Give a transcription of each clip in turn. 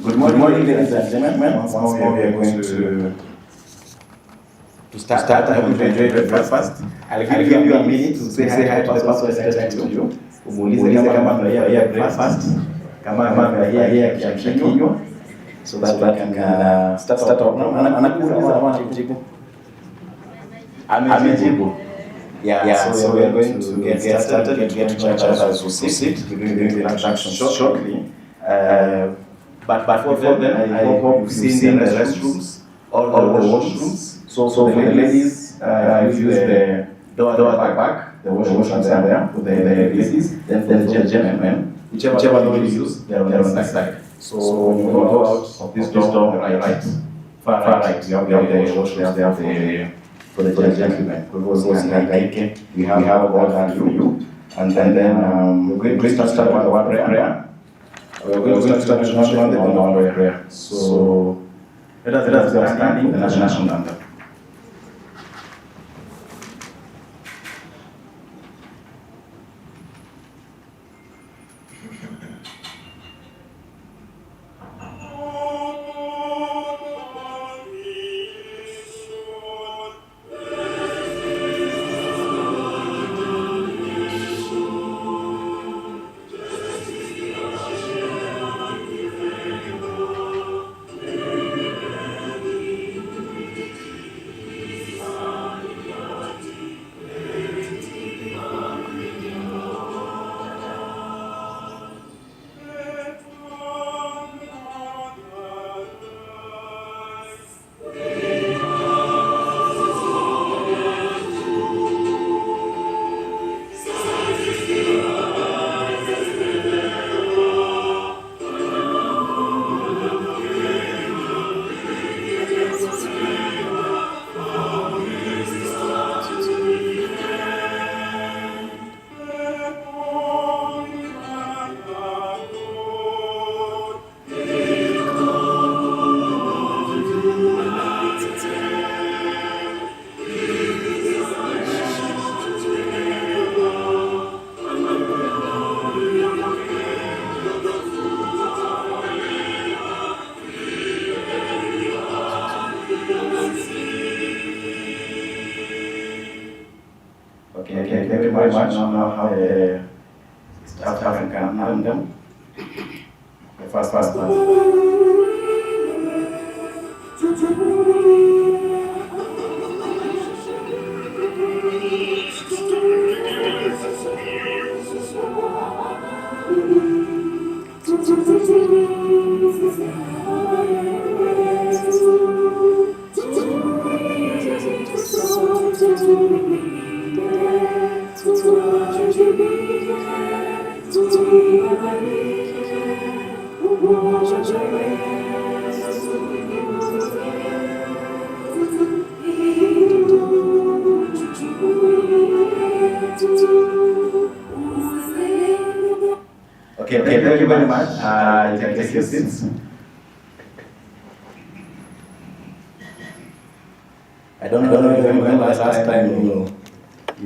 Good morning, ladies and gentlemen. Once more, we are going to start. I hope you enjoyed the breakfast. I'll give you a minute to say hi to the person next to you. Umuulize kama mnafurahia breakfast, kama mnafurahia kiamsha kinywa, so that we can start off. Anakuuliza ama anakujibu? Amejibu. Yeah, so we are going to get started and get to each other as we sit. We're going to do the introduction shortly. But before then, I hope you've seen the restrooms, all the washrooms. So for the ladies, use the door at the back, the washrooms are there for the ladies. Then for the gentlemen, whichever door you use, they're on the side. So when you go out of this door, right, far right, you have the washrooms there for the gentlemen. We have all that for you. And then we're going to start with one prayer. We're going to start with the national anthem and one prayer. So let us be standing the national anthem. much now how the East African anthem. The first part. Okay, thank you very much. You can take your seats. I don't know if you remember last time you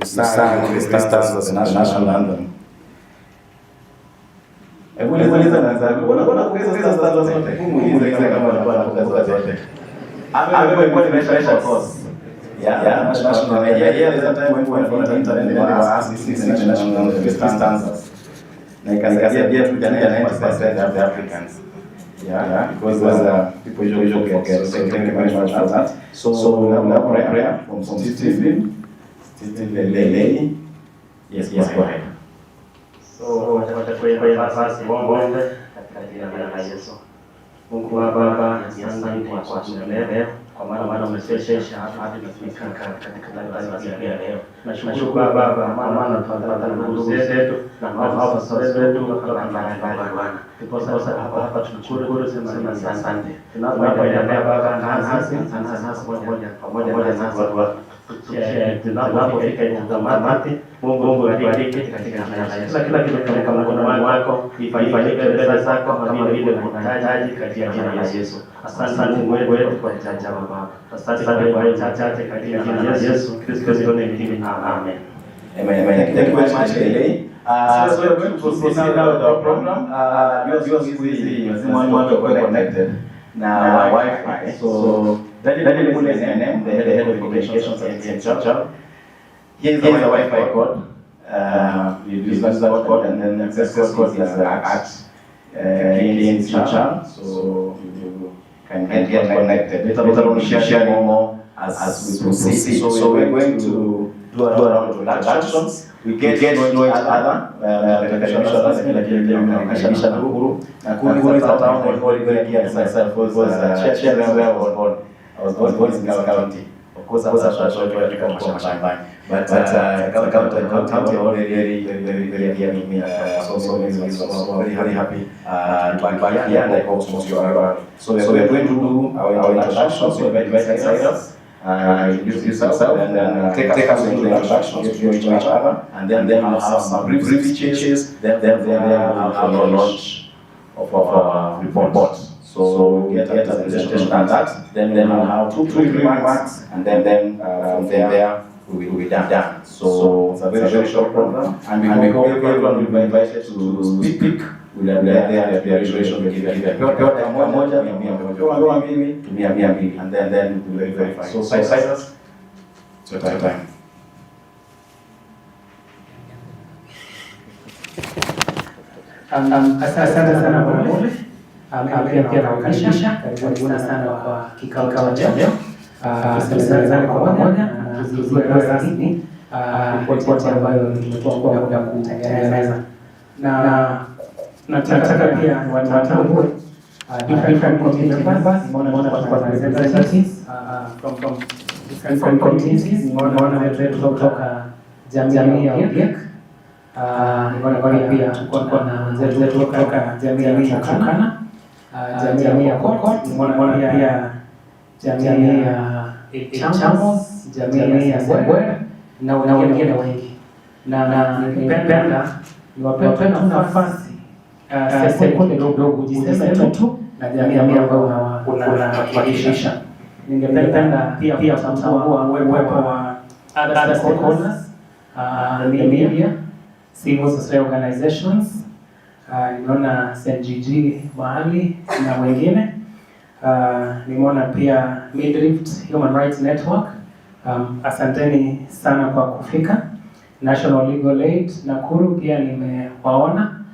sang the stars of the national anthem. Muuliza na mbona kuweza stars zote? Muuliza kama alikuwa anakuza zote. Amekuwa nimeshaisha course. Yeah, national anthem. Yeah, there's a time when we were on the internet and they were asked to sing the national anthem, the stanzas. Na ikasaidia pia tukiangalia 90% of the Africans. Yeah, because people usually forget. So thank you very much for that. So now prayer from Stephen Lele. Yes, go ahead. So watakwenda nafasi waombe katika jina la Yesu. Mungu Baba, asante kwa leo, kwa maana umesesha hadi tunafika katika nafasi ya leo. Nashukuru Baba, maana tunapata ndugu zetu na maafisa wetu kutoka mbalimbali Bwana. Tuposa hapa tunashukuru sema asante. Tunapoendelea Baba nasi pamoja nasi Bwana. Tunapofika tamati, Mungu atubariki katika jina la Yesu. Kila kitu katika mkono wako, ifanyike mbele zako kama vile unahitaji katika jina la Yesu. Asante Mungu wetu kwa jaja Baba. Asante kwa chache katika jina la Yesu Kristo ndiye. Amen. Amen. Thank you very much, Lele. So we are going to proceed now with our program. You are connected now Wi-Fi. So that is NM, the head of communications at Church. Here is the Wi-Fi code. You use that code, and then the access code is at Church. So you can get connected. Later on, share more as we proceed. So we are going to do a round of introductions. We get to know each other. Nakuru is a town where everybody here myself was chairman where I was born in Kawala County. Of course, I was a short way to come from Shambani. But Kawala County are very dear to me. So very happy to be back here, and I hope most of you are. So we are going to do our introduction. So invite us. Introduce yourself and then take us into the introduction, get to know each other, and then we'll have some brief speeches. Then we'll have a launch of our report. So we'll get a presentation on that. Then we'll have two remarks, and then from there we will be done. So it's a very short program, and we hope everyone will be invited to speak. We'll have their registration will give moja, and then we'll verify. So siders, it's your time. Asante sana Bwana Mungu. Pia nawakaribisha, karibuni sana kwa kikao cha leo. Tusemezane kwa pamoja na tuzindue rasmi ripoti ambayo tumechukua muda kutengeneza. Na nataka pia watambue different community members, nimeona kwa representatives from different communities, nimeona wetu kutoka jamii ya Udiek, nimeona pia tuko na wenzetu kutoka jamii ya Turkana, jamii ya Kokot, nimeona pia jamii ya Chamos, jamii ya Zebwe na wengine wengi. Na ningependa niwape nafasi sekunde kidogo jiseme tu na jamii ambayo unawakilisha. Ningependa pia kutambua uwepo wa other stakeholders, the media, civil society organizations, nimeona SNGG mahali na wengine. Nimeona pia Midrift Human Rights Network. Asanteni sana kwa kufika. National Legal Aid Nakuru pia nimewaona,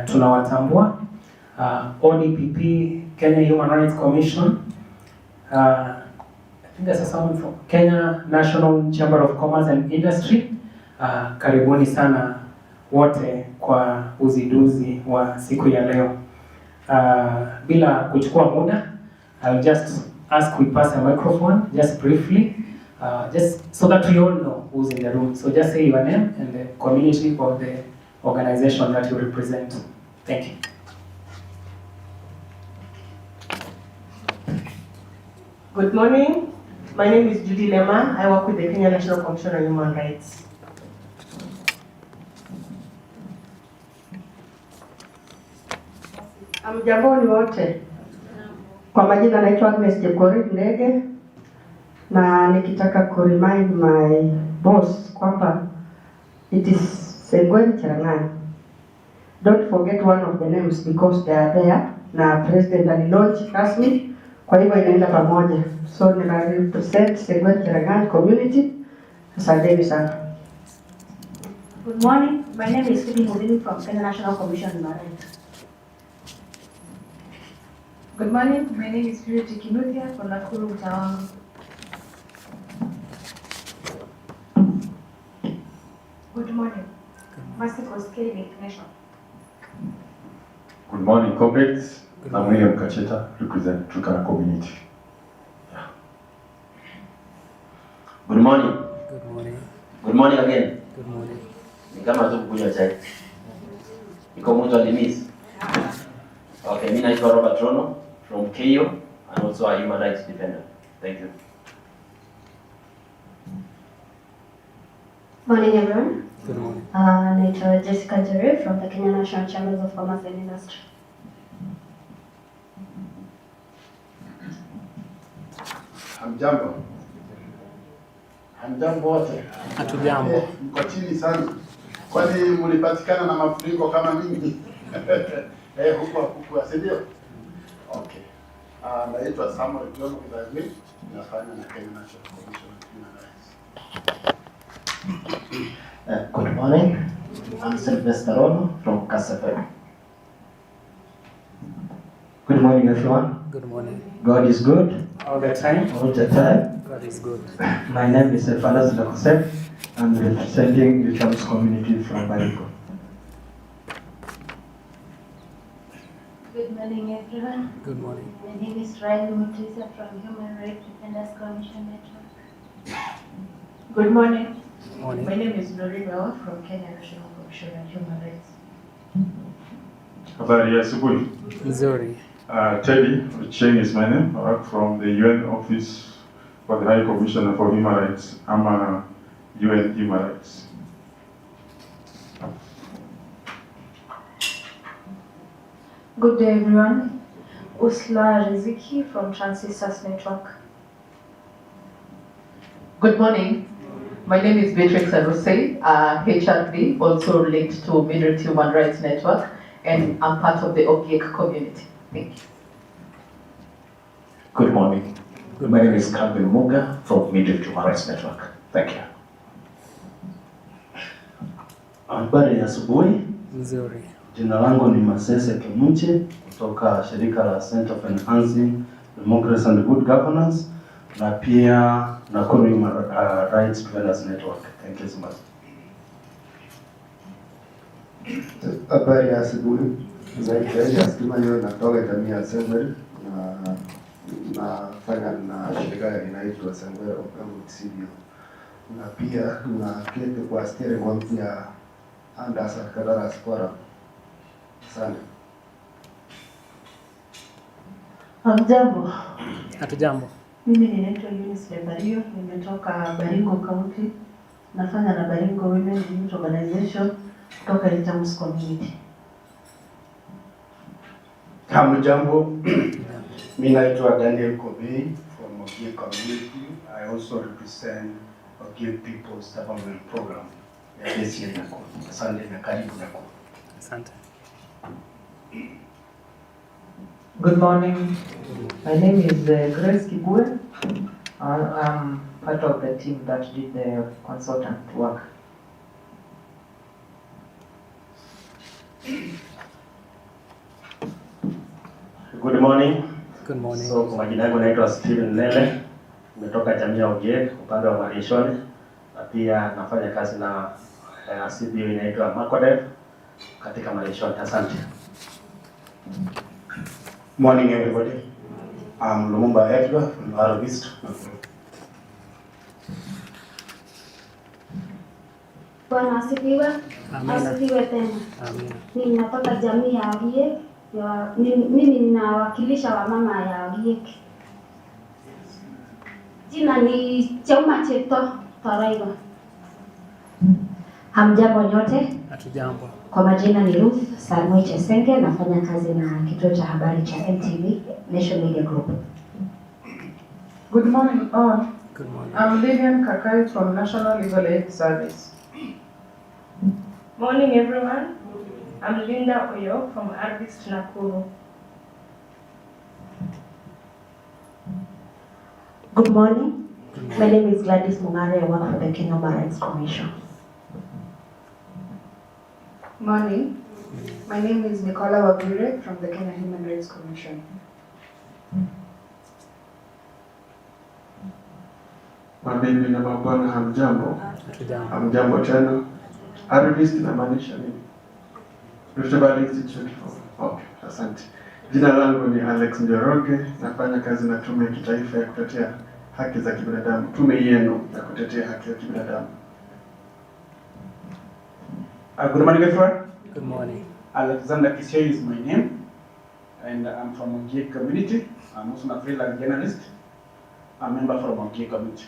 tunawatambua. ODPP, Kenya Human Rights Commission, I think there's someone from Kenya National Chamber of Commerce and Industry. Karibuni sana wote kwa uzinduzi wa siku ya leo. Bila kuchukua muda, I'll just ask we pass a microphone just briefly, just so that we all know who's in the room. So just say your name and the community of the organization that you represent. Thank you. Good morning. My name is Judy Lema. I work with the Kenya National Commission on Human Rights. Mjamboni wote. Kwa majina naitwa Agnes Jekori Ndege, na nikitaka kuremind my boss kwamba it is Sengweni Cherangani. Don't forget one of the names because they are there, na president alilaunch rasmi, kwa hivyo inaenda pamoja. So nina represent Sengweni Cherangani community. Asanteni sana. Good morning. My name is Phoebe Mudini from Kenya National Commission on Human Rights. Good morning. My name is Purity Kinuthia from Nakuru, Utawango. Good morning. Mercy Koskei Nation. Good morning, comrades. I'm William Kacheta, represent Turkana community. Yeah. Good morning. Good morning. Good morning again. Good morning. Ni kama tu kunywa chai. Iko mtu alimiss. Okay, mimi naitwa Robert Rono from KO and also a human rights defender. Thank you. Morning, everyone. Good morning. Naitwa Jessica Jere from the Kenya National Chambers of Commerce and Industry. Hamjambo. Hamjambo wote. Hatujambo. Mko chini sana. Kwani mlipatikana na mafuriko kama mimi? Huku si ndio? Okay. Naitwa Samuel John Kidagi, nafanya na Kenya National Commission on Human Rights. Good morning. I'm Sylvester Rono from Kasafel. Good morning, everyone. Good morning. God is good All the time. all the time. God is good. My name is Falas Lakosep. I'm representing the trans community from Baringo. Good morning, everyone. Good morning. My name is Riley Mutisa from Human Rights Defenders Commission Network. Good morning. Morning. My name is Noreen Mewa from Kenya National Commission on Human Rights. Habari ya asubuhi. Nzuri. Teddy Cheng is my name. I work from the UN Office for the High Commissioner for Human Rights. I'm a UN Human Rights. Good day, everyone. Usla Riziki from Transistors Network. Good morning. My name is Beatrix Arusei, HRV, also linked to Minority Human Rights Network, and I'm part of the OGIEC community. Thank you. Good morning. My name is Kambi Muga from Minority Human Rights Network. Thank you. Habari ya asubuhi. Nzuri. Jina langu ni Masese Kemuche kutoka shirika la Center for Enhancing Democracy and Good Governance na pia Nakuru Human Rights Defenders Network. Thank you so much. Habari ya asubuhi. Naitwa leo natoka jamii ya Sengweni na nafanya na shirika inaitwa Sengweni Open CBO. Na pia naketi kwa steering committee ya Andasa Kadara Spora. Asante. Hamjambo. Hatujambo. Mimi ninaitwa Eunice Lebario, nimetoka Baringo County. Nafanya na Baringo Women Youth Organization kutoka Indigenous community. Hamjambo. Mimi naitwa Daniel Kobei from Ogie community. I also represent Ogie People's Development Program. Yes, asante na karibu Nakuru. Asante. Good morning. My name is Grace Kibue. I'm part of the team that did the consultant work. Good morning. Good morning. So kwa majina yangu naitwa Steven Lele. Nimetoka jamii ya Ogiek upande wa Marishoni. Na pia nafanya kazi na CBO inaitwa Makodev katika Marishoni. Asante. Morning everybody. I'm Lumumba Edgar from Harvest. Bwana asifiwe. Asifiwe tena. Mimi natoka jamii ya Ogiek. Mimi ninawakilisha wamama ya Ogiek. Jina ni Chauma Cheto Taraiba. Hamjambo nyote? Hatujambo. Kwa majina ni Ruth Salmoi Chesenge, nafanya kazi na kituo cha habari cha NTV, Nation Media Group. Good morning all. Good morning. I'm Lilian Kakai from National Legal Aid Service. Morning everyone. I'm Linda Oyo from Harvest Nakuru. Good morning. My name is Gladys Mungare. I work for the Kenya Human Rights Commission. Morning. My name is Nicola Wabire from the Kenya Human Rights Commission. Mabibi na mabwana, hamjambo? Hatujambo. Hamjambo tena. Harvest inamaanisha nini? Rift Valley Institute. Okay, asante. Jina langu ni Alex Njoroge, nafanya kazi na tume ya kitaifa ya kutetea haki za kibinadamu, tume yenu ya kutetea haki za kibinadamu. Good morning everyone. Good morning. Alexander Kisei is my name, and I'm from Ogiek community. I'm also a freelance journalist, a member from Ogiek community.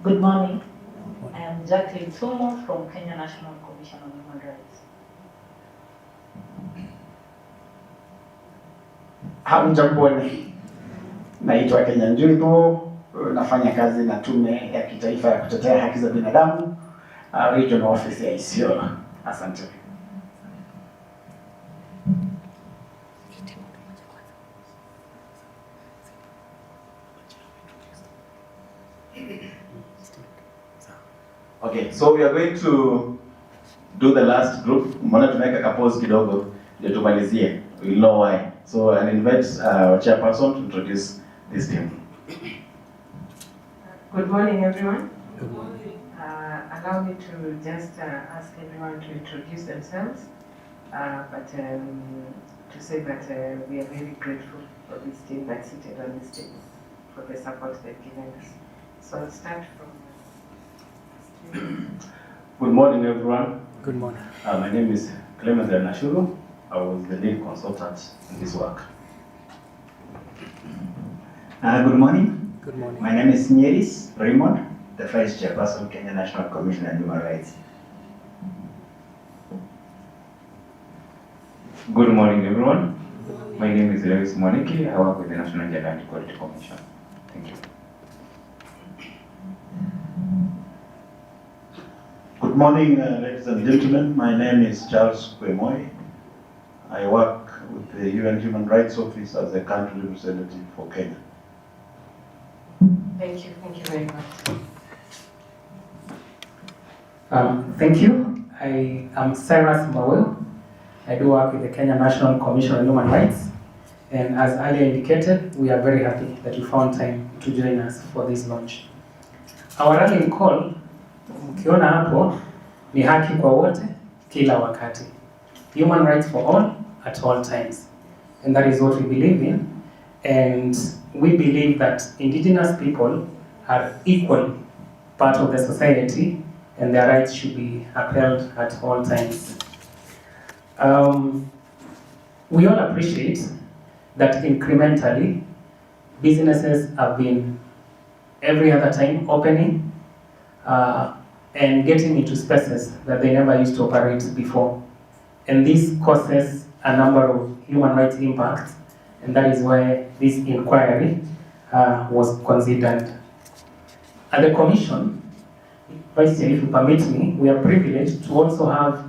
Good morning. I am Jacqueline Somo from Kenya National Commission on Human Rights. Hamjamboni. Naitwa Kenya Njuripo, nafanya kazi na tume ya kitaifa ya kutetea haki za binadamu, regional office ya Isiolo. Asante. Okay, so we are going to do the last group. Mbona tunaweka kapause kidogo ndio tumalizie. We'll know why. So I'll invite our chairperson to introduce this team. Good morning, everyone. Good morning. Allow me to just ask everyone to introduce themselves, but to say that we are very grateful for this team that's seated on this table, for the support they've given us. So I'll start from. Good morning, everyone. Good morning. My name is Clement Nashuru. I was the lead consultant in this work. Good morning. Good morning. My name is Nyeris Raymond, the Vice Chairperson, Kenya National Commission on Human Rights. Good morning, everyone. My name is Lewis Mwaniki. I work with the National Gender and Equality Commission. Thank you. Good morning, ladies and gentlemen. My name is Charles Kwemoy. I work with the UN Human Rights Office as a country representative for Kenya. Thank you very much. Thank you. I am Cyrus Mawel. I do work with the Kenya National Commission on Human Rights. And as earlier indicated, we are very happy that you found time to join us for this launch. Our rallying call, mkiona hapo, ni haki kwa wote, kila wakati. Human rights for all, at all times. And that is what we believe in. And we believe that Indigenous people are equally part of the society and their rights should be upheld at all times. We all appreciate that incrementally businesses have been every other time opening and getting into spaces that they never used to operate before. And this causes a number of human rights impacts, and that is why this inquiry was considered. At the Commission, Vice Chair, if you permit me, we are privileged to also have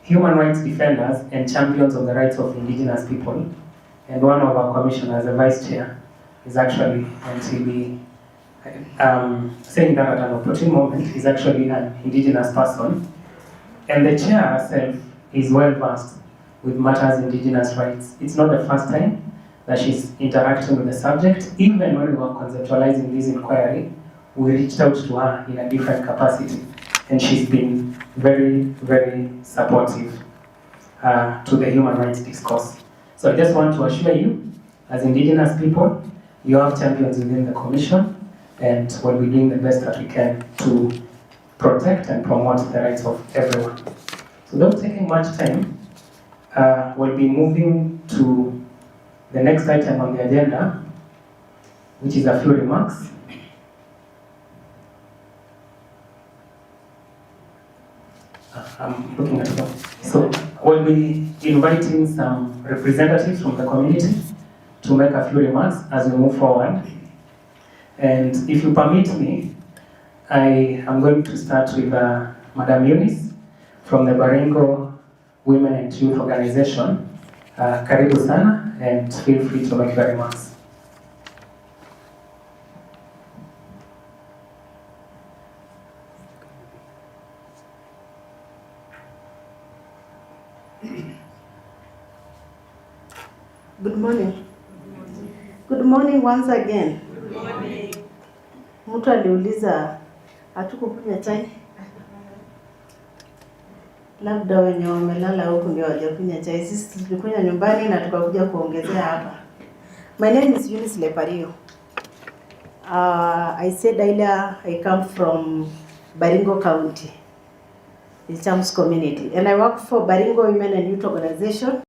human rights defenders and champions of the rights of Indigenous people. And one of our commissioners, the Vice Chair, is actually, and he'll be saying that at an opportune moment, is actually an Indigenous person. And the Chair herself is well versed with matters Indigenous rights. It's not the first time that she's interacting with the subject. Even when we were conceptualizing this inquiry, we reached out to her in a different capacity, and she's been very, very supportive to the human rights discourse. So I just want to assure you, as Indigenous people, you have champions within the Commission, and we'll be doing the best that we can to protect and promote the rights of everyone. So without taking much time, we'll be moving to the next item on the agenda, which is a few remarks. I'm looking at them. So we'll be inviting some representatives from the community to make a few remarks as we move forward. And if you permit me, I am going to start with Madam Eunice from the Baringo Women and Youth Organization. Karibu sana, and feel free to make your remarks. Good morning. Good morning once again. Good morning. Mtu aliuliza hatukukunywa chai? Labda wenye wamelala huku ndio hawajakunywa chai. Sisi tulikunywa nyumbani na tukakuja kuongezea hapa. My name is Eunice Lepario. I said earlier I come from Baringo County, the Chams community, and I work for Baringo Women and Youth Organization.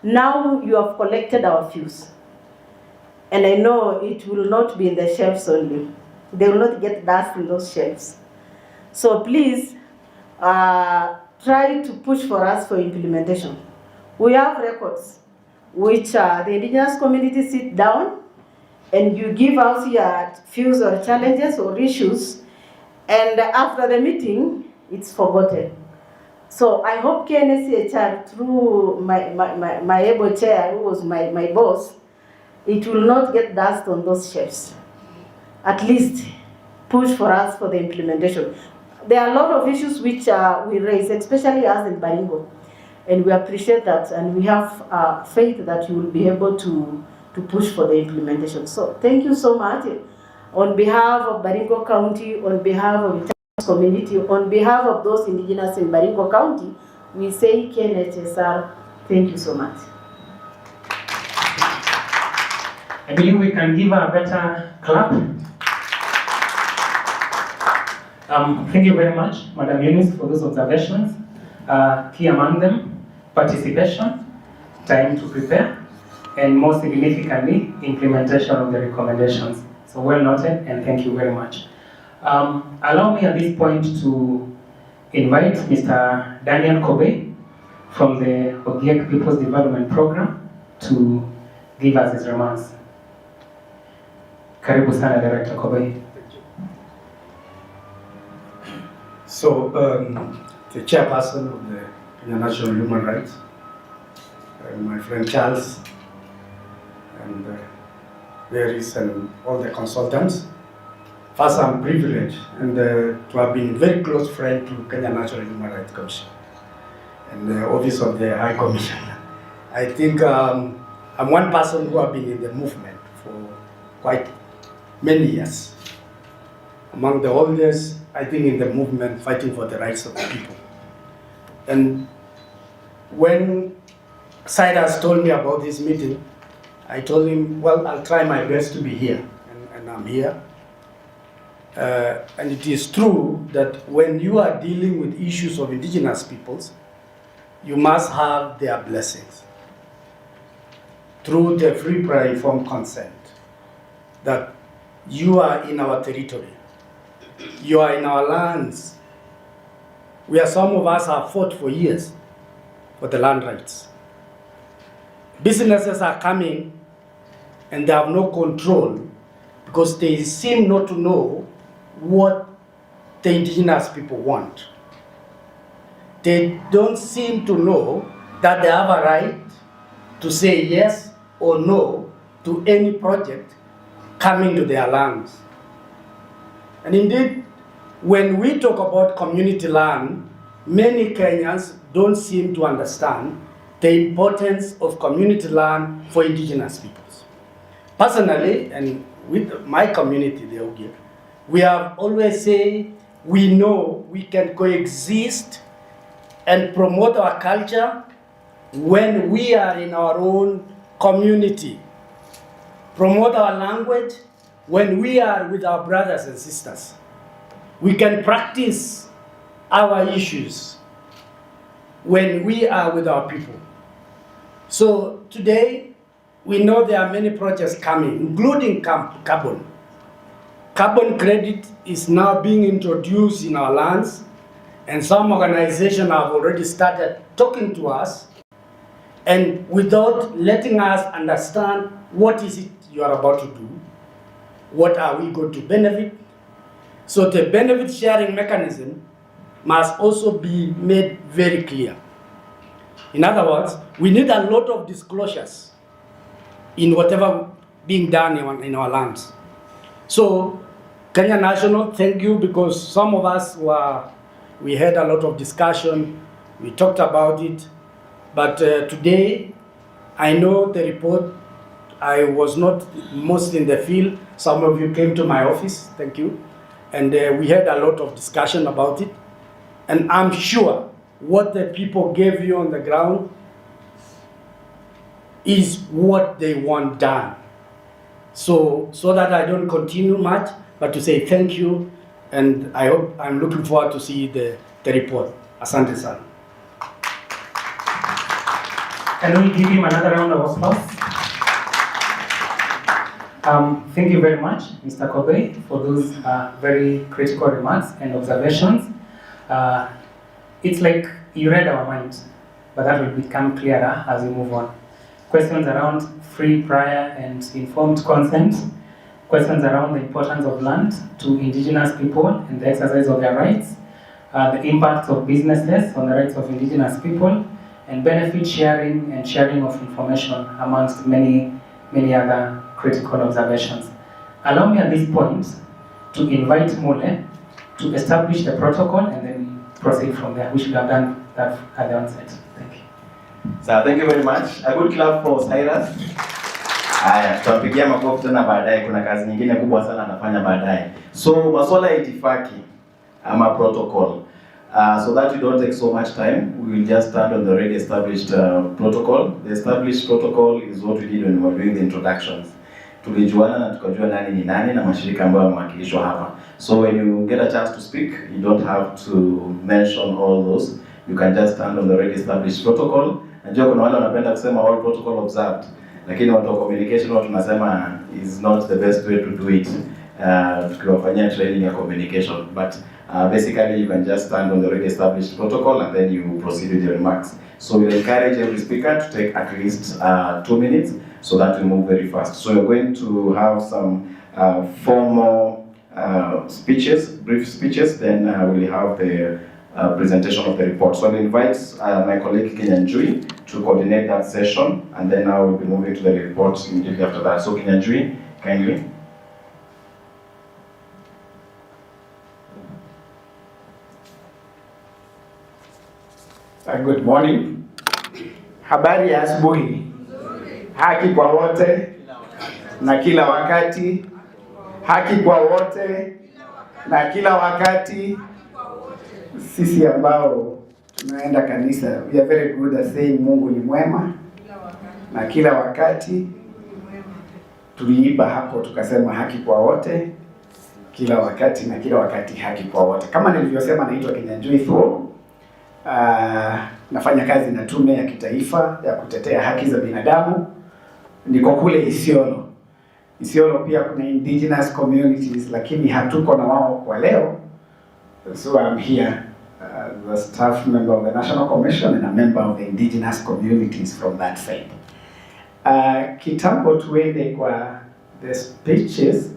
Now you have collected our fuse, and I know it will not be in the shelves only. They will not get dust in those shelves. So please try to push for us for implementation. We have records which the Indigenous community sit down and you give us your views or challenges or issues, and after the meeting, it's forgotten. So I hope KNCHR, through my able chair, who was my boss, it will not get dust on those shelves. At least push for us for the implementation. There are a lot of issues which we raise, especially us in Baringo, and we appreciate that, and we have faith that you will be able to push for the implementation. So thank you so much. On behalf of Baringo County, on behalf of the community, on behalf of those Indigenous in Baringo County, we say KNHSR, thank you so much. I believe we can give her a better clap. Thank you very much, Madam Eunice, for those observations. Key among them, participation, time to prepare, and most significantly, implementation of the recommendations. So well noted, and thank you very much. Allow me at this point to invite Mr. Daniel Kobe from the Ogiek People's Development Program to give us his remarks. Karibu sana, Director Kobe. So, the chairperson of the International Human Rights, my friend Charles, and Veris and all the consultants. First, I'm privileged and to have been very close friend to Kenya National Human Rights Commission and the Office of the High Commissioner. I think I'm one person who have been in the movement for quite many years. Among the oldest, I think, in the movement fighting for the rights of the people. And when Cyrus told me about this meeting, I told him, well, I'll try my best to be here, and I'm here. And it is true that when you are dealing with issues of indigenous peoples, you must have their blessings through the free, prior, informed consent that you are in our territory, you are in our lands, where some of us have fought for years for the land rights. Businesses are coming and they have no control because they seem not to know what the indigenous people want. They don't seem to know that they have a right to say yes or no to any project coming to their lands. And indeed, when we talk about community land, many Kenyans don't seem to understand the importance of community land for indigenous peoples. Personally, and with my community, the Ogiek, we have always said we know we can coexist and promote our culture when we are in our own community. Promote our language when we are with our brothers and sisters. We can practice our issues when we are with our people. So today, we know there are many projects coming, including carbon. Carbon credit is now being introduced in our lands, and some organizations have already started talking to us, and without letting us understand what is it you are about to do, what are we going to benefit. So the benefit sharing mechanism must also be made very clear. In other words, we need a lot of disclosures in whatever being done in our lands. So Kenya National, thank you, because some of us we had a lot of discussion, we talked about it, but today I know the report. I was not most in the field. Some of you came to my office, thank you, and we had a lot of discussion about it, and I'm sure what the people gave you on the ground is what they want done. So that I don't continue much, but to say thank you, and I'm looking forward to see the report. Asante sana. Can we give him another round of applause? Thank you very much, Mr. Kobe, for those very critical remarks and observations. It's like you read our minds, but that will become clearer as we move on. Questions around free, prior, and informed consent. Questions around the importance of land to indigenous people and the exercise of their rights. The impact of businesses on the rights of indigenous people, and benefit sharing and sharing of information, amongst many other critical observations. Allow me at this point to invite Mule to establish the protocol, and then proceed from there. We should have done that at the onset. Thank you. So thank you very much. A good clap for Cyrus. Haya, tutapigia makofi tena baadaye, kuna kazi nyingine kubwa sana anafanya baadaye. So masuala ya itifaki ama protocol. So that we don't take so much time, we will just start on the already established protocol. The established protocol is what we did when we were doing the introductions. Tulijuana na tukajua nani ni nani na mashirika ambayo yamewakilishwa hapa. So when you get a chance to speak, you don't have to mention all those. you can just stand on the already established protocol. Najua kuna wale wanapenda kusema all protocol observed, lakini watu wa communication watu tunasema is not the best way to do it. Tukiwafanyia training ya communication, but basically you can just stand on the already established protocol and then you proceed with your remarks. So we'll encourage every speaker to take at least 2 minutes so that we move very fast. So we're going to have some formal speeches, brief speeches, then we'll have the presentation of the report. So I'll invite my colleague Kinyanjui to coordinate that session, and then I will be moving to the report immediately after that. So Kinyanjui, kindly. Good morning. Habari ya asubuhi. Haki kwa wote na kila wakati. Haki kwa wote na kila wakati. Sisi ambao tunaenda kanisa, we are very good at saying Mungu ni mwema na kila wakati. Tuliiba hapo tukasema haki kwa wote, kila wakati na kila wakati haki kwa wote. Kama nilivyosema, naitwa Kinyanjui Thuo. Nafanya kazi na tume ya kitaifa ya kutetea haki za binadamu. Niko kule Isiolo. Isiolo pia kuna indigenous communities, lakini hatuko na wao kwa leo. So I'm here, the staff member of the National Commission and a member of the indigenous communities from that side. Kitambo tuende kwa the speeches.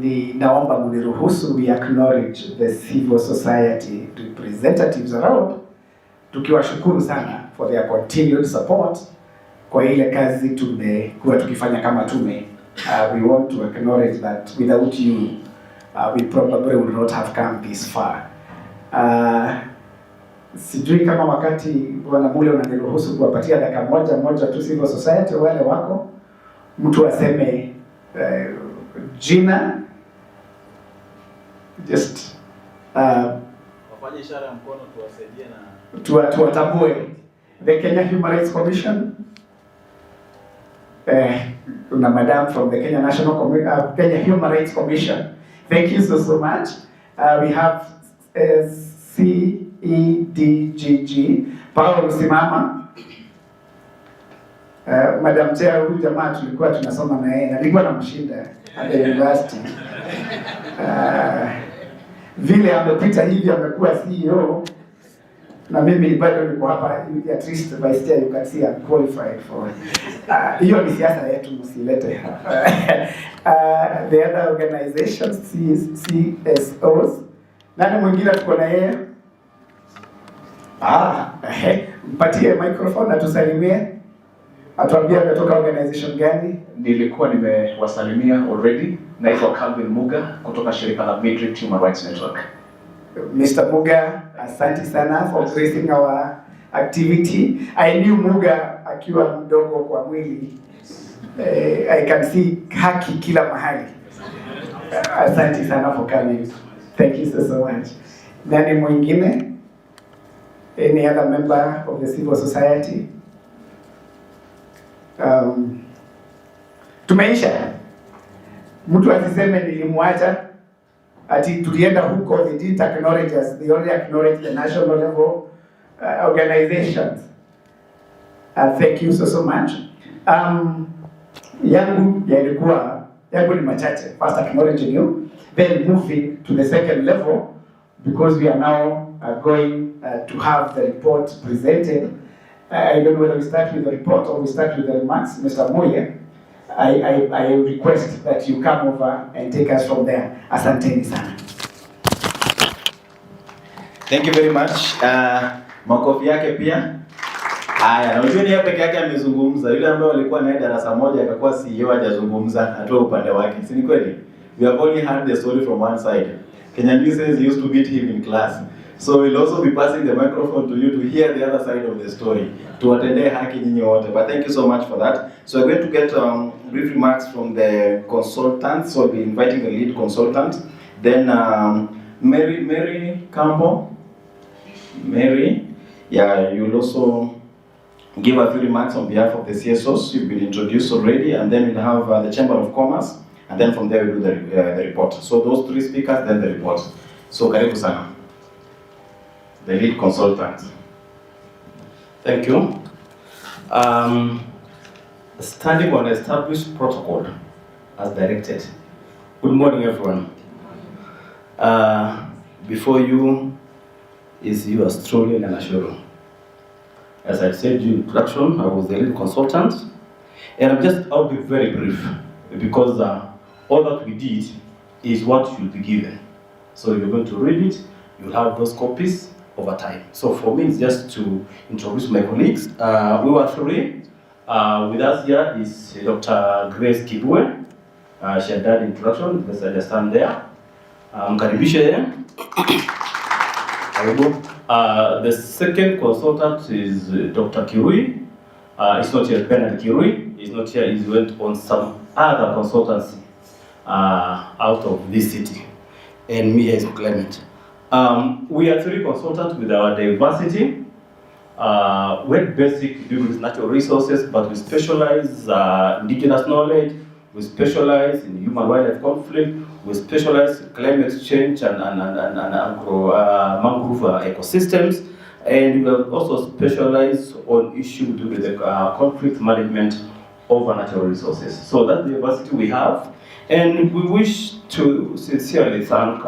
Ni naomba muniruhusu we acknowledge the civil society representatives around, tukiwashukuru sana for their continued support kwa ile kazi tumekuwa tukifanya kama tume. We want to acknowledge that without you we probably would not have come this far. Sijui kama wakati Bwana Mule unaniruhusu kuwapatia dakika moja tu civil society wale wako, mtu aseme jina, just wafanye ishara ya mkono tuwasaidie na tuwatambue. The Kenya Human Rights Commission, kuna madam from the Kenya Kenya Human Rights Commission. Thank you so much. We have CEDGG Paul Simama. Madam Chair, huyu jamaa tulikuwa tunasoma na yeye, nilikuwa namshinda at the university. Vile amepita hivi amekuwa CEO, na mimi bado niko hapa, at least vice chair, you can see I'm qualified for. Hiyo ni siasa yetu, msilete. The other organizations, CSOs. Nani mwingine tuko na yeye? Mpatie microphone atusalimie. Atuambia ametoka organization gani? Nilikuwa nimewasalimia already. Naitwa Calvin Muga kutoka shirika la Midrift Human Rights Network. Mr. Muga, asante sana for gracing our activity. I knew Muga akiwa mdogo kwa mwili. I can see haki kila mahali. Asante sana for coming. Thank you so much. Nani mwingine? Any other member of the civil society? Tumeisha. Mtu asiseme nilimwacha, ati tulienda huko, they didn't acknowledge us, they only acknowledge the national level organizations. Thank you so much. Yangu ni machache. First acknowledging you, then moving to the second level, because we are now going to have the report presented. I don't know whether we start with the report or we start with the remarks. Mr. Moye, I request that you come over and take us from there. Asanteni sana. Thank you very much. Makofi yake pia. Haya, na ujue ni yeye peke yake amezungumza. Yule ambaye alikuwa naye darasa moja akakuwa CEO hajazungumza, atoe upande wake. Si ni kweli? We have only heard the story from one side. Kinyanjui says he used to beat him in class. So we'll also be passing the microphone to you to hear the other side of the story. Tuwatendee haki nyinyi wote. But thank you so much for that. So we're going to get brief remarks from the consultants. So we'll be inviting the lead consultant. Then Mary Campbell. Mary, yeah, you'll also give a few remarks on behalf of the CSOs. You've been introduced already. And then we'll have the Chamber of Commerce. And then from there we'll do the report. So those three speakers, then the report. So karibu sana. the lead consultant. Thank you. Standing on established protocol as directed. Good morning, everyone. Before you is yours truly, Nanashiro. As I said in introduction, I was the lead consultant, and I'll be very brief because all that we did is what you'll be given. So you're going to read it, you'll have those copies over time. So for me, it's just to introduce my colleagues. We were three. With us here is Dr. Grace Kibwe. She had done introduction, because I understand there. Mkaribishe. The second consultant is Dr. Kirui. It's not here, Bernard Kirui. He's not here, he went on some other consultancy out of this city. And me as Clement. We are three consultants with our diversity. We're basic deal with natural resources, but we specialize indigenous knowledge, we specialize in human-wildlife conflict, we specialize in climate change and mangrove ecosystems, and we also specialize on issues to do with the conflict management over natural resources. So that's the diversity we have, and we wish to sincerely thank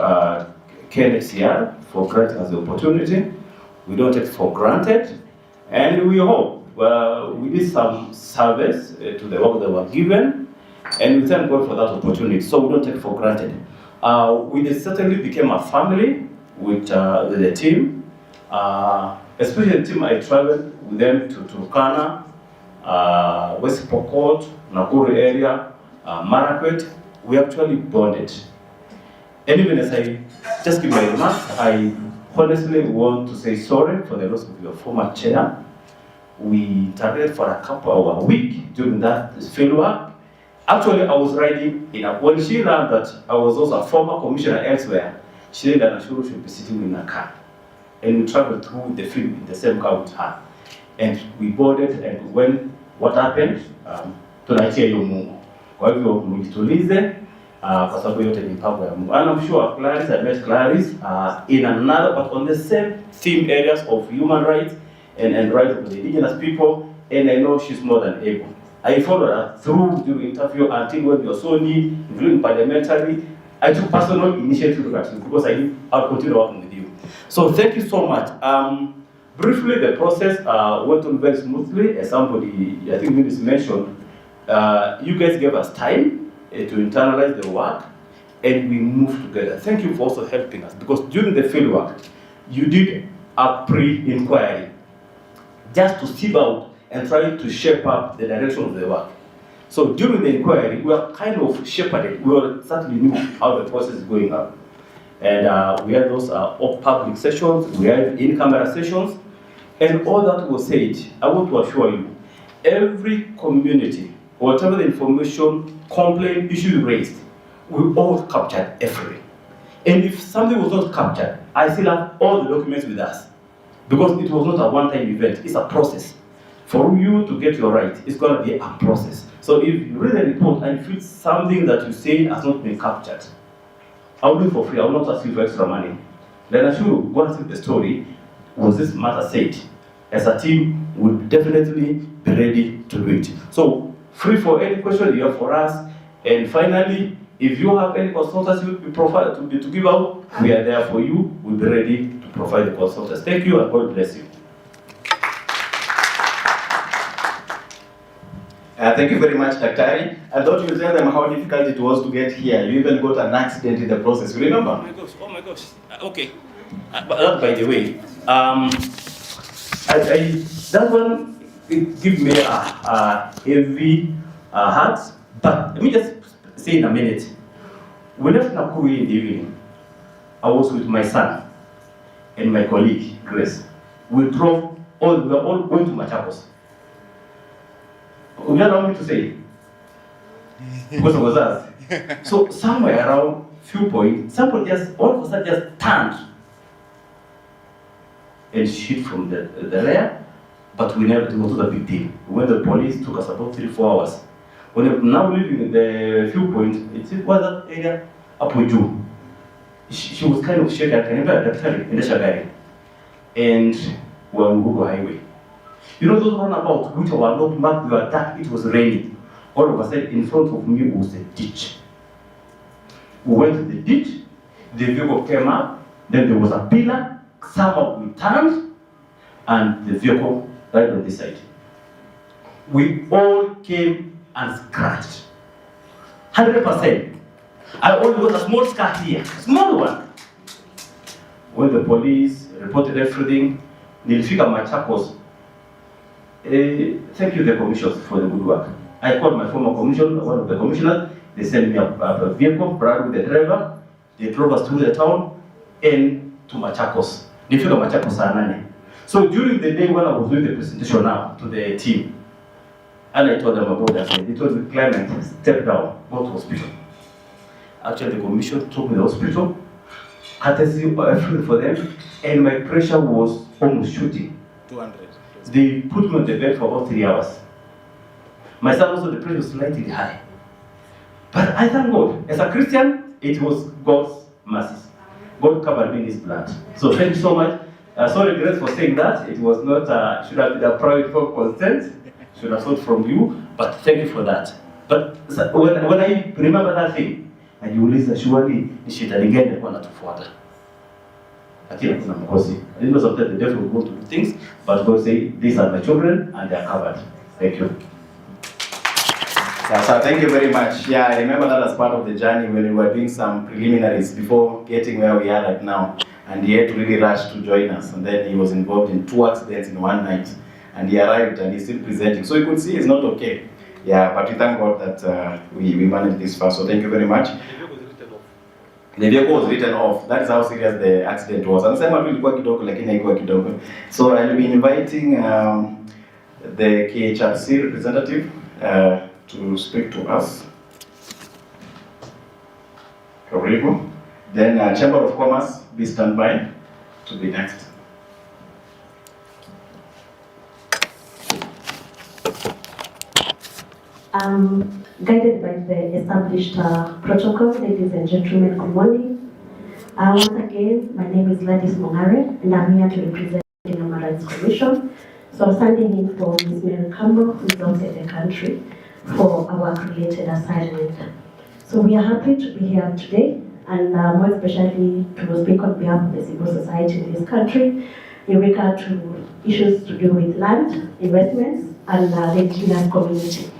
KNHCR for granting us the opportunity. We don't take it for granted, and we hope we did some service to the work that were given, and we thank God for that opportunity. So we don't take it for granted. We certainly became a family with the team, especially the team I traveled with them to Turkana, West Pokot, Nakuru area, Marakwet. We actually bonded. And even as I just give my remarks, I honestly want to say sorry for the loss of your former chair. We targeted for a couple of weeks during that fieldwork. Actually, I was riding in when she learned that I was also a former commissioner elsewhere, she said that Ashuru should be sitting in a car. And we traveled through the field in the same car with her. And we boarded, and when what happened, tunaitia hiyo Mungu. Kwa hivyo mjitulize, kwa sababu yote ni mpango ya Mungu. And I'm sure Clarice, I met Clarice in another, but on the same theme areas of human rights and rights of the indigenous people, and I know she's more than able. I followed her through the interview until when you saw me, including parliamentary. I took personal initiative to look at you because I'll continue working with you. So thank you so much. Briefly, the process went on very smoothly. As somebody, I think, mentioned, you guys gave us time to internalize the work, and we moved together. Thank you for also helping us, because during the field work, you did a pre-inquiry just to sieve out and try to shape up the direction of the work. So during the inquiry, we were kind of shepherded. We certainly knew how the process is going up. And we had those public sessions, we had in-camera sessions, and all that was said. I want to assure you, every community, whatever the information, complaint, issue raised, we all captured everything. And if something was not captured, I still have all the documents with us. Because it was not a one-time event, it's a process. For you to get your right, it's going to be a process. So if you read the report and you feel something that you say has not been captured, I'll do it for free, I will not ask you for extra money. Then I should go and see the story. Was this matter said? As a team, we'll definitely be ready to do it. So, free for any question you have for us. And finally, if you have any consultants you will be to give out, we are there for you. We'll be ready to provide the consultants. Thank you, and God bless you. Thank you very much, Daktari. I thought you would tell them how difficult it was to get here. You even got an accident in the process. You remember? Oh my gosh. Okay. But that, by the way, that one, it gave me a heavy heart. But let me just say in a minute. We left Nakuru in the evening. I was with my son and my colleague, Grace. We were all going to Machakos. Would you allow me to say? Because it was us. So somewhere around few points, somebody just all of a sudden just turned and shit from the rear, but it was not a big deal. When the police took us about 3-4 hours. When we now leaving the few points, it was that area up with you. She was kind of shaking. I can remember the in the Shagari. and were on Google Highway. You know those roundabouts which were not marked, they were dark, it was raining. All of a sudden, in front of me was a ditch. We went to the ditch, the vehicle came up, then there was a pillar, somehow we turned, and the vehicle right on this side. We all came and scratched. 100%. I only got a small scar here, a small one. When the police reported everything, nilifika Machakos. Thank you, the commissioners, for the good work. I called my former commissioner, one of the commissioners. They sent me a vehicle, brought with the driver. They drove us through the town and to Machakos. Nilifika Machakos saa 8. So during the day when I was doing the presentation now to the team, and I told them about that, they told me, Clement, step down, go to hospital. Actually, the commission took me to the hospital, courtesy everything for them, and my pressure was almost shooting. 200. They put me on the bed for about 3 hours. My son also, the pressure was slightly high. But I thank God. As a Christian, it was God's mercy. God covered me in His blood. So thank you so much. Sorry, Grace, for saying that. It was not, should have been a private for consent. Should have sought from you. But thank you for that. But when I remember that thing, and you listen, surely the shit again, they want to further. I think kuna mkosi. I know sometimes the devil will want to do things, but God say, these are my children and they are covered. Thank you. So thank you very much. Yeah, I remember that as part of the journey when we were doing some preliminaries before getting where we are right now. And he had to really rush to join us. And then he was involved in 2 accidents in one night. And he arrived and he's still presenting. So you could see he's not okay. Yeah, but we thank God that we managed this far. So thank you very much. The vehicle was written off. That is how serious the accident was. So I'll be inviting the KHRC representative to speak to us. Karibu. Then Chamber of Commerce, be standby to be next. Guided by the established protocol, ladies and gentlemen, good morning. Once again, my name is Gladys Mongare, and I'm here to represent the Human Rights Commission. So I'm standing in for Ms. Mary Campbell, who is outside the country, for our work-related assignment. So we are happy to be here today, and more especially to speak on behalf of the civil society in this country in regard to issues to do with land, investments, and the indigenous community.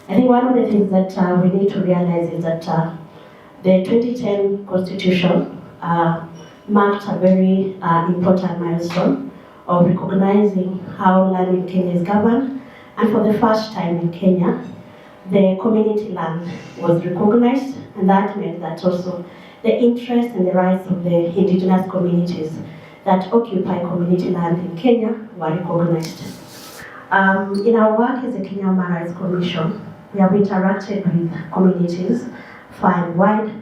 I think one of the things that we need to realize is that the 2010 Constitution marked a very important milestone of recognizing how land in Kenya is governed, and for the first time in Kenya, the community land was recognized, and that meant that also the interests and the rights of the indigenous communities that occupy community land in Kenya were recognized. In our work as a Kenya Human Rights Commission, we have interacted with communities far and wide,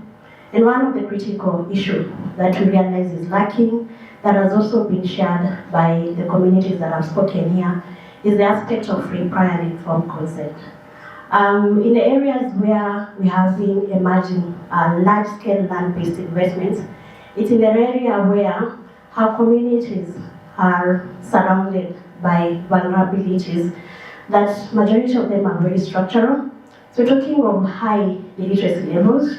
and one of the critical issues that we realize is lacking, that has also been shared by the communities that have spoken here, is the aspect of free, prior and informed consent. In the areas where we have been emerging large-scale land-based investments, it's in the area where our communities are surrounded by vulnerabilities that majority of them are very structural. So we're talking of high illiteracy levels,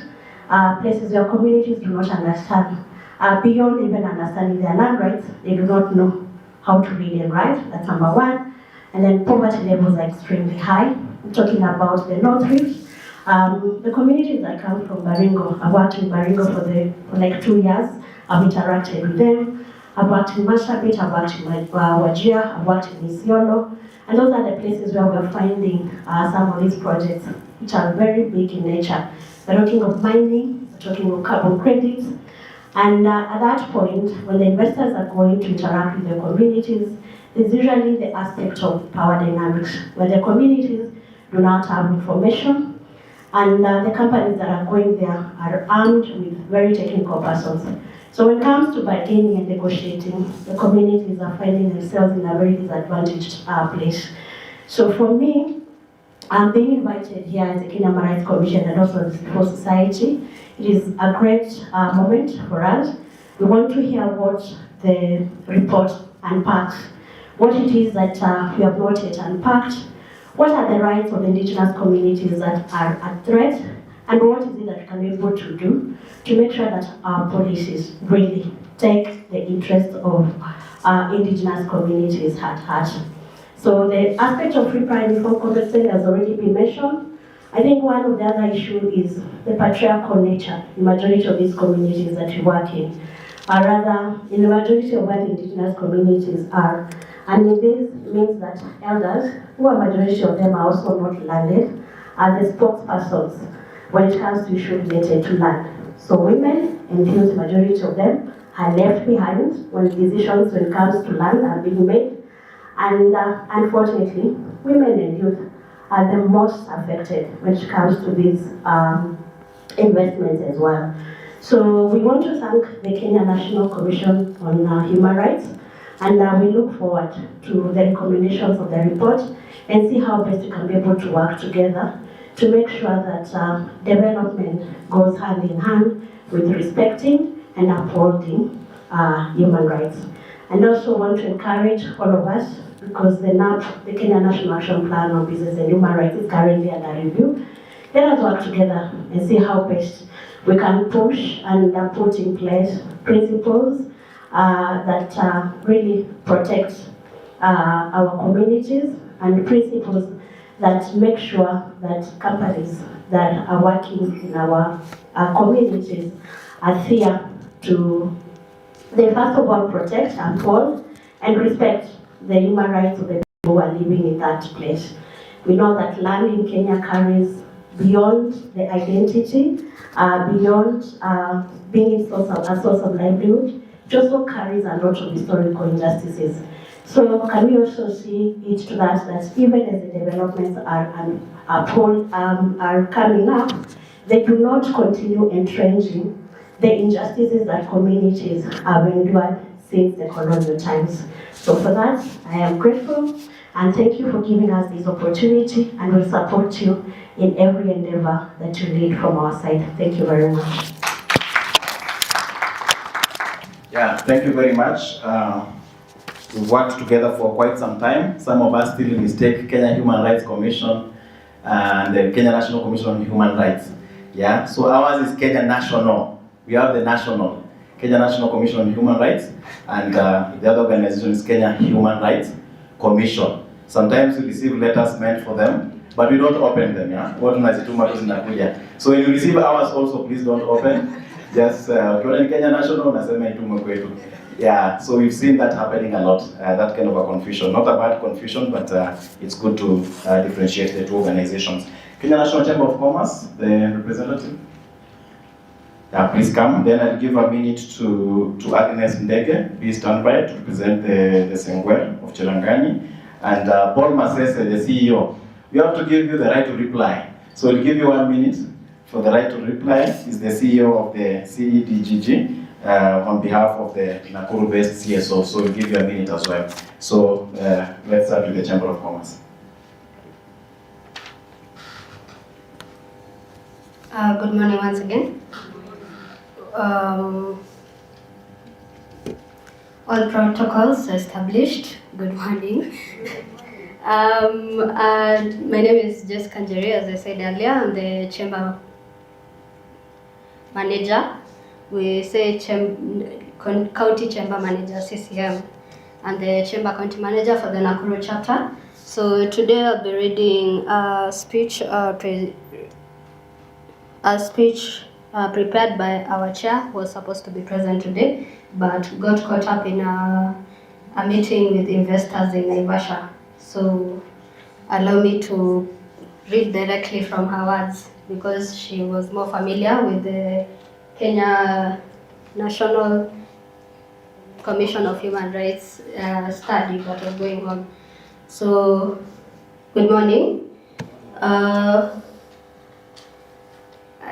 places where communities do not understand, beyond even understanding their land rights, they do not know how to read and write, that's number one. And then poverty levels are extremely high. I'm talking about the North Rift. The communities that come from Baringo, I've worked in Baringo for like 2 years, I've interacted with them. I've worked in Marsabit, I've worked in Wajir, I've worked in Isiolo. And those are the places where we're finding some of these projects, which are very big in nature. We're talking of mining, we're talking of carbon credits. And at that point, when the investors are going to interact with the communities, there's usually the aspect of power dynamics, where the communities do not have information, and the companies that are going there are armed with very technical persons. So when it comes to bargaining and negotiating, the communities are finding themselves in a very disadvantaged place. So for me, I'm being invited here as a Kenya Human Rights Commission and also as civil society. It is a great moment for us. We want to hear what the report unpacks what it is that we have not yet unpacked, what are the rights of the indigenous communities that are at threat, and what is it that we can be able to do to make sure that our policies really take the interests of indigenous communities at heart. So the aspect of free, prior, and informed consent has already been mentioned. I think one of the other issues is the patriarchal nature in the majority of these communities that we work in. Or rather, in the majority of where the indigenous communities are. And this means that elders, who a majority of them are also not landed, are the spokespersons when it comes to issues related to land. So women and youth, majority of them, are left behind when decisions when it comes to land are being made. And unfortunately, women and youth are the most affected when it comes to these investments as well. So we want to thank the Kenya National Commission on Human Rights, and we look forward to the recommendations of the report and see how best we can be able to work together to make sure that development goes hand in hand with respecting and upholding human rights. And also want to encourage all of us, because the NAP, the Kenya National Action Plan on Business and Human Rights, is currently under review. Let us work together and see how best we can push and put in place principles that really protect our communities, and principles that make sure that companies that are working in our communities adhere to, they first of all protect, uphold, and respect the human rights of the people who are living in that place. We know that land in Kenya carries beyond the identity, beyond being a source of livelihood. It also carries a lot of historical injustices. So can we also see it to that even as the developments are coming up, they do not continue entrenching the injustices that communities have endured since the colonial times. So for that, I am grateful, and thank you for giving us this opportunity, and we'll support you in every endeavor that you lead from our side. Thank you very much. Yeah, thank you very much. We've worked together for quite some time. Some of us still mistake Kenya Human Rights Commission and the Kenya National Commission on Human Rights. Yeah, so ours is Kenya National. We have the national, Kenya National Commission on Human Rights, and the other organization is Kenya Human Rights Commission. Sometimes we receive letters meant for them, but we don't open them. Yeah. So when you receive ours also, please don't open. Just Kenya National, nasema itume kwetu. Yeah, so we've seen that happening a lot, that kind of a confusion. Not a bad confusion, but it's good to differentiate the two organizations. Kenya National Chamber of Commerce, the representative. Yeah, please come. Then I'll give a minute to Agnes Ndege. Please stand by to represent the Sengwer of Cherangani. And Paul Masese, the CEO. We have to give you the right to reply. So we'll give you 1 minute for the right to reply. He's the CEO of the CEDGG. On behalf of the Nakuru-based CSO, so we'll give you a minute as well. So let's start with the Chamber of Commerce. Good morning once again. On protocols established, good morning. And my name is Jessica Njeri, as I said earlier. I'm the Chamber Manager. We say County Chamber Manager, CCM, and the Chamber County Manager for the Nakuru chapter. So today I'll be reading a speech prepared by our chair, who was supposed to be present today, but got caught up in a meeting with investors in Naivasha. So allow me to read directly from her words, because she was more familiar with the Kenya National Commission of Human Rights study that was going on. So, good morning.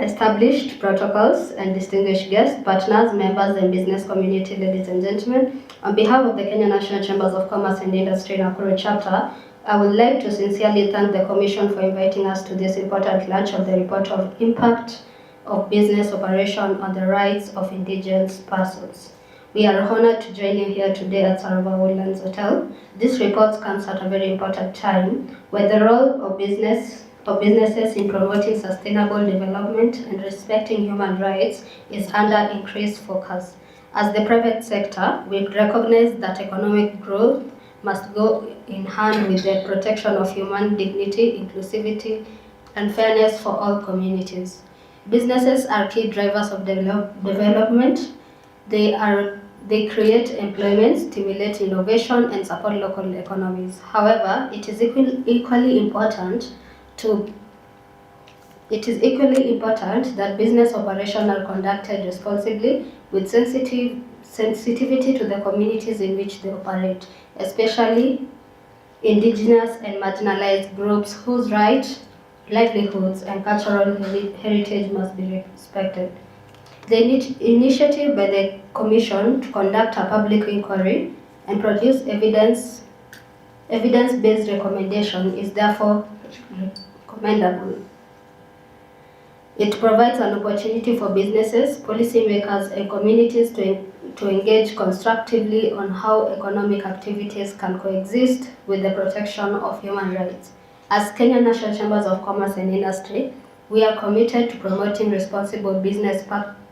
Established protocols and distinguished guests, partners, members, and business community, ladies and gentlemen. On behalf of the Kenya National Chambers of Commerce and Industry Nakuru chapter, I would like to sincerely thank the Commission for inviting us to this important launch of the report of impact of business operation on the rights of indigenous persons. We are honored to join you here today at Sarova Woodlands Hotel. This report comes at a very important time where the role of businesses in promoting sustainable development and respecting human rights is under increased focus. As the private sector, we recognize that economic growth must go in hand with the protection of human dignity, inclusivity, and fairness for all communities. Businesses are key drivers of development. They create employment, stimulate innovation, and support local economies. However, it is equally important that business operations are conducted responsibly with sensitivity to the communities in which they operate, especially Indigenous and marginalized groups whose rights, livelihoods, and cultural heritage must be respected. The initiative by the Commission to conduct a public inquiry and produce evidence-based recommendation is therefore commendable. It provides an opportunity for businesses, policymakers, and communities to engage constructively on how economic activities can coexist with the protection of human rights. As Kenya National Chambers of Commerce and Industry, we are committed to promoting responsible business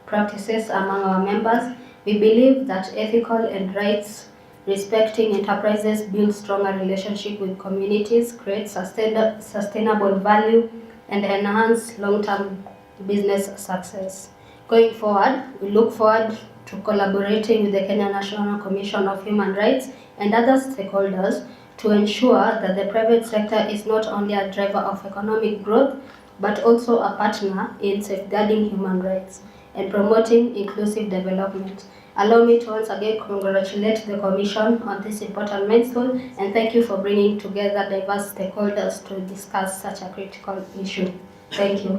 practices among our members. We believe that ethical and rights-respecting enterprises build stronger relationships with communities, create sustainable value, and enhance long-term business success. Going forward, we look forward to collaborating with the Kenya National Commission of Human Rights and other stakeholders to ensure that the private sector is not only a driver of economic growth, but also a partner in safeguarding human rights and promoting inclusive development. Allow me to once again congratulate the Commission on this important milestone, and thank you for bringing together diverse stakeholders to discuss such a critical issue. Thank you.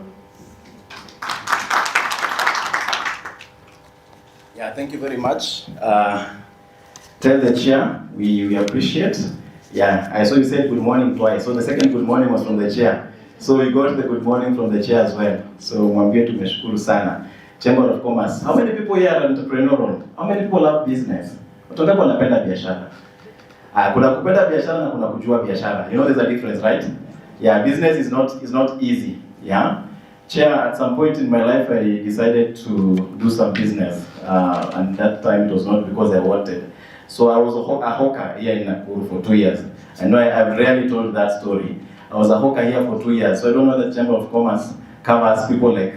Yeah, thank you very much. Tell the chair, we appreciate. Yeah, I saw you said good morning twice. So the second good morning was from the chair. So we got the good morning from the chair as well. So mwambie tumeshukuru sana. Chamber of Commerce. How many people here are entrepreneurial? How many people love business? Watu wangapi wanapenda biashara? Kuna kupenda biashara na kuna kujua biashara. You know there's a difference, right? Yeah, business is not easy. Yeah. Chair, at some point in my life I decided to do some business. And that time it was not because I wanted. So I was a hawker here in Nakuru for 2 years. I know I've rarely told that story. I was a hawker here for 2 years. So I don't know that Chamber of Commerce covers people like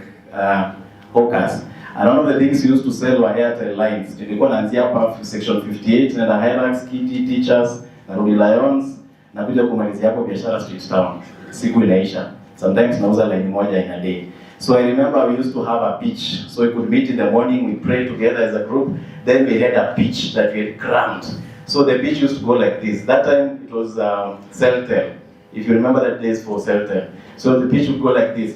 hawkers. And one of the things we used to sell were airtel lines. Nilikuwa naanzia hapa section 58, naenda Hirax, Kitty, Teachers, narudi Lions, na kuja kumalizia hapo Biashara Street Town. Siku inaisha. Sometimes nauza line moja in a day. So I remember we used to have a pitch. So we could meet in the morning, we pray together as a group. Then we had a pitch that we had crammed. So the pitch used to go like this. That time it was Celtel. If you remember that days for Celtel. So the pitch would go like this.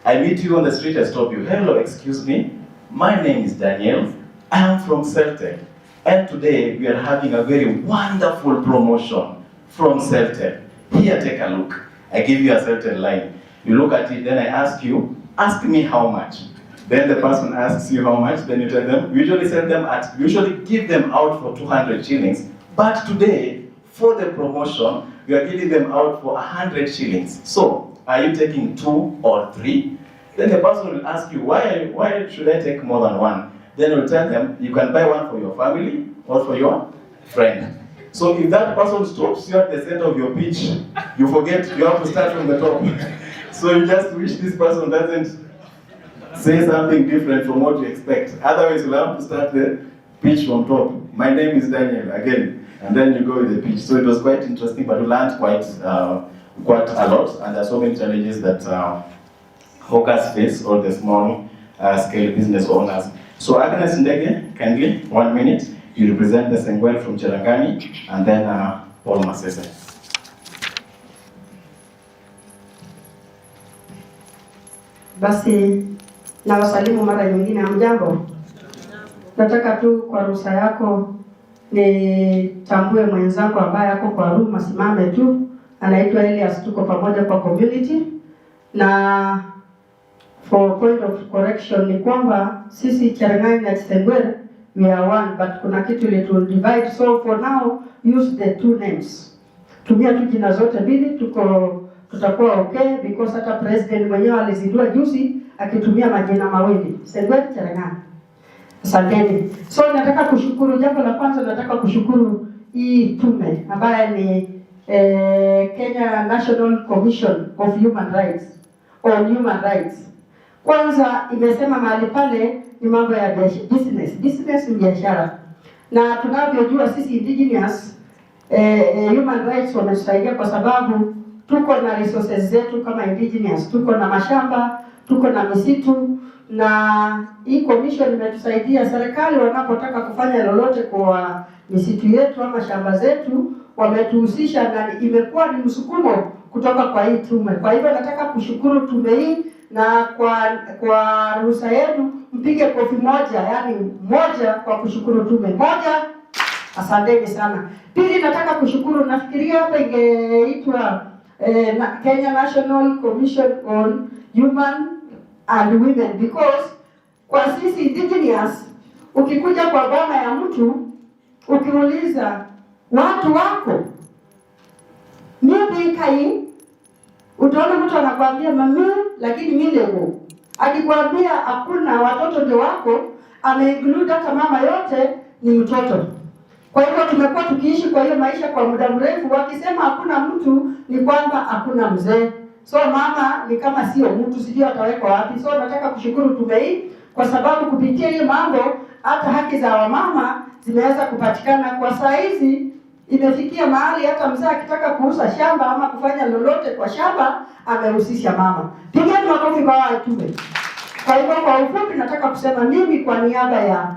I meet you on the street, I stop you. Hello, excuse me. My name is Daniel. I am from Celtel. And today we are having a very wonderful promotion from Celtel. Here, take a look. I give you a Celtel line. You look at it, then I ask you, ask me how much. Then the person asks you how much, then you tell them, we usually give them out for 200 shillings. But today, for the promotion, we are giving them out for 100 shillings. So, are you taking 2 or 3? Then the person will ask you, why should I take more than 1? Then you'll tell them, you can buy one for your family or for your friend. So if that person stops you at the center of your pitch, you forget you have to start from the top. So you just wish this person doesn't say something different from what you expect. Otherwise you'll have to start the pitch from top. My name is Daniel, again. And then you go with the pitch. So it was quite interesting, but we learned quite a lot. And there are so many challenges that hawkers face, or the small scale business owners. So Agnes Ndege, kindly, 1 minute. You represent the Sengwel from Cherangani, and then Paul Masese. Basi na wasalimu mara nyingine. Hamjambo? Nataka tu kwa ruhusa yako nitambue mwenzangu ambaye ako kwa room, asimame tu. Anaitwa Elias, tuko pamoja kwa community. Na for point of correction ni kwamba sisi Cherangani na Sengwel we are one, but kuna kitu ile to divide, so for now use the two names. Tumia tu jina zote mbili, tutakuwa okay, because hata president mwenyewe alizindua juzi akitumia majina mawili, Sengwet Cherengani. Asanteni. So nataka kushukuru, jambo la kwanza nataka kushukuru hii tume ambaye ni Kenya National Commission of Human Rights on Human Rights. Kwanza imesema mahali pale ni mambo ya business ni biashara, na tunavyojua sisi Indigenous human rights wametusaidia kwa sababu tuko na resources zetu kama Indigenous, tuko na mashamba, tuko na misitu, na hii commission imetusaidia. Serikali wanapotaka kufanya lolote kwa misitu yetu ama shamba zetu wametuhusisha, na imekuwa ni msukumo kutoka kwa hii tume. Kwa hivyo nataka kushukuru tume hii, na kwa ruhusa yenu mpige kofi moja, yani moja kwa kushukuru tume moja. Asanteni sana. Pili nataka kushukuru, nafikiria hapa ingeitwa Kenya National Commission on Human and Women, because kwa sisi Indigenous ukikuja kwa boma ya mtu ukiuliza watu wako mimi kai, utaona mtu anakuambia mami, lakini mimi leo akikwambia hakuna watoto ndio wako, ameinclude hata mama, yote ni mtoto. Kwa hivyo tumekuwa tukiishi kwa hiyo maisha kwa muda mrefu, wakisema hakuna mtu ni kwamba hakuna mzee. So mama ni kama sio mtu, sijui atawekwa wapi. So nataka kushukuru tume hii kwa sababu kupitia hiyo mambo hata haki za wamama zimeweza kupatikana. Kwa saa hizi imefikia mahali hata mzee akitaka kuuza shamba ama kufanya lolote kwa shamba amehusisha mama. Pigeni makofi kwa wao tume. Kwa hivyo kwa ufupi nataka kusema mimi kwa niaba ya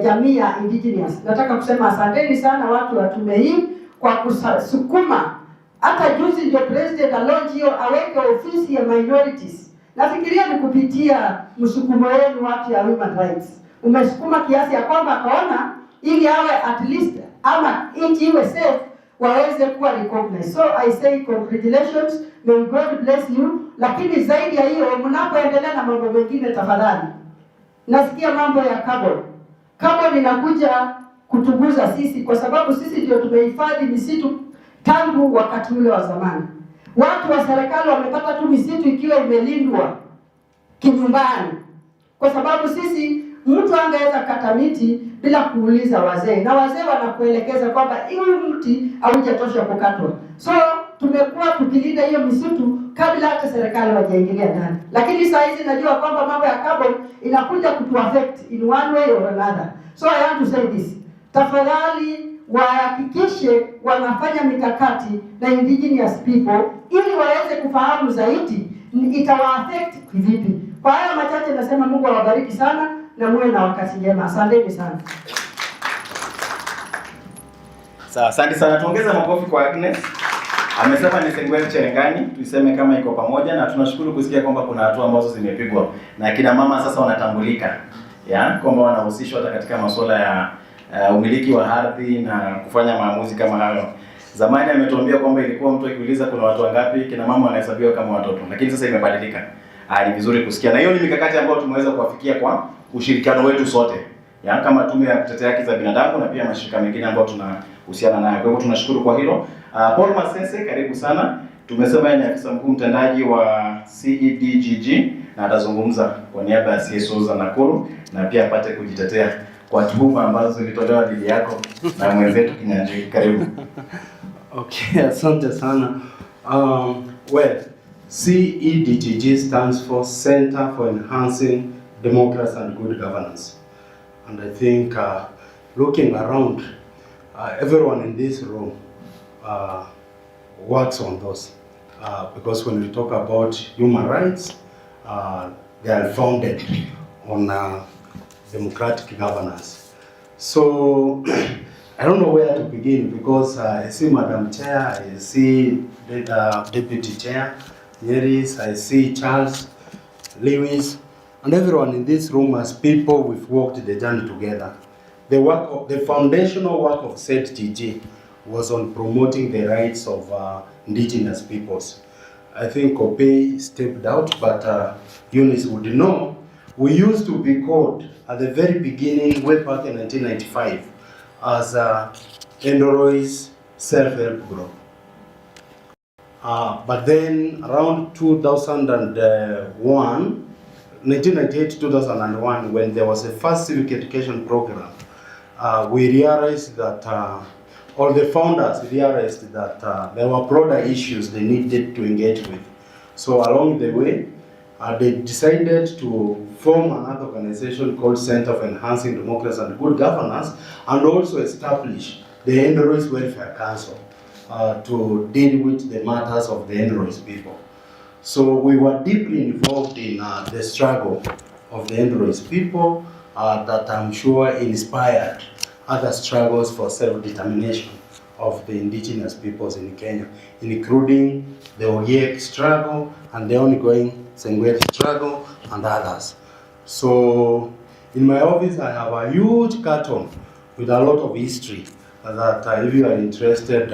jamii ya Indigenous nataka kusema asanteni sana watu wa tume hii kwa kusukuma. Hata juzi ndio president alonji hiyo aweke ofisi ya minorities. Nafikiria ni kupitia msukumo wenu watu ya human rights. Umesukuma kiasi ya kwamba akaona ili awe at least ama nchi iwe safe waweze kuwa recognized. So I say congratulations, may God bless you. Lakini zaidi ya hiyo mnapoendelea na mambo mengine tafadhali. Nasikia mambo ya carbon inakuja kutuguza sisi kwa sababu sisi ndio tumehifadhi misitu tangu wakati ule wa zamani. Watu wa serikali wamepata tu misitu ikiwa imelindwa kinyumbani, kwa sababu sisi mtu angeweza kata miti bila kuuliza wazee, na wazee wanakuelekeza kwamba huyu mti haujatosha kukatwa. So tumekuwa tukilinda hiyo misitu kabla hata serikali hawajaingilia ndani. Lakini saa hizi najua kwamba mambo ya carbon inakuja kutu affect in one way or another. So I want to say this. Tafadhali wahakikishe wanafanya mikakati na Indigenous people ili waweze kufahamu zaidi itawa affect vipi. Kwa haya machache nasema Mungu awabariki sana na muwe na wakati njema. Asanteni sana. Sawa, asante sana. Tuongeze makofi kwa Agnes. Amesema ni Sengwet Cherengani, tuiseme kama iko pamoja, na tunashukuru kusikia kwamba kuna hatua ambazo zimepigwa na kina mama sasa wanatambulika. Kwamba wanahusishwa hata katika masuala ya umiliki wa ardhi na kufanya maamuzi kama hayo. Zamani ametuambia kwamba ilikuwa mtu akiuliza kuna watu wangapi, kina mama wanahesabiwa kama watoto. Lakini sasa imebadilika. Ni vizuri kusikia. Na hiyo ni mikakati ambayo tumeweza kuwafikia kwa ushirikiano wetu sote. Kama tume ya kutetea haki za binadamu na pia mashirika mengine ambayo tunahusiana nayo. Kwa hivyo tunashukuru kwa hilo. Paul Masese, karibu sana. Tumesema yeye ni afisa mkuu mtendaji wa CEDGG na atazungumza kwa niaba ya CSO za Nakuru na pia apate kujitetea kwa tuhuma ambazo zilitolewa dhidi yako na mwenzetu Kinyanjui. Karibu. Okay, asante sana. Well, CEDGG stands for Center for Enhancing Democracy and Good Governance. And I think looking around, everyone in this room works on those. Because when we talk about human rights, they are founded on democratic governance. So I don't know where to begin because I see Madam Chair, I see the Deputy Chair, Nyeris, I see Charles, Lewis, and everyone in this room as people we've walked the journey together. The foundational work of CEDGG was on promoting the rights of Indigenous peoples. I think Kope stepped out, but Eunice would know We used to be called at the very beginning, way back in 1995, as Endorois Self-Help Group. But then around 1998-2001, when there was a first civic education program, we realized that, all the founders realized that there were broader issues they needed to engage with. So along the way, they decided to form another organization called Center for Enhancing Democracy and Good Governance, and also establish the Endorois Welfare Council to deal with the matters of the Endorois people. So we were deeply involved in the struggle of the Endorois people that I'm sure inspired other struggles for self-determination of the indigenous peoples in Kenya, including the Ogiek struggle and the ongoing Sengwet struggle and others. So in my office I have a huge carton with a lot of history that if you are interested,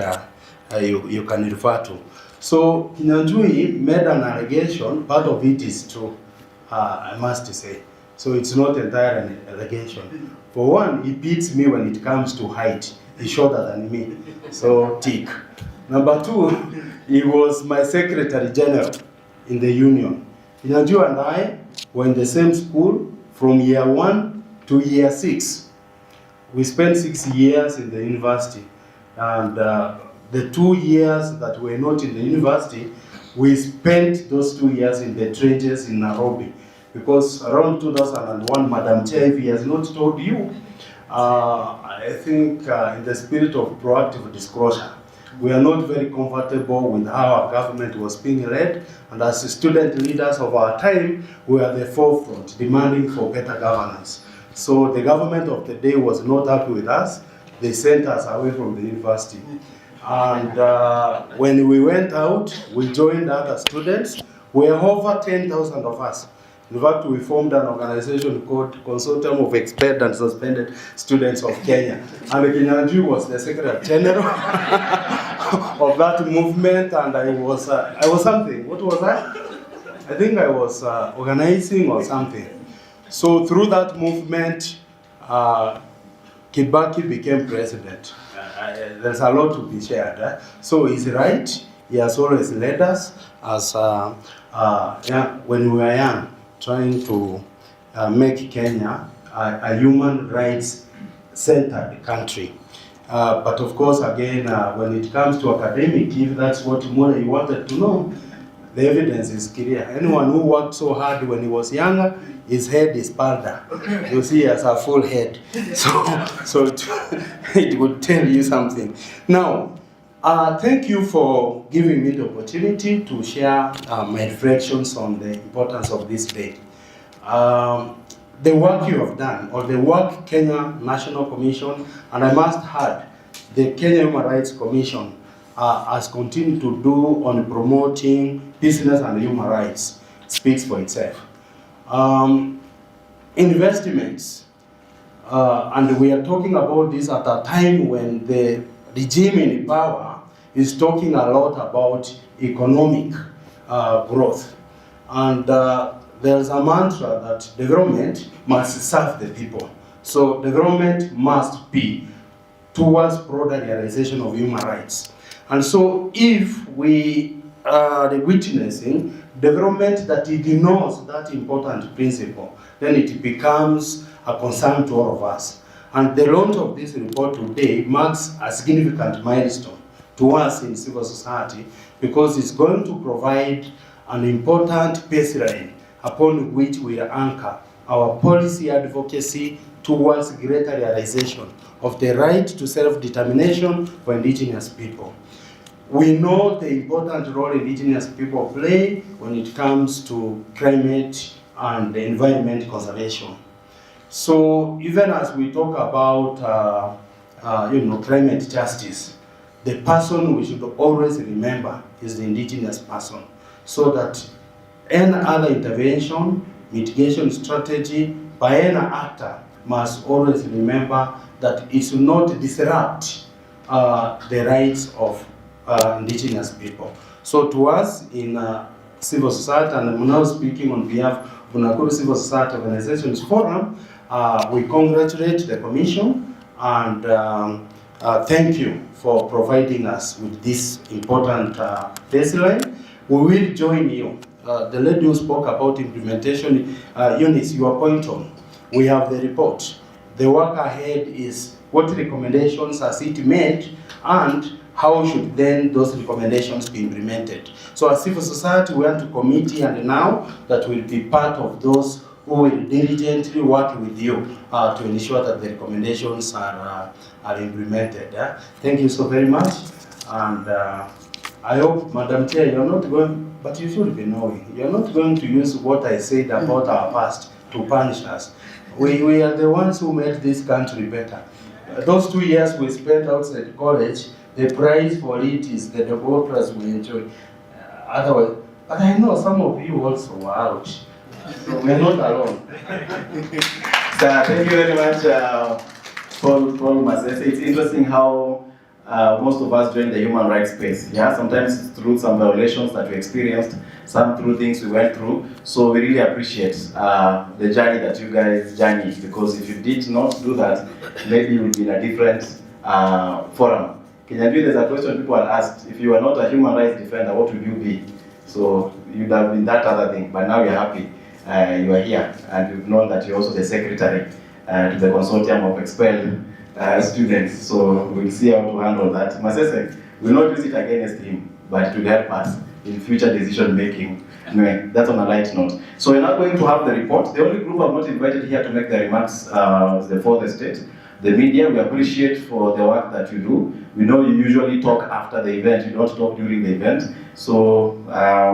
you can refer to. So Nyanjui made an allegation, part of it is true, I must say. So it's not entirely an allegation. For one, he beats me when it comes to height. He's shorter than me, so thick. Number two, he was my secretary general in the union. Nyanjui and I were in the same school from year 1 to year 6. We spent 6 years in the university, and the 2 years that were not in the university, we spent those 2 years in the trenches in Nairobi. Because around 2001, Madam Chair, if he has not told you, I think in the spirit of proactive disclosure, we are not very comfortable with how our government was being led, and as student leaders of our time, we are at the forefront demanding for better governance. So the government of the day was not happy with us. They sent us away from the university. And when we went out, we joined other students. We were over 10,000 of us. In fact, we formed an organization called Consortium of Expelled and Suspended Students of Kenya. And Nyanjui was the Secretary General of that movement, and I was something. What was I? I think I was organizing or something. So through that movement, Kibaki became president. There's a lot to be shared. So he's right. He has always led us as when we were young, trying to make Kenya a human rights-centered country. But of course, again, when it comes to academic, if that's what more you wanted to know, the evidence is clear. Anyone who worked so hard when he was younger, his head is balder. You see, he has a full head. So it would tell you something. Now, thank you for giving me the opportunity to share my reflections on the importance of this day. The work you have done, or the work Kenya National Commission, and I must add, the Kenya Human Rights Commission has continued to do on promoting business and human rights, speaks for itself. Investments, and we are talking about this at a time when the regime in power is talking a lot about economic growth. And there's a mantra that development must serve the people. So development must be towards broader realization of human rights. And so if we are witnessing development that ignores that important principle, then it becomes a concern to all of us. And the launch of this report today marks a significant milestone to us in civil society, because it's going to provide an important baseline upon which we anchor our policy advocacy towards greater realization of the right to self-determination for indigenous people. We know the important role indigenous people play when it comes to climate and environment conservation. So even as we talk about climate justice, the person we should always remember is the indigenous person, so that any other intervention, mitigation strategy by any actor must always remember that it should not disrupt the rights of indigenous people. So to us in civil society, and I'm now speaking on behalf Nakuru Civil Society Organizations Forum, we congratulate the Commission and thank you for providing us with this important baseline. We will join you. The lady who spoke about implementation units, your point on, we have the report. The work ahead is what recommendations has it made and how should then those recommendations be implemented. So as civil society, we are to committee, and now that will be part of those who will diligently work with you to ensure that the recommendations are implemented. Thank you so very much. And I hope, Madam Chair, you're not going, but you should be knowing, you're not going to use what I said about our past to punish us. We are the ones who made this country better. Those 2 years we spent outside college, the prize for it is the democracy we enjoy. Otherwise, but I know some of you also were out. So we are not alone. So, thank you very much, Paul Masese. It's interesting how most of us join the human rights space. Yeah, sometimes through some violations that we experienced, some through things we went through. So we really appreciate the journey that you guys journeyed, because if you did not do that, maybe you would be in a different forum. Kenyanjui, there's a question people are asked, if you are not a human rights defender, what would you be? So you'd have been that other thing, but now you're happy. You are here, and we've known that you're also the secretary to the consortium of expelled students. So we'll see how to handle that. Masese, we'll not use it against him, but it will help us in future decision making. Anyway, that's on a light note. So we're now going to have the report. The only group I've not invited here to make the remarks is the fourth estate. The media, we appreciate for the work that you do. We know you usually talk after the event, you don't talk during the event. So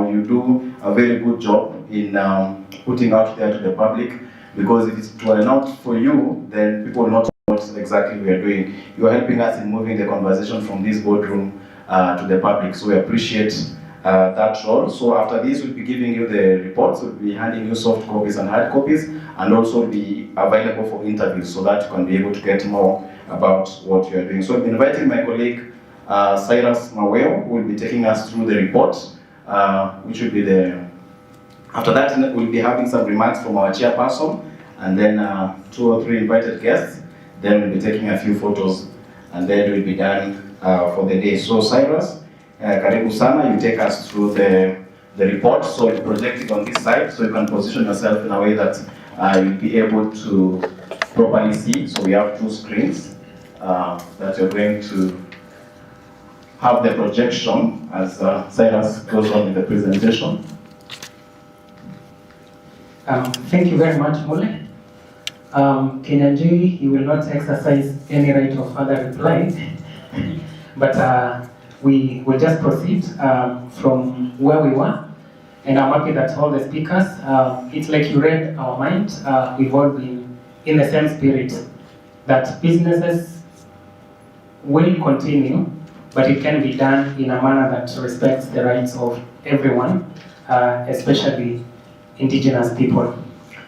you do a very good job in putting out there to the public, because if it were not for you, then people will not know what exactly we are doing. You are helping us in moving the conversation from this boardroom to the public. So we appreciate that role. So after this, we'll be giving you the reports, we'll be handing you soft copies and hard copies, and also be available for interviews so that you can be able to get more about what you are doing. So I've been inviting my colleague Cyrus Maweo, who will be taking us through the report, which will be the... After that, we'll be having some remarks from our chairperson, and then 2 or 3 invited guests. Then we'll be taking a few photos, and then we'll be done for the day. So Cyrus, karibu sana, you take us through the report. So it's projected on this side, so you can position yourself in a way that you'll be able to properly see. So we have 2 screens that you're going to have the projection as Cyrus goes on with the presentation. Thank you very much, Mule. Kenyanjui, you will not exercise any right of further reply, but we will just proceed from where we were. And I'm happy that all the speakers, it's like you read our mind. We've all been in the same spirit, that businesses will continue, but it can be done in a manner that respects the rights of everyone, especially Indigenous people.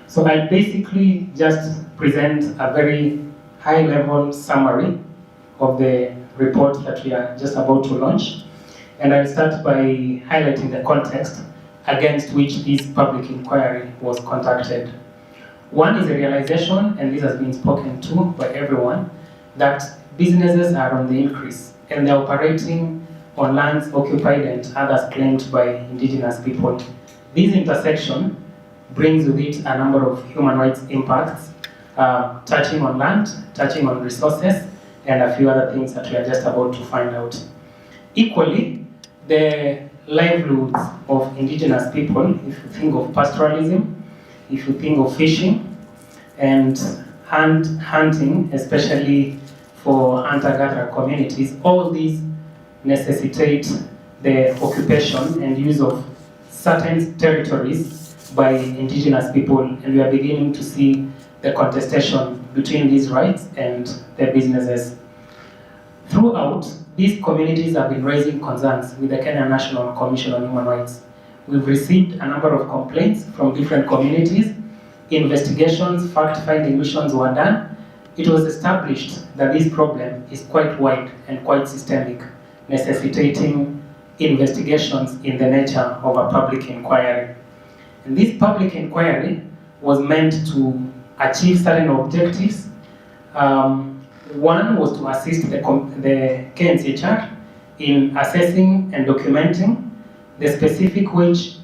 So I'll basically just present a very high-level summary of the report that we are just about to launch. And I'll start by highlighting the context against which this public inquiry was conducted. One is a realization, and this has been spoken to by everyone, that businesses are on the increase and they're operating on lands occupied and others claimed by Indigenous people. This intersection brings with it a number of human rights impacts, touching on land, touching on resources, and a few other things that we are just about to find out. Equally, the livelihoods of Indigenous people, if you think of pastoralism, if you think of fishing, and hunting, especially for hunter-gatherer communities, all these necessitate the occupation and use of certain territories by Indigenous people, and we are beginning to see the contestation between these rights and their businesses. Throughout, these communities have been raising concerns with the Kenya National Commission on Human Rights. We've received a number of complaints from different communities. Investigations, fact-finding missions were done. It was established that this problem is quite wide and quite systemic, necessitating investigations in the nature of a public inquiry. And this public inquiry was meant to achieve certain objectives. One was to assist the KNCHR in assessing and documenting the specific ways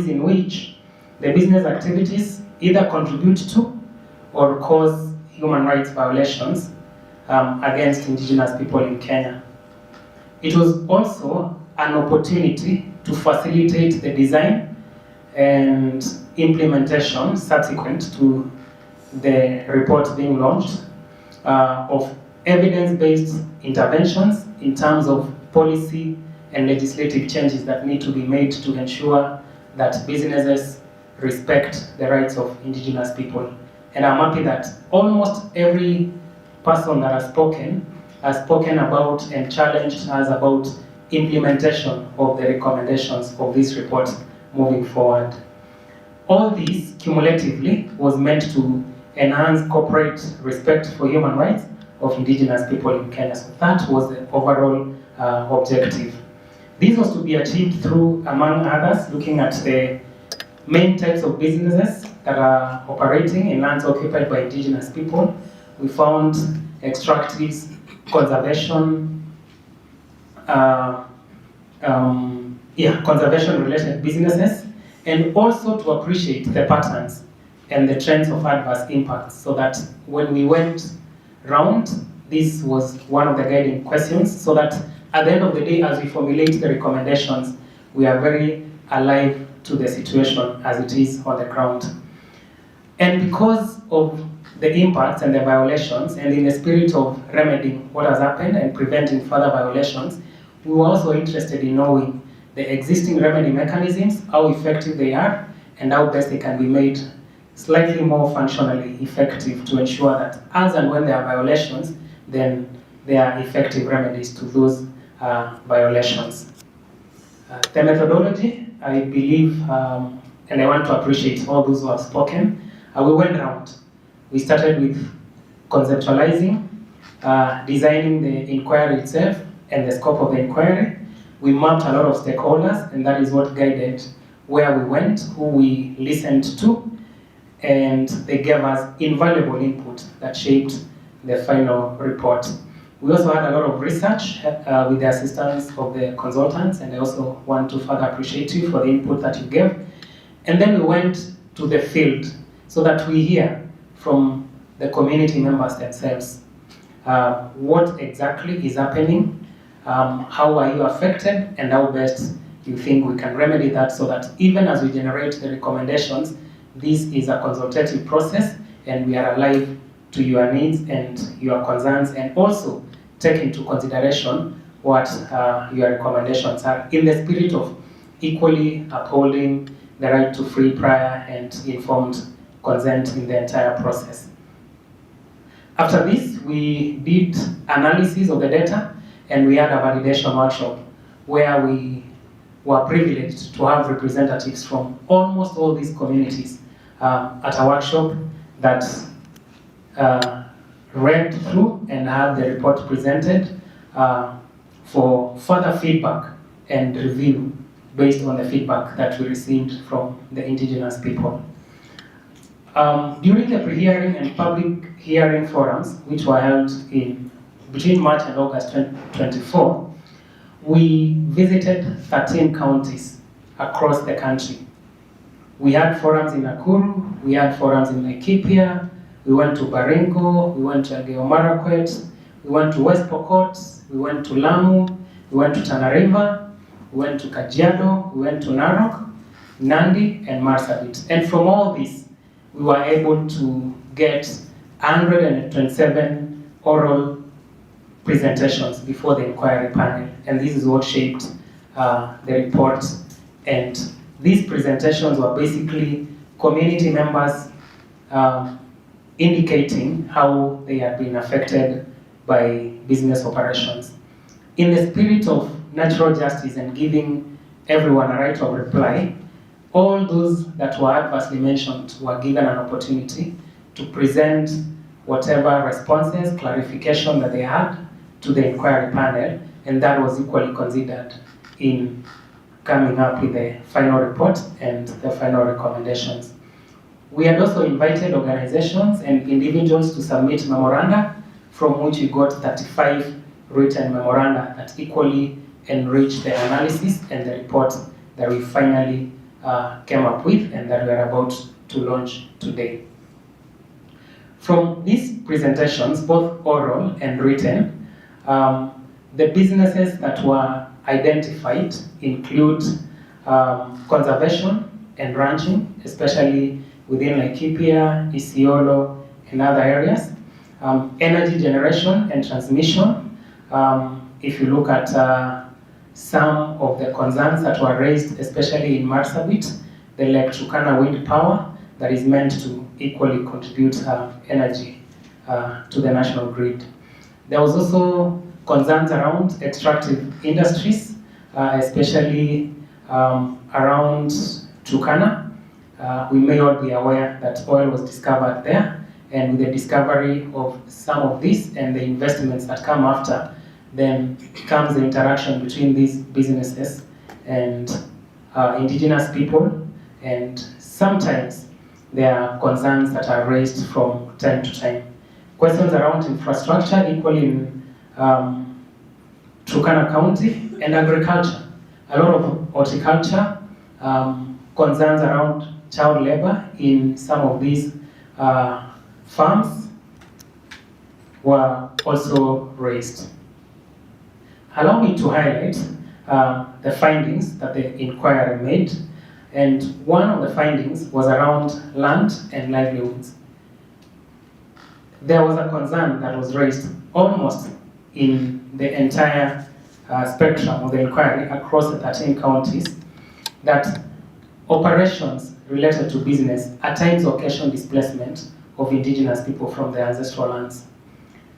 in which the business activities either contribute to or cause human rights violations against Indigenous people in Kenya. It was also an opportunity to facilitate the design and implementation subsequent to the report being launched of evidence-based interventions in terms of policy and legislative changes that need to be made to ensure that businesses respect the rights of Indigenous people. And I'm happy that almost every person that has spoken about and challenged us about implementation of the recommendations of this report moving forward. All this cumulatively was meant to enhance corporate respect for human rights of Indigenous people in Kenya. So that was the overall objective. This was to be achieved through, among others, looking at the main types of businesses that are operating in lands occupied by Indigenous people. We found extractives, conservation, conservation-related businesses, and also to appreciate the patterns and the trends of adverse impacts, so that when we went round, this was one of the guiding questions, so that at the end of the day, as we formulate the recommendations, we are very alive to the situation as it is on the ground. And because of the impacts and the violations, and in the spirit of remedying what has happened and preventing further violations, we were also interested in knowing the existing remedy mechanisms, how effective they are, and how best they can be made slightly more functionally effective to ensure that as and when there are violations, then there are effective remedies to those violations. The methodology, I believe, and I want to appreciate all those who have spoken, we went around. We started with conceptualizing, designing the inquiry itself and the scope of the inquiry. We mapped a lot of stakeholders, and that is what guided where we went, who we listened to, and they gave us invaluable input that shaped the final report. We also had a lot of research with the assistance of the consultants, and I also want to further appreciate you for the input that you gave. And then we went to the field so that we hear from the community members themselves what exactly is happening, how are you affected, and how best you think we can remedy that, so that even as we generate the recommendations, this is a consultative process and we are alive to your needs and your concerns, and also take into consideration what your recommendations are, in the spirit of equally upholding the right to free, prior, and informed consent in the entire process. After this, we did analysis of the data, and we had a validation workshop where we were privileged to have representatives from almost all these communities at a workshop that read through and had the report presented for further feedback and review based on the feedback that we received from the Indigenous people. During the pre-hearing and public hearing forums, which were held in between March and August 2024, we visited 13 counties across the country. We had forums in Nakuru, we had forums in Laikipia, we went to Baringo, we went to Elgeyo Marakwet, we went to West Pokot, we went to Lamu, we went to Tana River, we went to Kajiado, we went to Narok, Nandi, and Marsabit. And from all this, we were able to get 127 oral presentations before the inquiry panel, and this is what shaped the report. And these presentations were basically community members indicating how they had been affected by business operations. In the spirit of natural justice and giving everyone a right of reply, all those that were adversely mentioned were given an opportunity to present whatever responses, clarification that they had to the inquiry panel, and that was equally considered in coming up with the final report and the final recommendations. We had also invited organizations and individuals to submit memoranda, from which we got 35 written memoranda that equally enriched the analysis and the report that we finally came up with and that we are about to launch today. From these presentations, both oral and written, the businesses that were identified include conservation and ranching, especially within Laikipia, Isiolo, and other areas. Energy generation and transmission. If you look at some of the concerns that were raised, especially in Marsabit, the Lake Turkana wind power that is meant to equally contribute energy to the national grid. There was also concerns around extractive industries, especially around Turkana. We may all be aware that oil was discovered there, and with the discovery of some of this and the investments that come after, then comes the interaction between these businesses and indigenous people, and sometimes there are concerns that are raised from time to time. Questions around infrastructure, equally in Turkana County, and agriculture. A lot of horticulture, concerns around child labor in some of these farms were also raised. Allow me to highlight the findings that the inquiry made, and one of the findings was around land and livelihoods. There was a concern that was raised almost in the entire spectrum of the inquiry across the 13 counties, that operations related to business at times occasion displacement of indigenous people from their ancestral lands.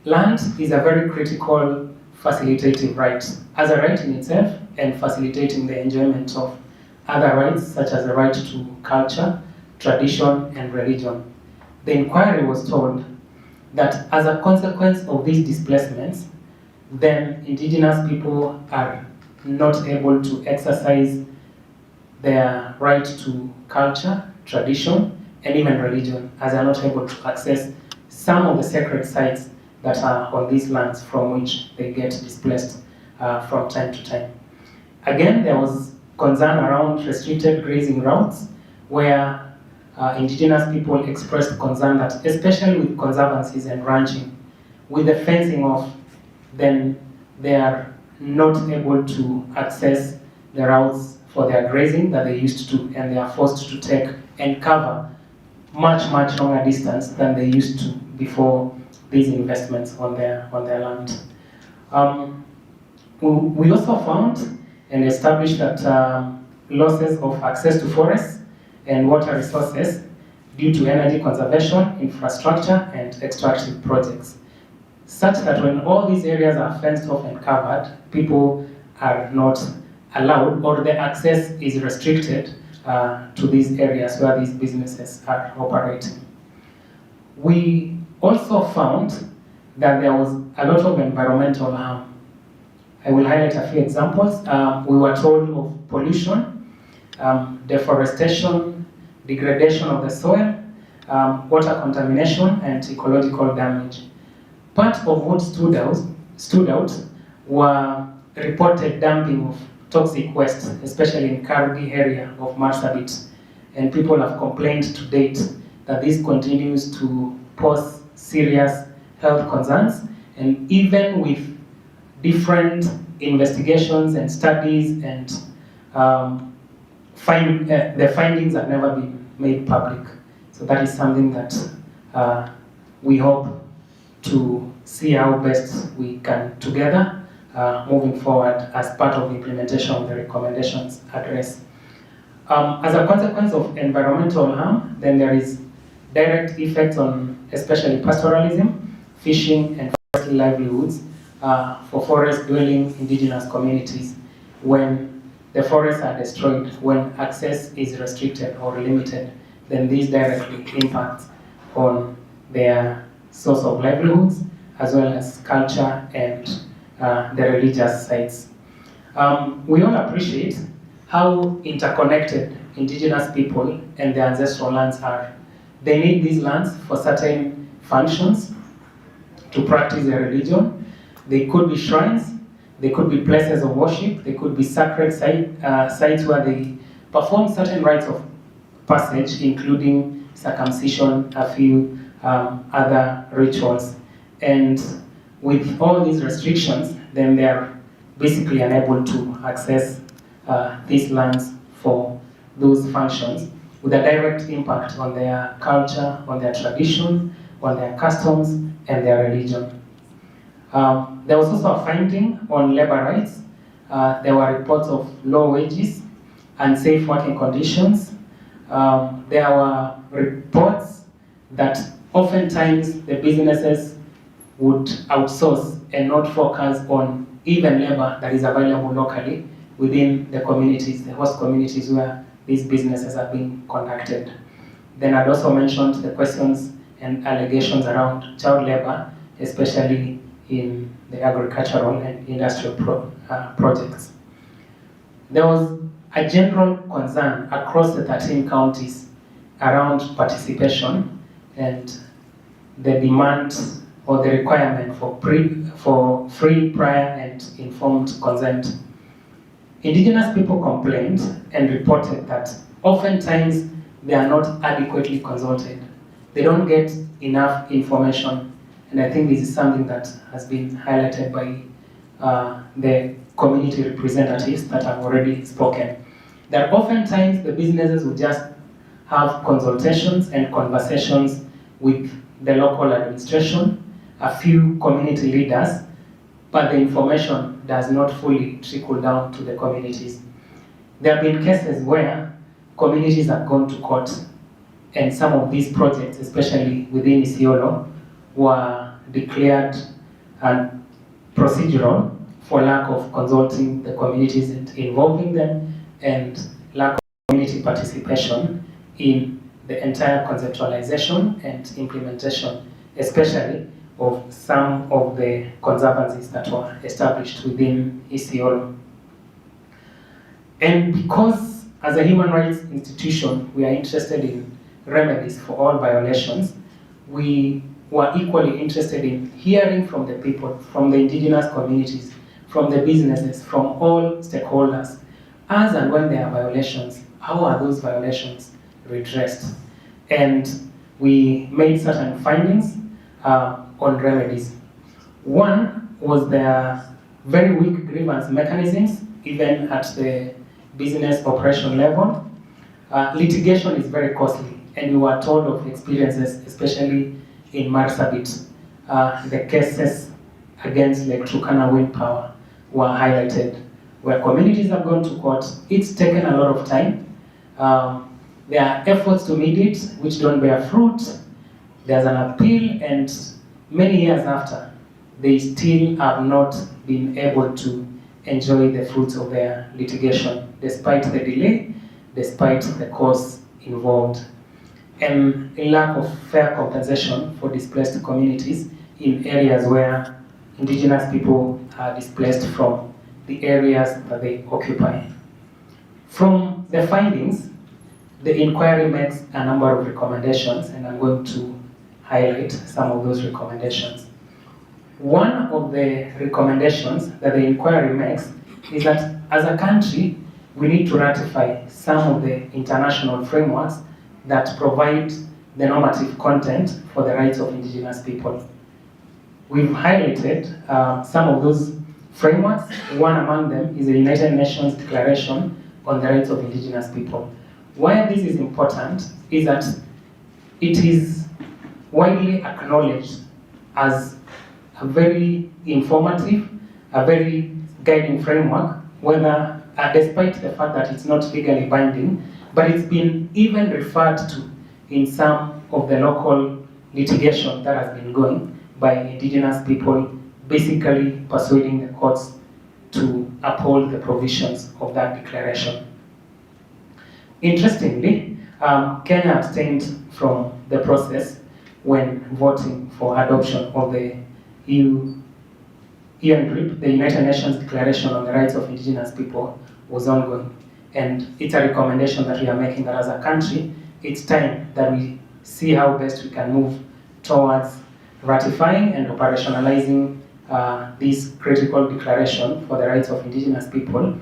Land is a very critical facilitative right, as a right in itself, and facilitating the enjoyment of other rights, such as the right to culture, tradition, and religion. The inquiry was told that as a consequence of these displacements, then indigenous people are not able to exercise their right to culture, tradition, and even religion, as they are not able to access some of the sacred sites that are on these lands from which they get displaced from time to time. Again, there was concern around restricted grazing routes, where indigenous people expressed concern that, especially with conservancies and ranching, with the fencing off, then they are not able to access the routes for their grazing that they used to, and they are forced to take and cover much longer distance than they used to before these investments on their land. We also found and established that losses of access to forests and water resources due to energy conservation, infrastructure, and extractive projects, such that when all these areas are fenced off and covered, people are not allowed, or the access is restricted to these areas where these businesses are operating. We also found that there was a lot of environmental harm. I will highlight a few examples. We were told of pollution, deforestation, degradation of the soil, water contamination, and ecological damage. Part of what stood out were reported dumping of toxic waste, especially in Kargi area of Marsabit, and people have complained to date that this continues to pose serious health concerns, and even with different investigations and studies, and the findings have never been made public. So that is something that we hope to see how best we can together moving forward as part of the implementation of the recommendations address. As a consequence of environmental harm, then there is direct effects on especially pastoralism, fishing, and forest livelihoods for forest-dwelling indigenous communities when the forests are destroyed, when access is restricted or limited, then these directly impact on their source of livelihoods, as well as culture and the religious sites. We all appreciate how interconnected indigenous people and their ancestral lands are. They need these lands for certain functions, to practice their religion. They could be shrines, they could be places of worship, they could be sacred sites where they perform certain rites of passage, including circumcision, a few other rituals. And with all these restrictions, then they are basically unable to access these lands for those functions, with a direct impact on their culture, on their tradition, on their customs, and their religion. There was also a finding on labor rights. There were reports of low wages, unsafe working conditions. There were reports that oftentimes the businesses would outsource and not focus on even labor that is available locally within the communities, the host communities where these businesses are being conducted. Then I'd also mentioned the questions and allegations around child labor, especially in the agricultural and industrial projects. There was a general concern across the 13 counties around participation and the demand or the requirement for free, prior, and informed consent. Indigenous people complained and reported that oftentimes they are not adequately consulted. They don't get enough information, and I think this is something that has been highlighted by the community representatives that have already spoken. That oftentimes the businesses will just have consultations and conversations with the local administration, a few community leaders, but the information does not fully trickle down to the communities. There have been cases where communities have gone to court, and some of these projects, especially within Isiolo, were declared procedural for lack of consulting the communities and involving them, and lack of community participation in the entire conceptualization and implementation, especially of some of the conservancies that were established within Isiolo. And because as a human rights institution, we are interested in remedies for all violations, we were equally interested in hearing from the people, from the indigenous communities, from the businesses, from all stakeholders, as and when there are violations, how are those violations redressed? And we made certain findings on remedies. One was their very weak grievance mechanisms, even at the business operation level. Litigation is very costly, and we were told of experiences, especially in Marsabit. The cases against Lake Turkana Wind Power were highlighted, where communities have gone to court. It's taken a lot of time. There are efforts to mediate which don't bear fruit. There's an appeal, and many years after, they still have not been able to enjoy the fruits of their litigation, despite the delay, despite the costs involved, and a lack of fair compensation for displaced communities in areas where indigenous people are displaced from the areas that they occupy. From the findings, the inquiry makes a number of recommendations, and I'm going to highlight some of those recommendations. One of the recommendations that the inquiry makes is that as a country, we need to ratify some of the international frameworks that provide the normative content for the rights of indigenous people. We've highlighted some of those frameworks. One among them is the United Nations Declaration on the Rights of Indigenous People. Why this is important is that it is widely acknowledged as a very informative, a very guiding framework, whether, despite the fact that it's not legally binding, but it's been even referred to in some of the local litigation that has been going by indigenous people, basically persuading the courts to uphold the provisions of that declaration. Interestingly, Kenya abstained from the process when voting for adoption of the UNDRIP, the United Nations Declaration on the Rights of Indigenous People, was ongoing. And it's a recommendation that we are making that as a country, it's time that we see how best we can move towards ratifying and operationalizing this critical declaration for the rights of Indigenous people.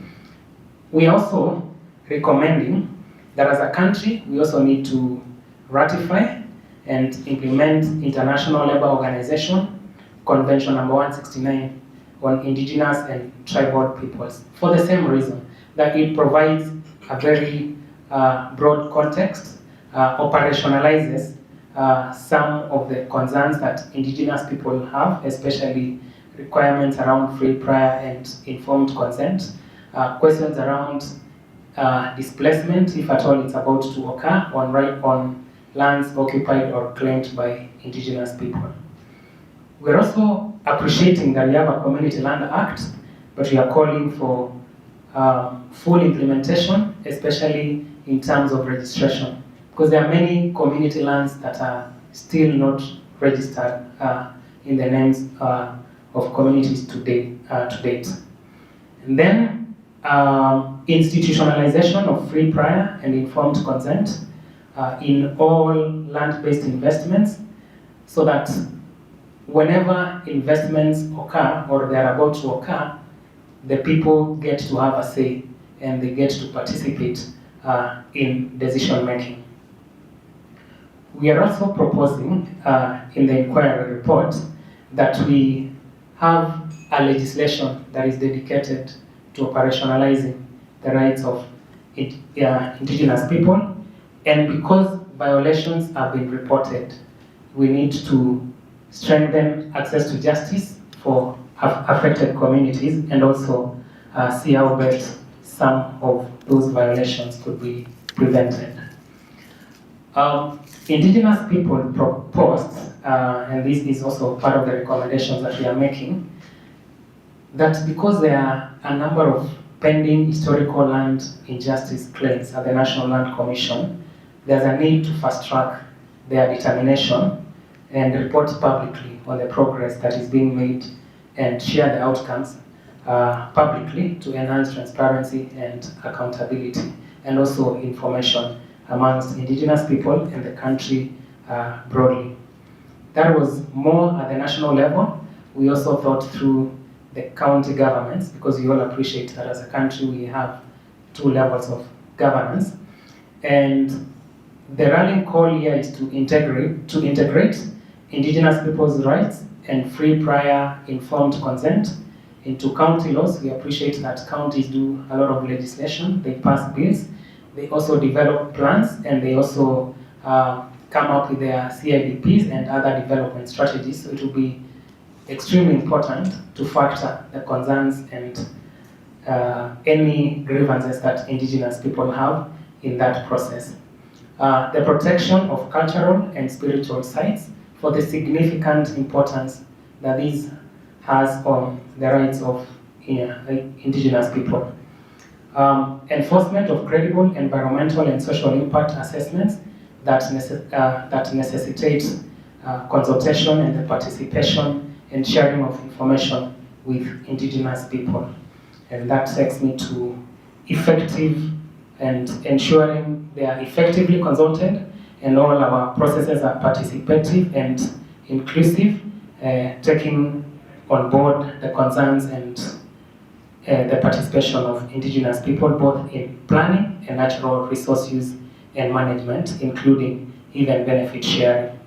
We are also recommending that as a country, we also need to ratify and implement International Labour Organization Convention number 169 on Indigenous and tribal peoples, for the same reason that it provides a very broad context, operationalizes some of the concerns that Indigenous people have, especially requirements around free, prior and informed consent, questions around displacement, if at all it's about to occur, on lands occupied or claimed by Indigenous people. We're also appreciating that we have a Community Land Act, but we are calling for full implementation, especially in terms of registration, because there are many community lands that are still not registered in the names of communities to date. And then institutionalization of free, prior and informed consent in all land-based investments, so that whenever investments occur or they are about to occur, the people get to have a say and they get to participate in decision making. We are also proposing in the inquiry report that we have a legislation that is dedicated to operationalizing the rights of Indigenous people, and because violations have been reported, we need to strengthen access to justice for affected communities and also see how best some of those violations could be prevented. Indigenous people proposed, and this is also part of the recommendations that we are making, that because there are a number of pending historical land injustice claims at the National Land Commission, there's a need to fast track their determination and report publicly on the progress that is being made and share the outcomes publicly to enhance transparency and accountability, and also information amongst Indigenous people and the country broadly. That was more at the national level. We also thought through the county governments, because we all appreciate that as a country we have 2 levels of governance. And the rallying call here is to integrate Indigenous people's rights and free, prior, informed consent into county laws. We appreciate that counties do a lot of legislation, they pass bills, they also develop plans, and they also come up with their CIDPs and other development strategies. So it will be extremely important to factor the concerns and any grievances that Indigenous people have in that process. The protection of cultural and spiritual sites, for the significant importance that this has on the rights of Indigenous people. Enforcement of credible environmental and social impact assessments that necessitate consultation and the participation and sharing of information with Indigenous people. And that takes me to effective and ensuring they are effectively consulted and all our processes are participative and inclusive, taking on board the concerns and the participation of Indigenous people, both in planning and natural resource use and management, including even benefit sharing.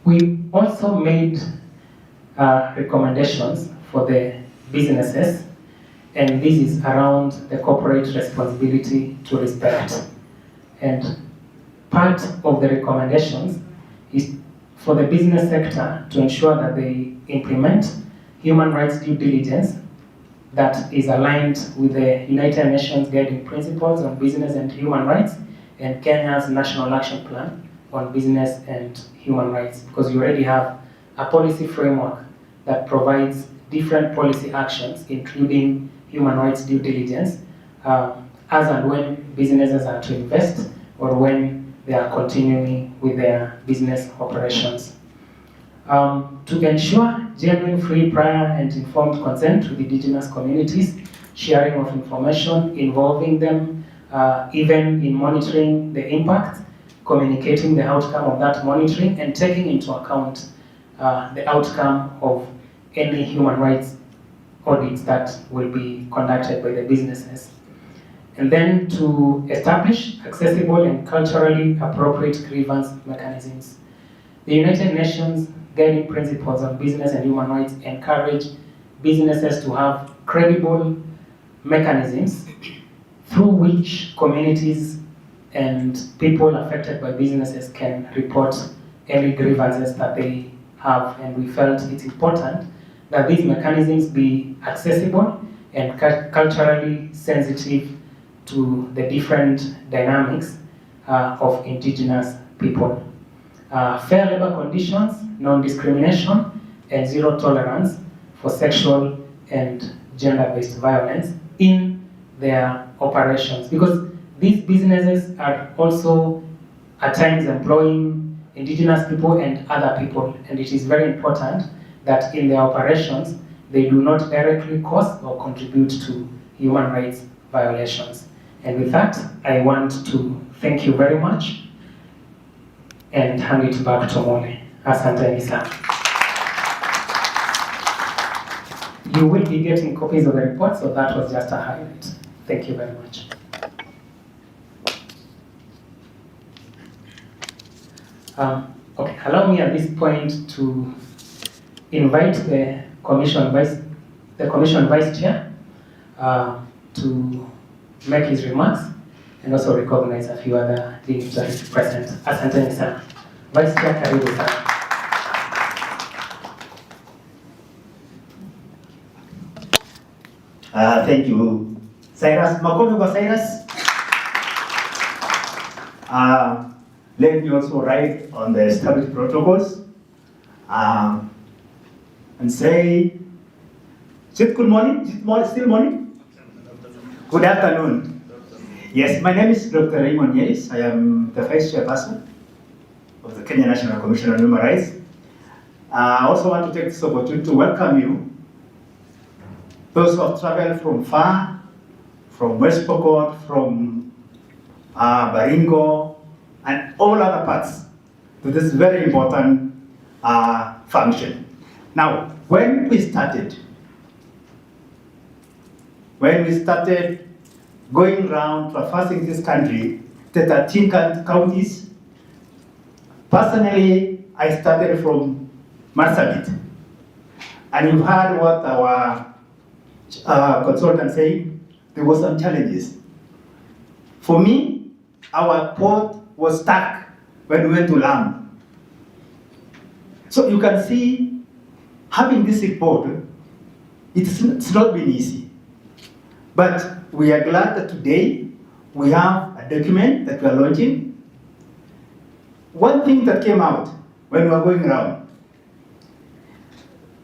We also made recommendations for the businesses, and this is around the corporate responsibility to respect. And part of the recommendations is for the business sector to ensure that they implement human rights due diligence that is aligned with the United Nations Guiding Principles on Business and Human Rights and Kenya's National Action Plan on Business and Human Rights, because you already have a policy framework that provides different policy actions, including human rights due diligence, as and when businesses are to invest or when they are continuing with their business operations. To ensure genuine, free, prior and informed consent with Indigenous communities, sharing of information, involving them, even in monitoring the impact, communicating the outcome of that monitoring, and taking into account the outcome of any human rights audits that will be conducted by the businesses. And then to establish accessible and culturally appropriate grievance mechanisms. The United Nations Guiding Principles on Business and Human Rights encourage businesses to have credible mechanisms through which communities and people affected by businesses can report any grievances that they have, and we felt it's important that these mechanisms be accessible and culturally sensitive to the different dynamics of Indigenous people. Fair labor conditions, non-discrimination, and zero tolerance for sexual and gender-based violence in their operations, because these businesses are also at times employing Indigenous people and other people, and it is very important that in their operations they do not directly cause or contribute to human rights violations. And with that, I want to thank you very much and hand it back to Mole. Asanteni sana. You will be getting copies of the report, so that was just a highlight. Thank you very much. Okay, allow me at this point to invite the Commission Vice Chair to make his remarks and also recognize a few other dignitaries present. Asanteni sana. Vice Chair, karibu sana. Thank you, Cyrus. Makofi kwa Cyrus. Let me also write on the established protocols and say, is it good morning? Is it still morning? Good afternoon. Yes, my name is Dr. Raymond Yeris. I am the Vice Chairperson of the Kenya National Commission on Human Rights. I also want to take this opportunity to welcome you, those who have traveled from far, from West Pokot, from Baringo, and all other parts to this very important function. Now, when we started going around traversing this country, the 13 counties, personally, I started from Marsabit. And you've heard what our consultant said, there were some challenges. For me, our port was stuck when we went to Lamu. So you can see, having this report, it's not been easy. But we are glad that today we have a document that we are launching. One thing that came out when we were going around,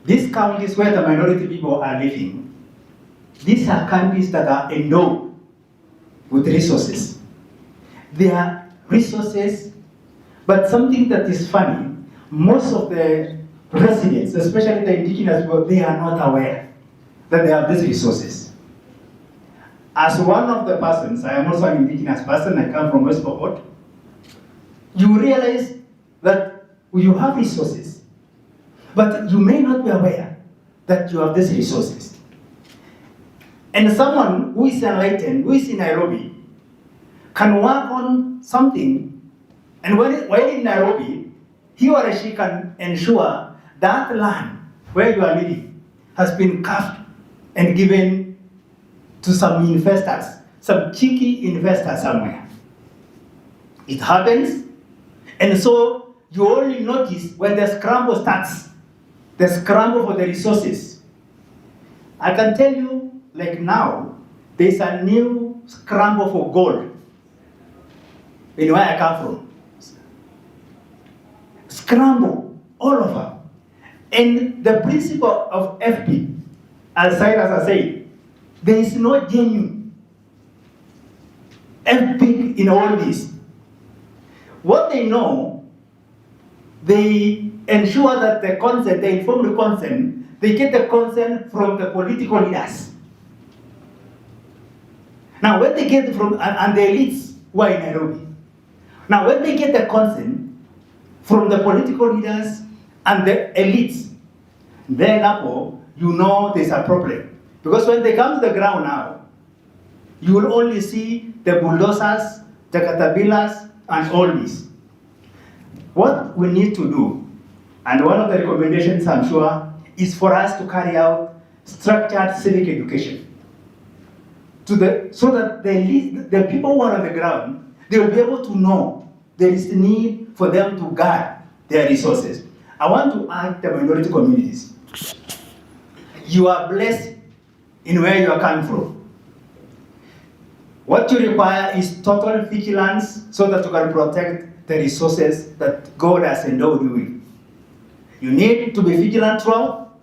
these counties where the minority people are living, these are counties that are endowed with resources. They are resources, but something that is funny, most of the residents, especially the indigenous people, they are not aware that they have these resources. As one of the persons, I am also an indigenous person, I come from West Pokot, you realize that you have resources, but you may not be aware that you have these resources. And someone who is enlightened, who is in Nairobi, can work on something, and while in Nairobi, he or she can ensure that land where you are living has been carved and given to some investors, some cheeky investor somewhere. It happens, and so you only notice when the scramble starts, the scramble for the resources. I can tell you, like now, there's a new scramble for gold in where I come from. Scramble all over. And the principle of FP, as Cyrus has said, there is no genuine FP in all this. What they know, they ensure that the consent, the informed consent, they get the consent from the political leaders. Now, when they get from, and the elites who are in Nairobi, now when they get the consent from the political leaders and the elites, then you know there's a problem. Because when they come to the ground now, you will only see the bulldozers, the caterpillars, and all this. What we need to do, and one of the recommendations I'm sure, is for us to carry out structured civic education. So that the people who are on the ground, they will be able to know there is a need for them to guard their resources. I want to ask the minority communities, you are blessed in where you are coming from. What you require is total vigilance so that you can protect the resources that God has endowed you with. You need to be vigilant throughout.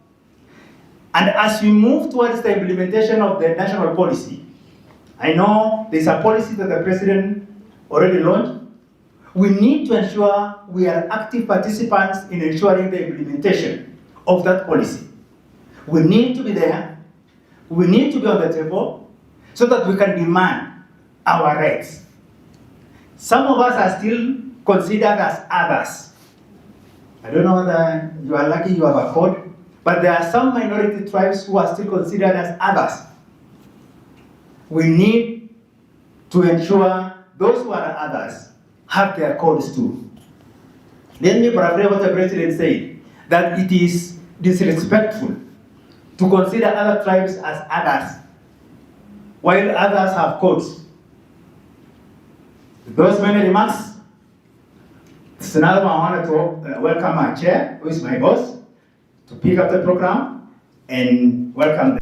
And as we move towards the implementation of the national policy, I know there's a policy that the president already launched. We need to ensure we are active participants in ensuring the implementation of that policy. We need to be there. We need to be on the table so that we can demand our rights. Some of us are still considered as others. I don't know whether you are lucky you have a code, but there are some minority tribes who are still considered as others. We need to ensure those who are others have their codes too. Let me paraphrase what the president said, that it is disrespectful to consider other tribes as others, while others have codes. With those many remarks, so now I want to welcome our chair, who is my boss, to pick up the program and welcome them.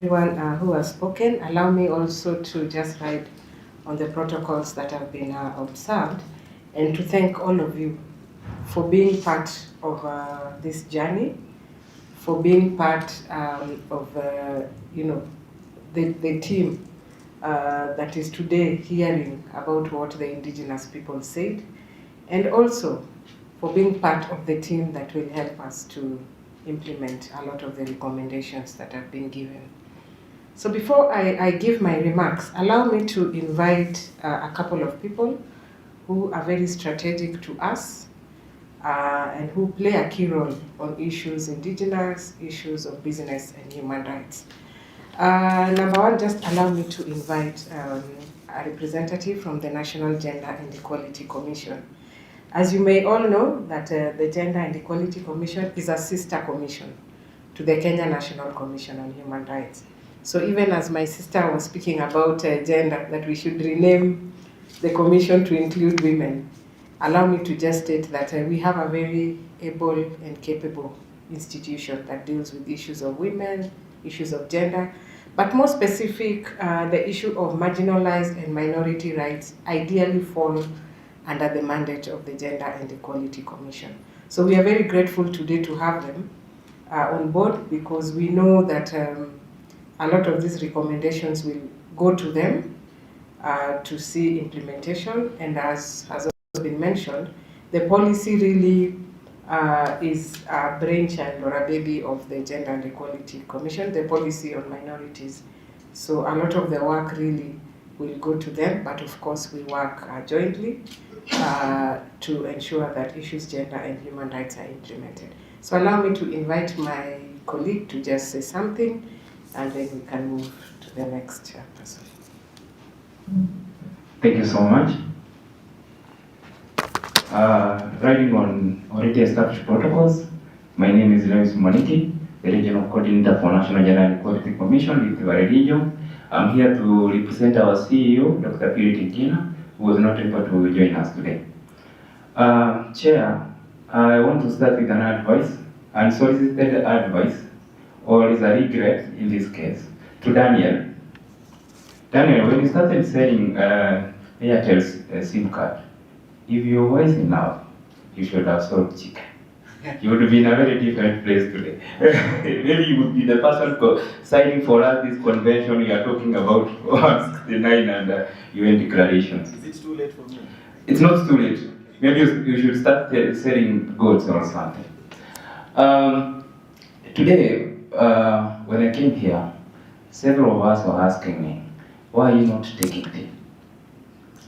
Everyone who has spoken, allow me also to just write on the protocols that have been observed, and to thank all of you for being part of this journey, for being part of the team that is today hearing about what the Indigenous people said, and also for being part of the team that will help us to implement a lot of the recommendations that have been given. So before I give my remarks, allow me to invite a couple of people who are very strategic to us and who play a key role on issues Indigenous, issues of business and human rights. Number one, just allow me to invite a representative from the National Gender and Equality Commission. As you may all know, that the Gender and Equality Commission is a sister commission to the Kenya National Commission on Human Rights. So even as my sister was speaking about gender, that we should rename the commission to include women, allow me to just state that we have a very able and capable institution that deals with issues of women, issues of gender, but more specific, the issue of marginalized and minority rights ideally fall under the mandate of the Gender and Equality Commission. So we are very grateful today to have them on board, because we know that a lot of these recommendations will go to them to see implementation. And as has also been mentioned, the policy really is a brainchild or a baby of the Gender and Equality Commission, the policy on minorities. So a lot of the work really will go to them, but of course we work jointly to ensure that issues gender and human rights are implemented. So allow me to invite my colleague to just say something, and then we can move to the next person. Thank you so much. Riding on already established protocols, my name is Lewis Moniki, the Regional Coordinator for National Gender and Equality Commission, Rift Valley Region. I'm here to represent our CEO, Dr. Purity Gina, who was not able to join us today. Chair, I want to start with an advice, unsolicited advice, or is a regret in this case, to Daniel. Daniel, when you started selling Airtel's SIM card, if you're wise enough, you should have sold chicken. you would be in a very different place today. Maybe you would be the person signing for us this convention you are talking about, 169 and UN declarations. Is it too late for me? It's not too late. Maybe you should start selling goods or something. Today, when I came here, several of us were asking me, why are you not taking tea?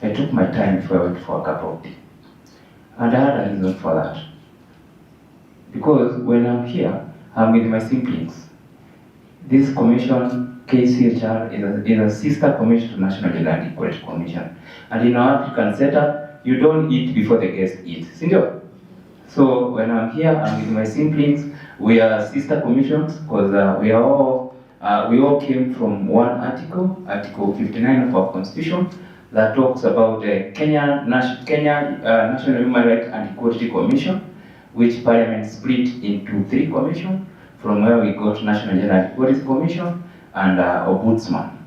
I took my time before I went for a cup of tea. And I had a reason for that. Because when I'm here, I'm with my siblings. This commission, KCHR, is a sister commission to National Gender and Equality Commission. And in our African setup, you don't eat before the guests eat. Sindio? So when I'm here, I'm with my siblings. We are sister commissions because we all came from one article, Article 59 of our Constitution, that talks about the Kenya National Human Rights and Equality Commission, which Parliament split into 3 commissions, from where we got National Gender and Equality Commission and Ombudsman.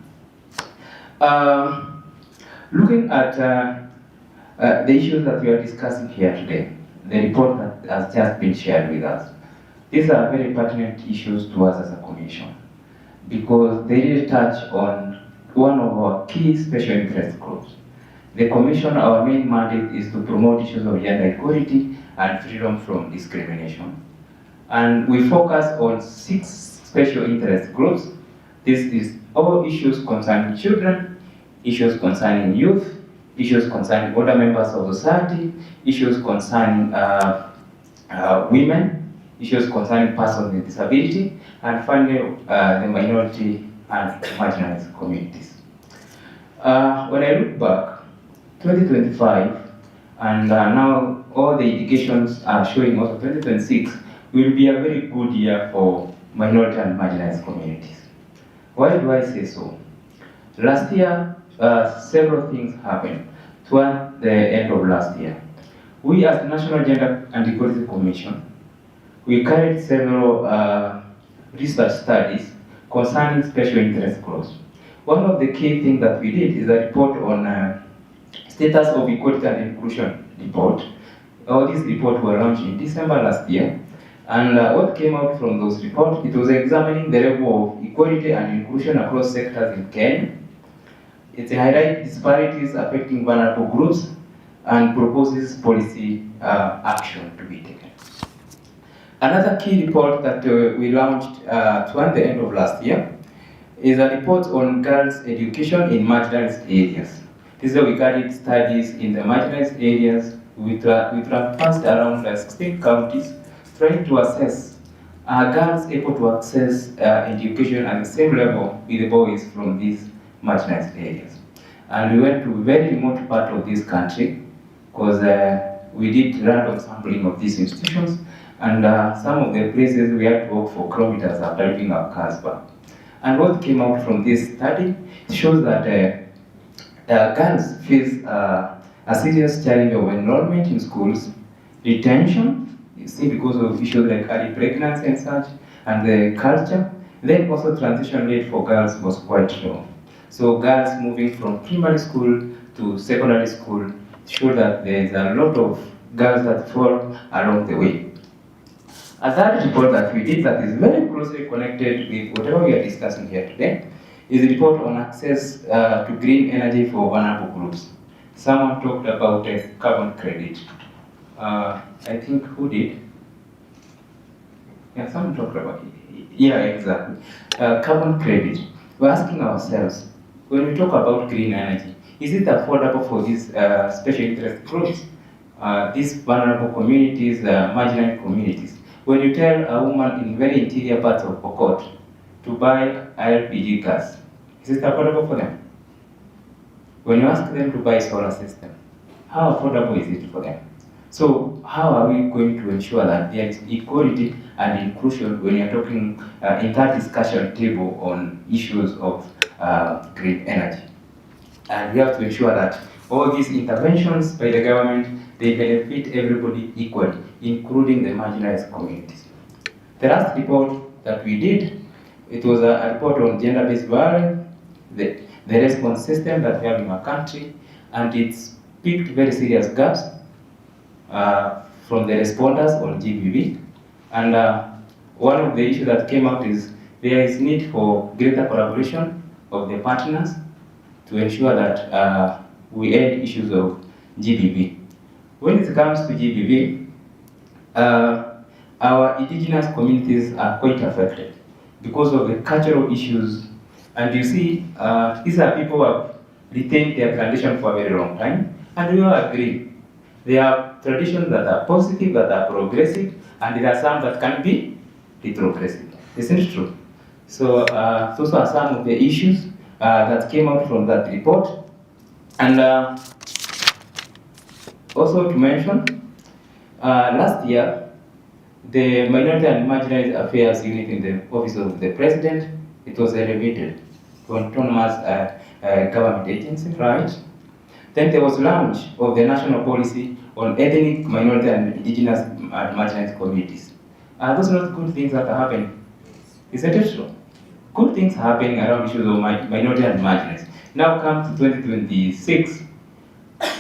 Looking at the issues that we are discussing here today, the report that has just been shared with us, these are very pertinent issues to us as a commission, because they really touch on one of our key special interest groups. The commission, our main mandate is to promote issues of gender equality and freedom from discrimination. And we focus on 6 special interest groups. This is all issues concerning children, issues concerning youth, issues concerning older members of society, issues concerning women, issues concerning persons with disability, and finally the minority and marginalized communities. When I look back, 2025, and now all the indications are showing also 2026 will be a very good year for minority and marginalized communities. Why do I say so? Last year, several things happened toward the end of last year. We as the National Gender and Equality Commission, we carried several research studies concerning special interest groups. One of the key things that we did is a report on status of equality and inclusion report. All these reports were launched in December last year. And what came out from those reports, it was examining the level of equality and inclusion across sectors in Kenya. It highlights disparities affecting vulnerable groups and proposes policy action to be taken. Another key report that we launched toward the end of last year is a report on girls' education in marginalized areas. This is where we carried studies in the marginalized areas. We passed around 16 counties trying to assess are girls able to access education at the same level with the boys from these marginalized areas. And we went to a very remote part of this country because we did random sampling of these institutions, and some of the places we had to walk for kilometers after leaving our cars back. And what came out from this study shows that girls face a serious challenge of enrollment in schools, retention, you see, because of issues like early pregnancy and such, and the culture. Then also transition rate for girls was quite low. So girls moving from primary school to secondary school show that there is a lot of girls that fall along the way. A third report that we did that is very closely connected with whatever we are discussing here today is a report on access to green energy for vulnerable groups. Someone talked about a carbon credit. I think who did? Yeah, someone talked about it. Yeah, exactly. Carbon credit. We're asking ourselves, when we talk about green energy, is it affordable for these special interest groups, these vulnerable communities, marginal communities? When you tell a woman in very interior parts of Pokot to buy LPG gas, is it affordable for them? When you ask them to buy solar system, how affordable is it for them? So how are we going to ensure that there is equality and inclusion when you're talking in that discussion table on issues of green energy? And we have to ensure that all these interventions by the government, they benefit everybody equally, including the marginalized communities. The last report that we did, it was a report on gender-based violence, the response system that we have in our country, and it's picked very serious gaps. from the responders on GBV. And one of the issues that came out is there is need for greater collaboration of the partners to ensure that we end issues of GBV. When it comes to GBV, our indigenous communities are quite affected because of the cultural issues. And you see, these are people who have retained their tradition for a very long time, and we all agree. There are traditions that are positive, that are progressive, and there are some that can be retrogressive. Isn't it true? So those are some of the issues that came out from that report. And also to mention, last year, the Minority and Marginalized Affairs Unit in the Office of the President, it was elevated to autonomous government agency, right? Then there was launch of the national policy on ethnic, minority, and indigenous and marginalized communities. Are those not good things that are happening? Isn't it true? Good things happening around issues of minority and marginalized. Now come to 2026,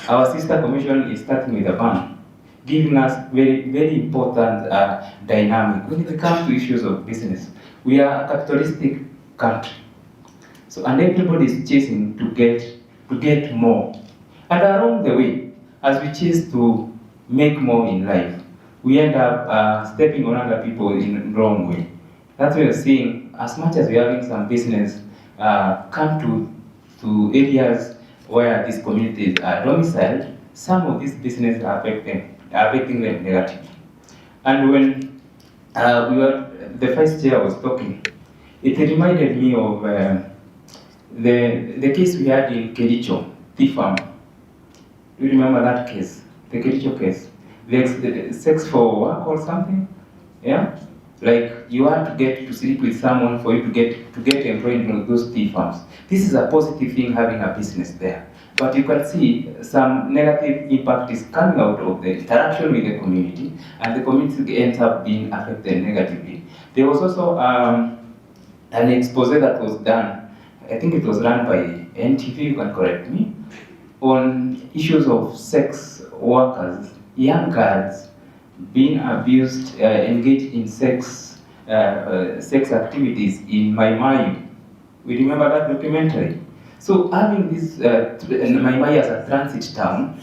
our sister commission is starting with a bang, giving us very, very important dynamic when it comes to issues of business. We are a capitalistic country. So, and everybody is chasing to get more. And along the way, as we chase to make more in life, we end up stepping on other people in the wrong way. That's why we're seeing, as much as we're having some business come to areas where these communities are domiciled, some of these businesses are affecting them negatively. And when the vice chair was talking, it reminded me of the case we had in Kericho, Tifam. Do you remember that case? The Kericho case? The sex for work or something? Yeah? Like you have to get to sleep with someone for you to get employed in those tea farms. This is a positive thing, having a business there. But you can see some negative impact is coming out of the interaction with the community, and the community ends up being affected negatively. There was also an expose that was done, I think it was run by NTV, you can correct me, on issues of sex workers, young girls being abused, engaged in sex activities in Maimayu. We remember that documentary. So having this Maimayu as a transit town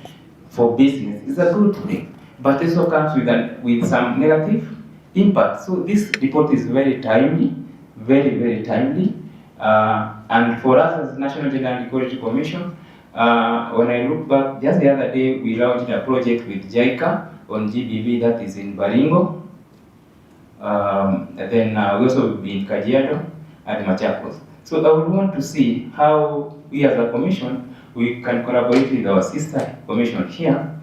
for business is a good thing, but it also comes with some negative impact. So this report is very timely, very, very timely. And for us as National Gender and Equality Commission, when I look back, just the other day we launched a project with JICA on GBV that is in Baringo. Then we also will be in Kajiado and Machakos. So I would want to see how we as a commission, we can collaborate with our sister commission here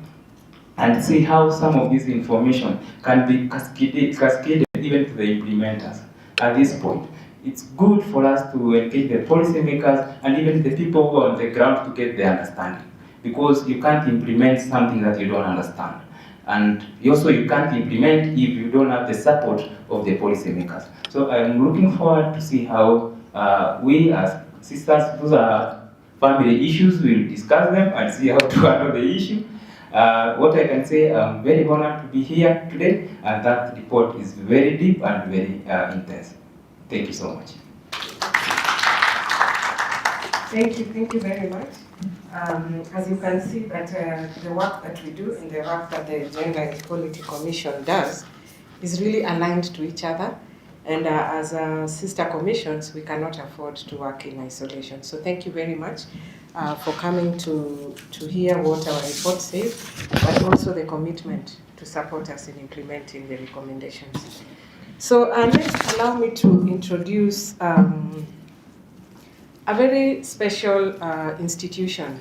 and see how some of this information can be cascaded even to the implementers at this point. It's good for us to engage the policymakers and even the people who are on the ground to get the understanding, because you can't implement something that you don't understand. And also you can't implement if you don't have the support of the policymakers. So I'm looking forward to see how we as sisters, those are family issues, we'll discuss them and see how to handle the issue. What I can say, I'm very honored to be here today, and that report is very deep and very intense. Thank you so much. Thank you very much. As you can see, that the work that we do and the work that the Gender Equality Commission does is really aligned to each other. And as sister commissions, we cannot afford to work in isolation. So thank you very much for coming to hear what our report says, but also the commitment to support us in implementing the recommendations. So next, allow me to introduce a very special institution.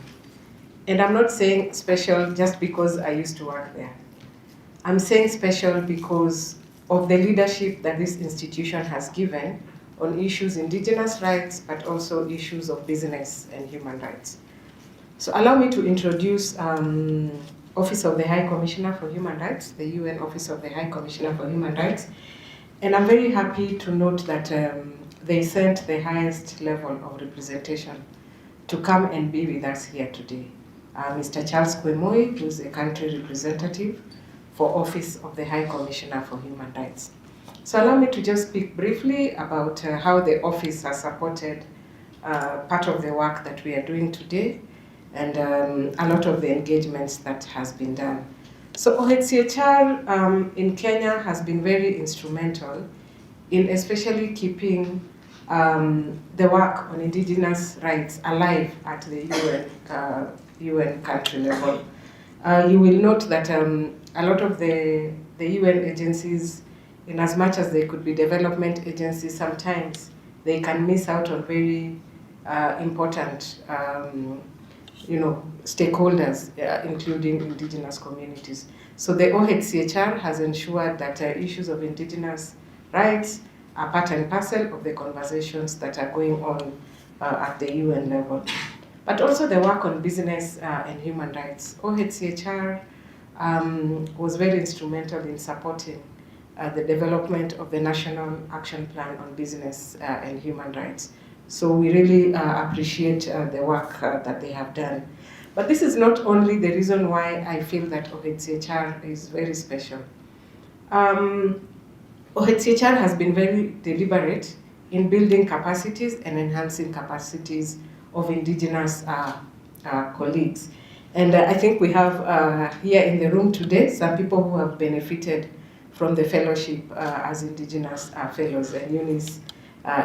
And I'm not saying special just because I used to work there. I'm saying special because of the leadership that this institution has given on issues Indigenous rights, but also issues of business and human rights. So allow me to introduce Office of the High Commissioner for Human Rights, the UN Office of the High Commissioner for Human Rights. And I'm very happy to note that they sent the highest level of representation to come and be with us here today. Mr. Charles Kwemoi, who's a country representative for office of the High Commissioner for Human Rights. So allow me to just speak briefly about how the office has supported part of the work that we are doing today and a lot of the engagements that has been done. So OHCHR in Kenya has been very instrumental in especially keeping the work on indigenous rights alive at the UN country level. You will note that a lot of the UN agencies, in as much as they could be development agencies, sometimes they can miss out on very important stakeholders, including indigenous communities. So the OHCHR has ensured that issues of indigenous rights are part and parcel of the conversations that are going on at the UN level. But also the work on business and human rights. OHCHR was very instrumental in supporting the development of the National Action Plan on Business and Human Rights. So we really appreciate the work that they have done. But this is not only the reason why I feel that OHCHR is very special. OHCHR has been very deliberate in building capacities and enhancing capacities of indigenous colleagues. And I think we have here in the room today some people who have benefited from the fellowship as indigenous fellows, and Eunice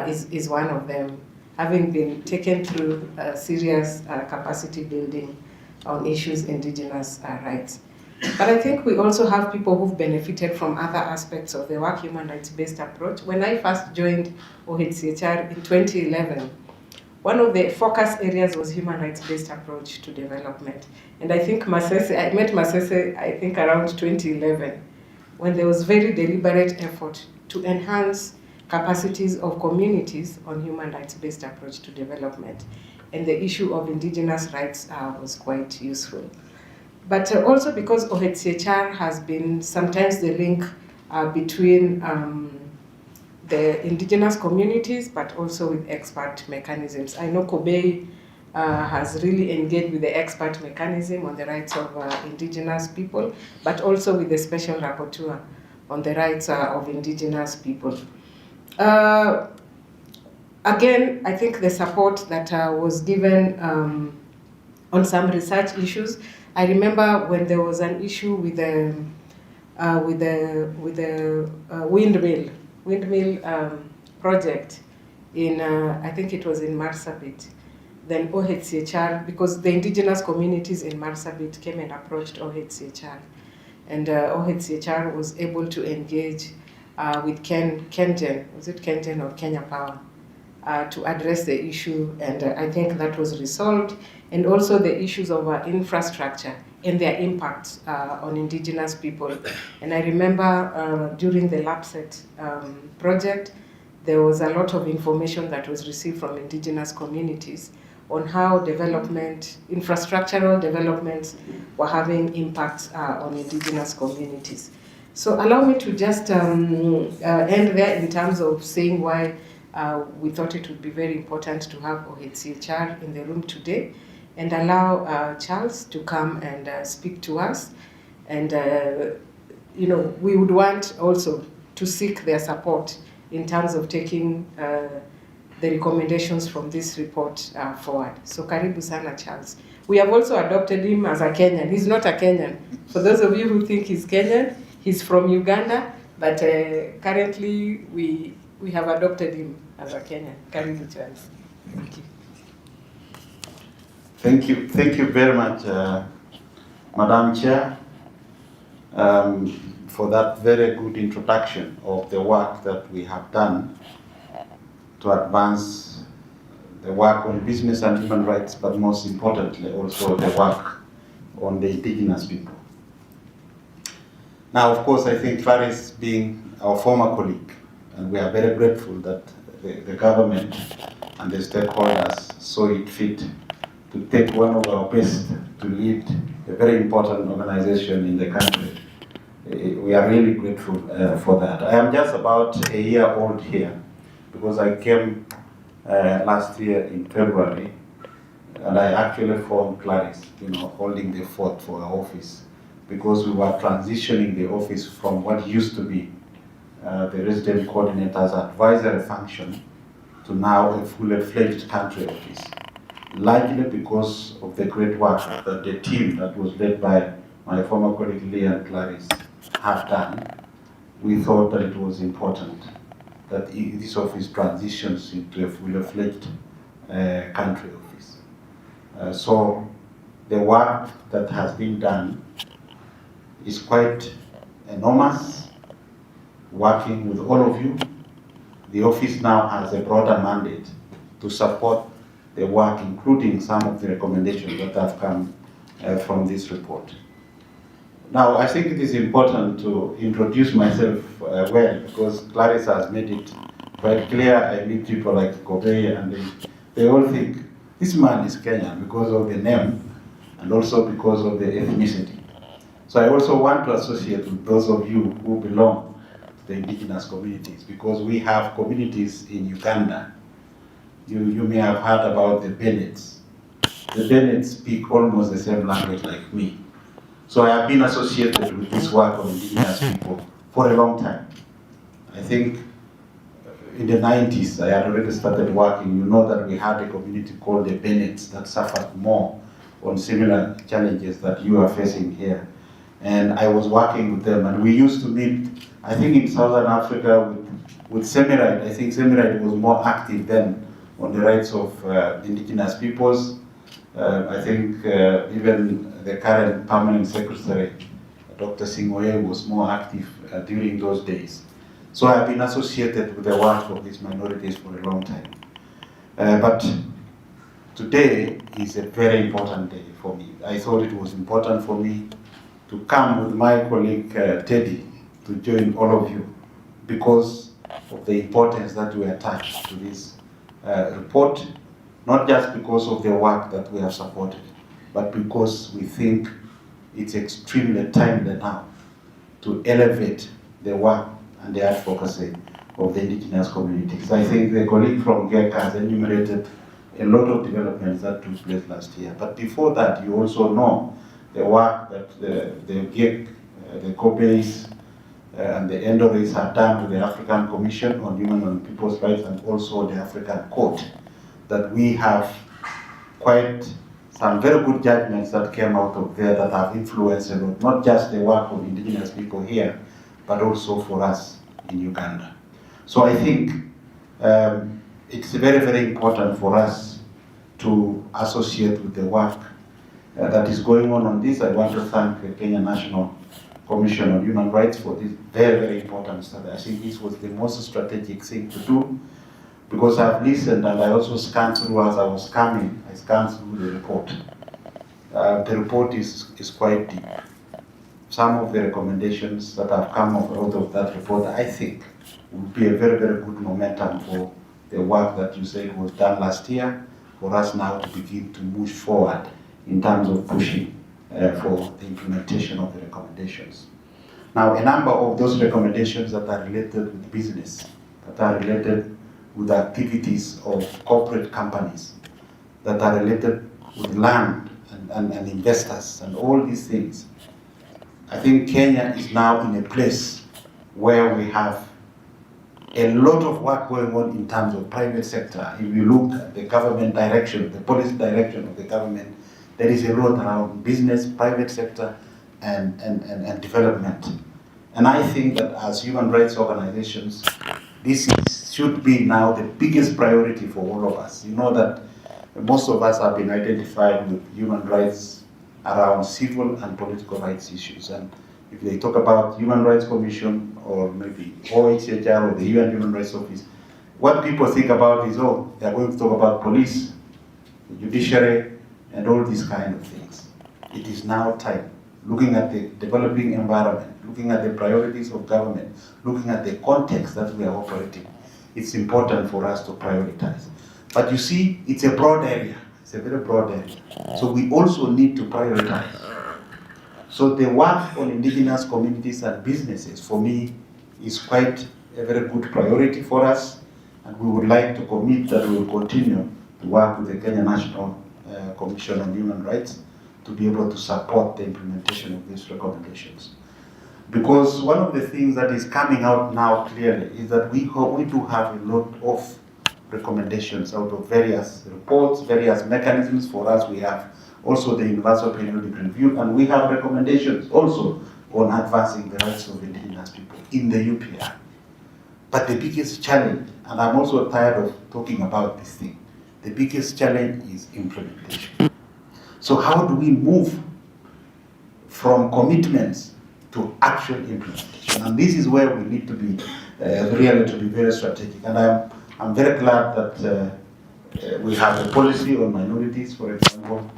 is one of them, having been taken through serious capacity building on issues indigenous rights. But I think we also have people who've benefited from other aspects of the work human rights-based approach. When I first joined OHCHR in 2011, one of the focus areas was human rights-based approach to development. And I think I met Masese, I think around 2011, when there was very deliberate effort to enhance capacities of communities on human rights-based approach to development. And the issue of indigenous rights was quite useful. But also because OHCHR has been sometimes the link between the indigenous communities, but also with expert mechanisms. I know Kobe has really engaged with the expert mechanism on the rights of indigenous people, but also with the special rapporteur on the rights of indigenous people. Again, I think the support that was given on some research issues. I remember when there was an issue with the windmill project in I think it was in Marsabit. Then OHCHR, because the indigenous communities in Marsabit came and approached OHCHR, and OHCHR was able to engage with Kengen, was it Kengen or Kenya Power, to address the issue, and I think that was resolved. And also the issues of infrastructure and their impact on indigenous people. And I remember during the LAPSET project, there was a lot of information that was received from indigenous communities on how infrastructural developments were having impacts on indigenous communities. So allow me to just end there in terms of saying why we thought it would be very important to have OHCHR in the room today, and allow Charles to come and speak to us. And we would want also to seek their support in terms of taking the recommendations from this report forward. So karibu sana, Charles. We have also adopted him as a Kenyan. He's not a Kenyan. For those of you who think he's Kenyan, he's from Uganda, but currently we have adopted him as a Kenyan. Karibu, Charles. Thank you. Thank you very much, Madam Chair, for that very good introduction of the work that we have done to advance the work on business and human rights, but most importantly also the work on the indigenous people. Now, of course, I think Faris being our former colleague, and we are very grateful that the government and the stakeholders saw it fit to take one of our best to lead a very important organization in the country. We are really grateful for that. I am just about a year old here because I came last year in February, and I actually formed Claris, holding the fort for our office because we were transitioning the office from what used to be the resident coordinator's advisory function to now a fully-fledged country office, largely because of the great work that the team that was led by my former colleague Leah and Clarice have done. We thought that it was important that this office transitions into a fully-fledged country office. So the work that has been done is quite enormous, working with all of you. The office now has a broader mandate to support the work, including some of the recommendations that have come from this report. Now, I think it is important to introduce myself well, because Clarice has made it quite clear. I meet people like Kobe, and they all think this man is Kenyan because of the name and also because of the ethnicity. So I also want to associate with those of you who belong to the indigenous communities, because we have communities in Uganda. You may have heard about the Bennets. The Bennets speak almost the same language like me. So I have been associated with this work of indigenous people for a long time. I think in the 90s I had already started working. You know that we had a community called the Bennets that suffered more on similar challenges that you are facing here. And I was working with them, and we used to meet, I think in Southern Africa with Semirite. I think Semirite was more active then on the rights of indigenous peoples. I think even the current permanent secretary, Dr. Singoye, was more active during those days. So I have been associated with the work of these minorities for a long time. But today is a very important day for me. I thought it was important for me to come with my colleague Teddy to join all of you because of the importance that we attach to this report, not just because of the work that we have supported, but because we think it's extremely timely now to elevate the work and the advocacy of the indigenous communities. I think the colleague from GEC has enumerated a lot of developments that took place last year. But before that, you also know the work that the GEC, the COPEIs, and the Endorays have done to the African Commission on Human and People's Rights, and also the African Court, that we have quite some very good judgments that came out of there that have influenced a lot, not just the work of indigenous people here, but also for us in Uganda. So I think it's very, very important for us to associate with the work that is going on this. I want to thank the Kenya National Commission on Human Rights for this very, very important study. I think this was the most strategic thing to do, because I've listened and I also scanned through as I was coming. I scanned through the report. The report is quite deep. Some of the recommendations that have come out of that report, I think, will be a very, very good momentum for the work that you said was done last year, for us now to begin to move forward in terms of pushing for the implementation of the recommendations. Now, a number of those recommendations that are related with business, that are related with activities of corporate companies, that are related with land and investors and all these things. I think Kenya is now in a place where we have a lot of work going on in terms of private sector. If you look at the government direction, the policy direction of the government, there is a lot around business, private sector, and development. And I think that as human rights organizations, this should be now the biggest priority for all of us. You know that most of us have been identified with human rights around civil and political rights issues. And if they talk about Human Rights Commission or maybe OHCHR or the UN Human Rights Office, what people think about is, oh, they're going to talk about police, the judiciary, and all these kind of things. It is now time, looking at the developing environment, looking at the priorities of government, looking at the context that we are operating, it's important for us to prioritize. But you see, it's a broad area. It's a very broad area. So we also need to prioritize. So the work on indigenous communities and businesses, for me, is quite a very good priority for us. And we would like to commit that we will continue to work with the Kenya National Commission on Human Rights to be able to support the implementation of these recommendations. Because one of the things that is coming out now clearly is that we do have a lot of recommendations out of various reports, various mechanisms. For us, we have also the Universal Periodic Review, and we have recommendations also on advancing the rights of Indigenous people in the UPR. But the biggest challenge, and I'm also tired of talking about this thing, the biggest challenge is implementation. So how do we move from commitments to actual implementation? And this is where we need to be really to be very strategic. And I'm very glad that we have a policy on minorities, for example.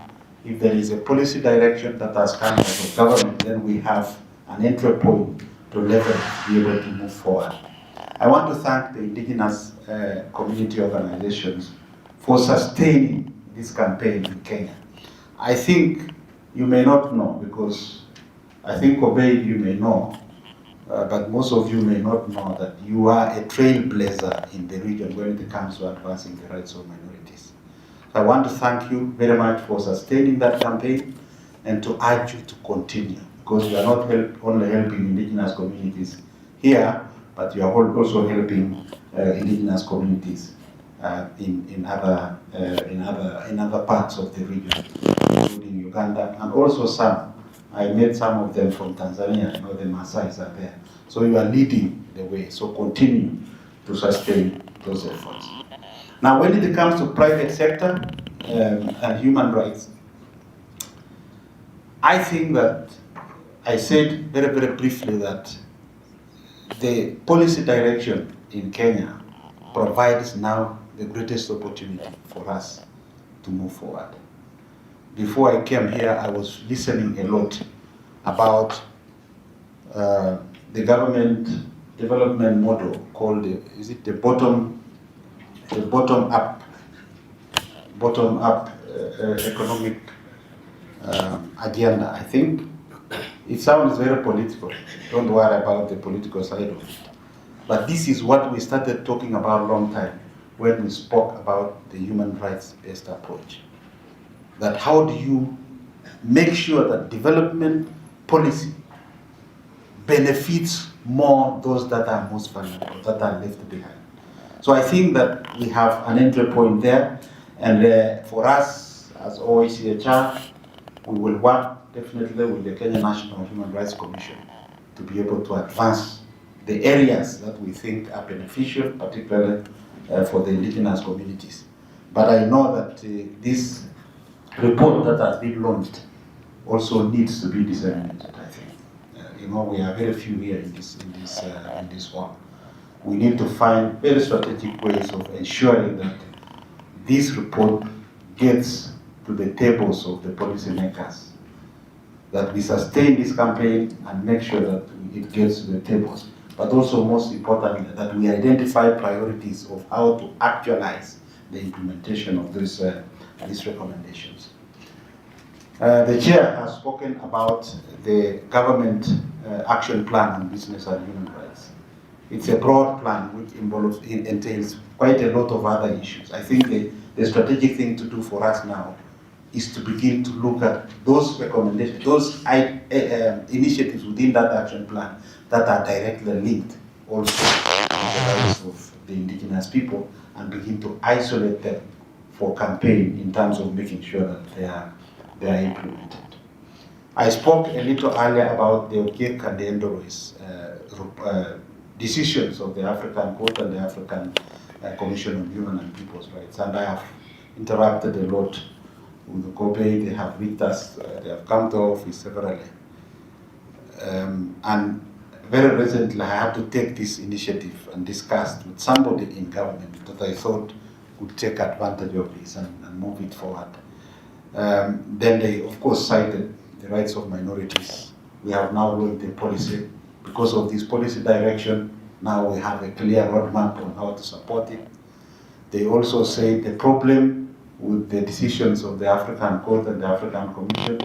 If there is a policy direction that has come out of government, then we have an entry point to leverage to be able to move forward. I want to thank the Indigenous community organizations for sustaining this campaign in Kenya. I think you may not know, because I think Obey, you may know, but most of you may not know that you are a trailblazer in the region when it comes to advancing the rights of minorities. So I want to thank you very much for sustaining that campaign and to urge you to continue, because you are not only helping Indigenous communities here, but you are also helping Indigenous communities in other parts of the region, including Uganda, and also some. I met some of them from Tanzania. I know the Maasais are there. So you are leading the way. So continue to sustain those efforts. Now, when it comes to private sector and human rights, I think that I said very, very briefly that the policy direction in Kenya provides now the greatest opportunity for us to move forward. Before I came here, I was listening a lot about the government development model called, is it the bottom up economic agenda, I think. It sounds very political. Don't worry about the political side of it. But this is what we started talking about a long time when we spoke about the human rights-based approach. That how do you make sure that development policy benefits more those that are most vulnerable, that are left behind. So I think that we have an entry point there, and for us as OHCHR, we will work definitely with the Kenya National Human Rights Commission to be able to advance the areas that we think are beneficial, particularly for the Indigenous communities. But I know that this report that has been launched also needs to be disseminated, I think. We are very few here in this one. We need to find very strategic ways of ensuring that this report gets to the tables of the policymakers, that we sustain this campaign and make sure that it gets to the tables, but also most importantly, that we identify priorities of how to actualize the implementation of these recommendations. The chair has spoken about the government action plan on business and human rights. It's a broad plan which entails quite a lot of other issues. I think the strategic thing to do for us now is to begin to look at those recommendations, those initiatives within that action plan that are directly linked also to the rights of the Indigenous people, and begin to isolate them for campaign in terms of making sure that they are implemented. I spoke a little earlier about the Okiek and the Endorois decisions of the African Court and the African Commission on Human and People's Rights, and I have interacted a lot with the Kobe. They have reached us, they have come to our office severally. And very recently I had to take this initiative and discuss with somebody in government that I thought would take advantage of this and move it forward. Then they, of course, cited the rights of minorities. We have now launched a policy. Because of this policy direction, now we have a clear roadmap on how to support it. They also say the problem with the decisions of the African Court and the African Commission,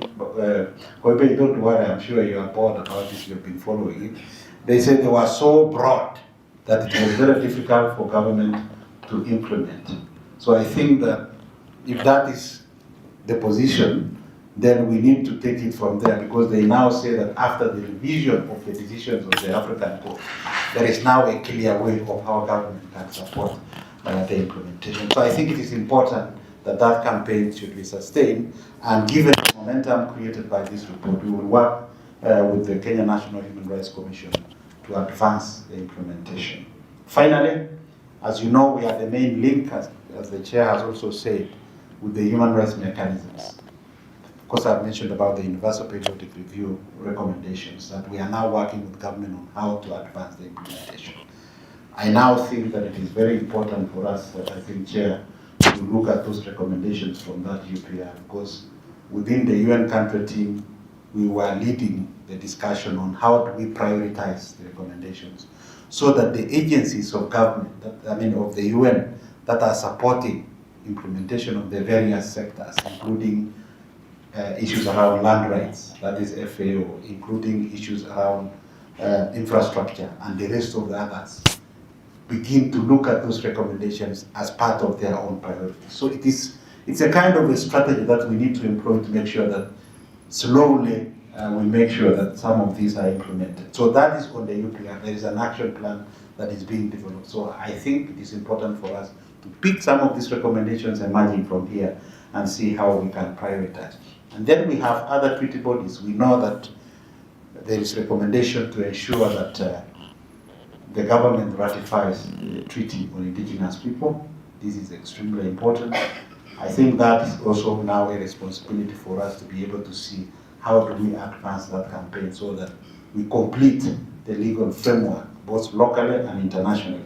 Kobe, don't worry, I'm sure you are bored about this, you've been following it. They said they were so broad that it was very difficult for government to implement. So I think that if that is the position, then we need to take it from there, because they now say that after the revision of the decisions of the African Court, there is now a clear way of how government can support the implementation. So I think it is important that that campaign should be sustained, and given the momentum created by this report, we will work with the Kenya National Human Rights Commission to advance the implementation. Finally, as you know, we are the main link, as the chair has also said, with the human rights mechanisms. Of course, I've mentioned about the Universal Periodic Review recommendations, that we are now working with government on how to advance the implementation. I now think that it is very important for us, I think, Chair, to look at those recommendations from that UPR, because within the UN country team, we were leading the discussion on how do we prioritize the recommendations, so that the agencies of government, of the UN, that are supporting implementation of the various sectors, including issues around land rights, that is FAO, including issues around infrastructure and the rest of the others, begin to look at those recommendations as part of their own priorities. So it's a kind of a strategy that we need to employ to make sure that slowly we make sure that some of these are implemented. So that is on the UPR. There is an action plan that is being developed. So I think it is important for us to pick some of these recommendations emerging from here and see how we can prioritize. And then we have other treaty bodies. We know that there is recommendation to ensure that the government ratifies the Treaty on Indigenous People. This is extremely important. I think that is also now a responsibility for us to be able to see how do we advance that campaign so that we complete the legal framework, both locally and internationally,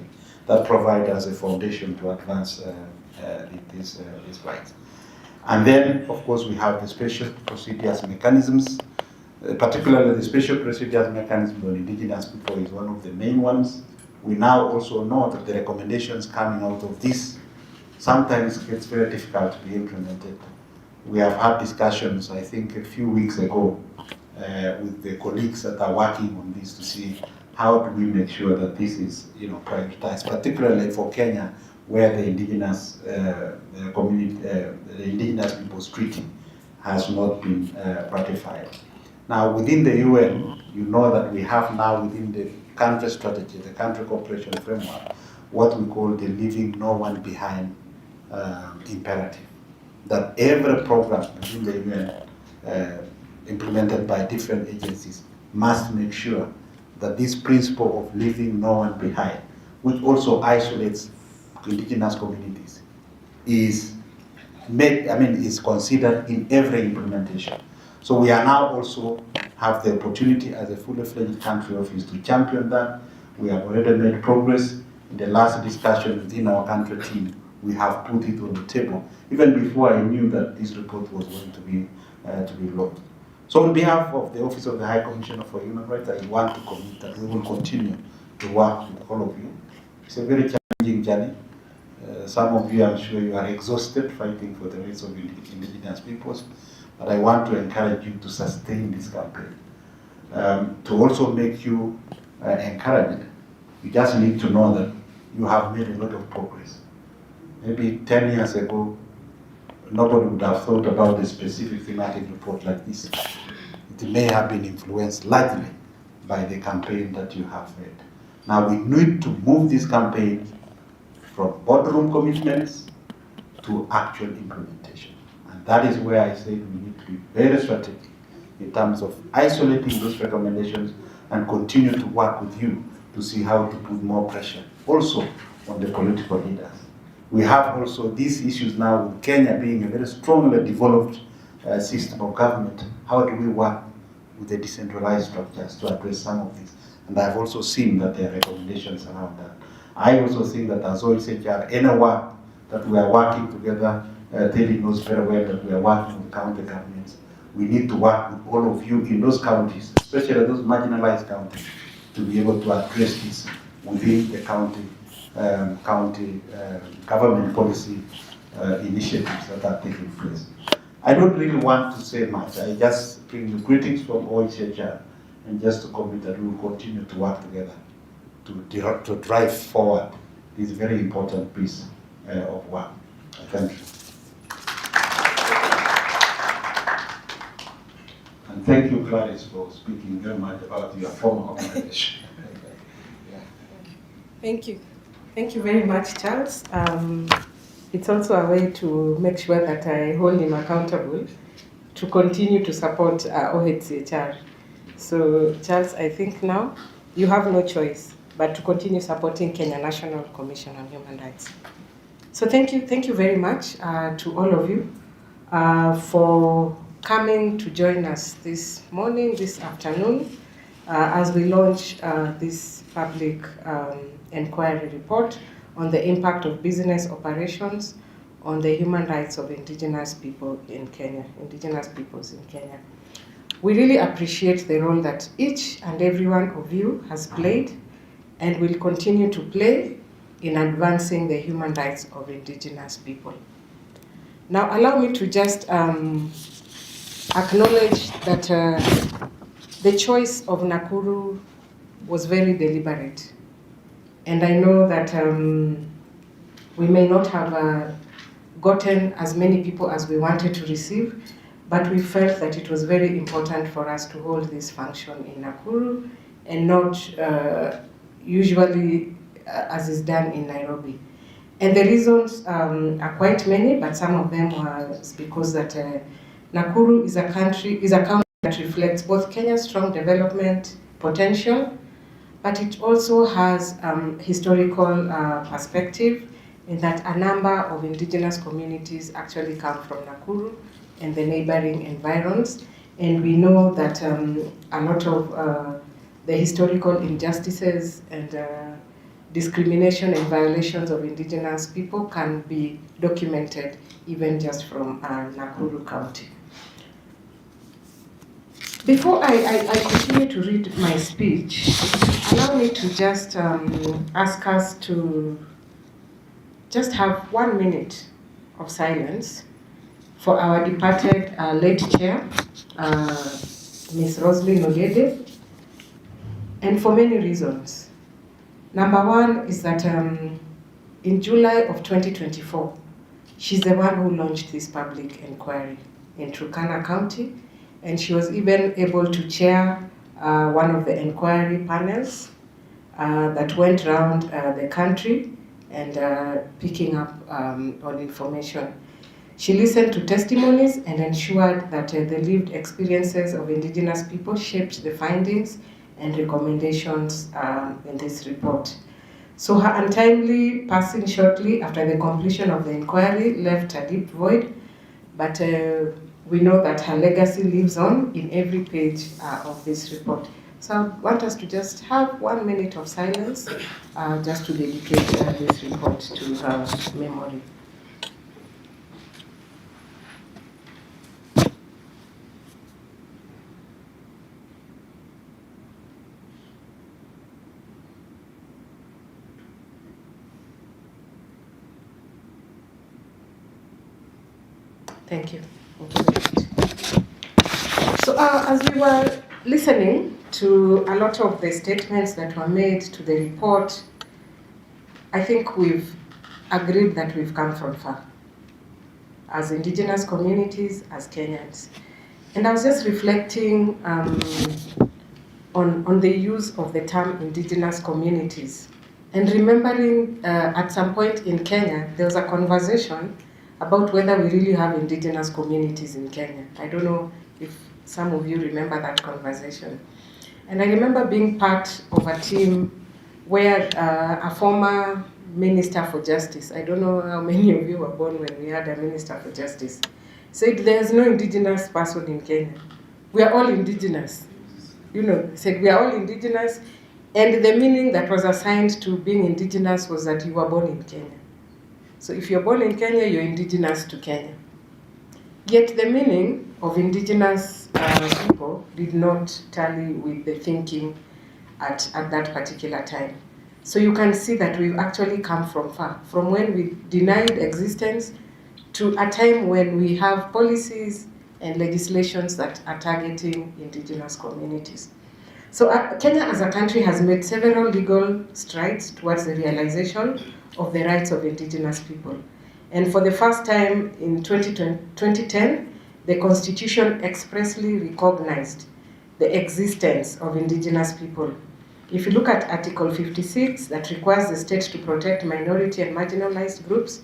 that provide us a foundation to advance these rights. And then, of course, we have the special procedures mechanisms. Particularly the special procedures mechanism on Indigenous people is one of the main ones. We now also know that the recommendations coming out of this sometimes gets very difficult to be implemented. We have had discussions, I think, a few weeks ago with the colleagues that are working on this to see how do we make sure that this is, prioritized, particularly for Kenya, where the Indigenous community, the Indigenous Peoples Treaty has not been ratified. Now, within the UN, you know that we have now within the country strategy, the country cooperation framework, what we call the leaving no one behind imperative. That every program within the UN implemented by different agencies must make sure that this principle of leaving no one behind, which also isolates indigenous communities, is considered in every implementation. So we are now also have the opportunity as a fully fledged country office to champion that. We have already made progress. In the last discussion within our country team, we have put it on the table, even before I knew that this report was going to be launched. So on behalf of the Office of the High Commissioner for Human Rights, I want to commit that we will continue to work with all of you. It's a very challenging journey. Some of you, I'm sure you are exhausted fighting for the rights of indigenous peoples. But I want to encourage you to sustain this campaign. To also make you encouraged, you just need to know that you have made a lot of progress. Maybe 10 years ago, nobody would have thought about a specific thematic report like this. It may have been influenced largely by the campaign that you have made. Now we need to move this campaign from boardroom commitments to actual implementation. And that is where I said we need to be very strategic in terms of isolating those recommendations and continue to work with you to see how to put more pressure also on the political leaders. We have also these issues now with Kenya being a very strongly developed system of government. How do we work with the decentralized structures to address some of these? And I've also seen that there are recommendations around that. I also think that as OHCHR, any work that we are working together, Teddy knows very well that we are working with county governments. We need to work with all of you in those counties, especially those marginalized counties, to be able to address this within the county government policy initiatives that are taking place. I don't really want to say much. I just bring you greetings from OHCHR and just to commit that we will continue to work together to drive forward this very important piece of work. Thank you. thank you, Gladys, for speaking very much about your former organization. Thank you. Thank you very much, Charles. It's also a way to make sure that I hold him accountable to continue to support OHCHR. So, Charles, I think now you have no choice but to continue supporting Kenya National Commission on Human Rights. So thank you very much to all of you for coming to join us this morning, this afternoon, as we launch this public inquiry report on the impact of business operations on the human rights of Indigenous people in Kenya, Indigenous peoples in Kenya. We really appreciate the role that each and every one of you has played and will continue to play in advancing the human rights of Indigenous people. Now, allow me to just acknowledge that the choice of Nakuru was very deliberate. And I know that we may not have gotten as many people as we wanted to receive, but we felt that it was very important for us to hold this function in Nakuru and not usually as is done in Nairobi. And the reasons are quite many, but some of them was because that Nakuru is a county that reflects both Kenya's strong development potential, but it also has historical perspective in that a number of Indigenous communities actually come from Nakuru and the neighboring environs. And we know that a lot of the historical injustices and discrimination and violations of Indigenous people can be documented even just from Nakuru County. Before I continue to read my speech, allow me to just ask us to just have 1 minute of silence for our departed late chair, Ms. Roslyn Ogede, and for many reasons. Number one is that in July of 2024, she's the one who launched this public inquiry in Turkana County, and she was even able to chair one of the inquiry panels that went around the country and picking up on information. She listened to testimonies and ensured that the lived experiences of Indigenous people shaped the findings and recommendations in this report. So her untimely passing shortly after the completion of the inquiry left a deep void, but we know that her legacy lives on in every page of this report. So I want us to just have 1 minute of silence just to dedicate this report to her memory. Thank you. So as we were listening to a lot of the statements that were made to the report, I think we've agreed that we've come from far as Indigenous communities, as Kenyans. And I was just reflecting on the use of the term Indigenous communities and remembering at some point in Kenya, there was a conversation about whether we really have Indigenous communities in Kenya. I don't know if some of you remember that conversation. And I remember being part of a team where a former Minister for Justice, I don't know how many of you were born when we had a Minister for Justice, said there's no Indigenous person in Kenya. We are all Indigenous. You know, said we are all Indigenous, and the meaning that was assigned to being Indigenous was that you were born in Kenya. So if you're born in Kenya, you're Indigenous to Kenya. Yet the meaning of Indigenous people did not tally with the thinking at that particular time. So you can see that we've actually come from far, from when we denied existence to a time when we have policies and legislations that are targeting Indigenous communities. So Kenya as a country has made several legal strides towards the realization of the rights of Indigenous people. And for the first time in 2010, the Constitution expressly recognized the existence of Indigenous people. If you look at Article 56, that requires the state to protect minority and marginalized groups,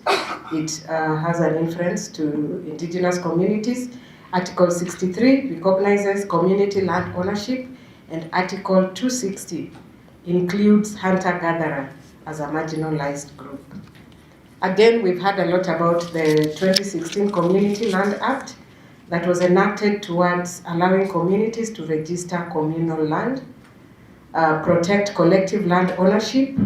it has an inference to Indigenous communities. Article 63 recognizes community land ownership, and Article 260 includes hunter-gatherer as a marginalized group. Again, we've heard a lot about the 2016 Community Land Act that was enacted towards allowing communities to register communal land, protect collective land ownership,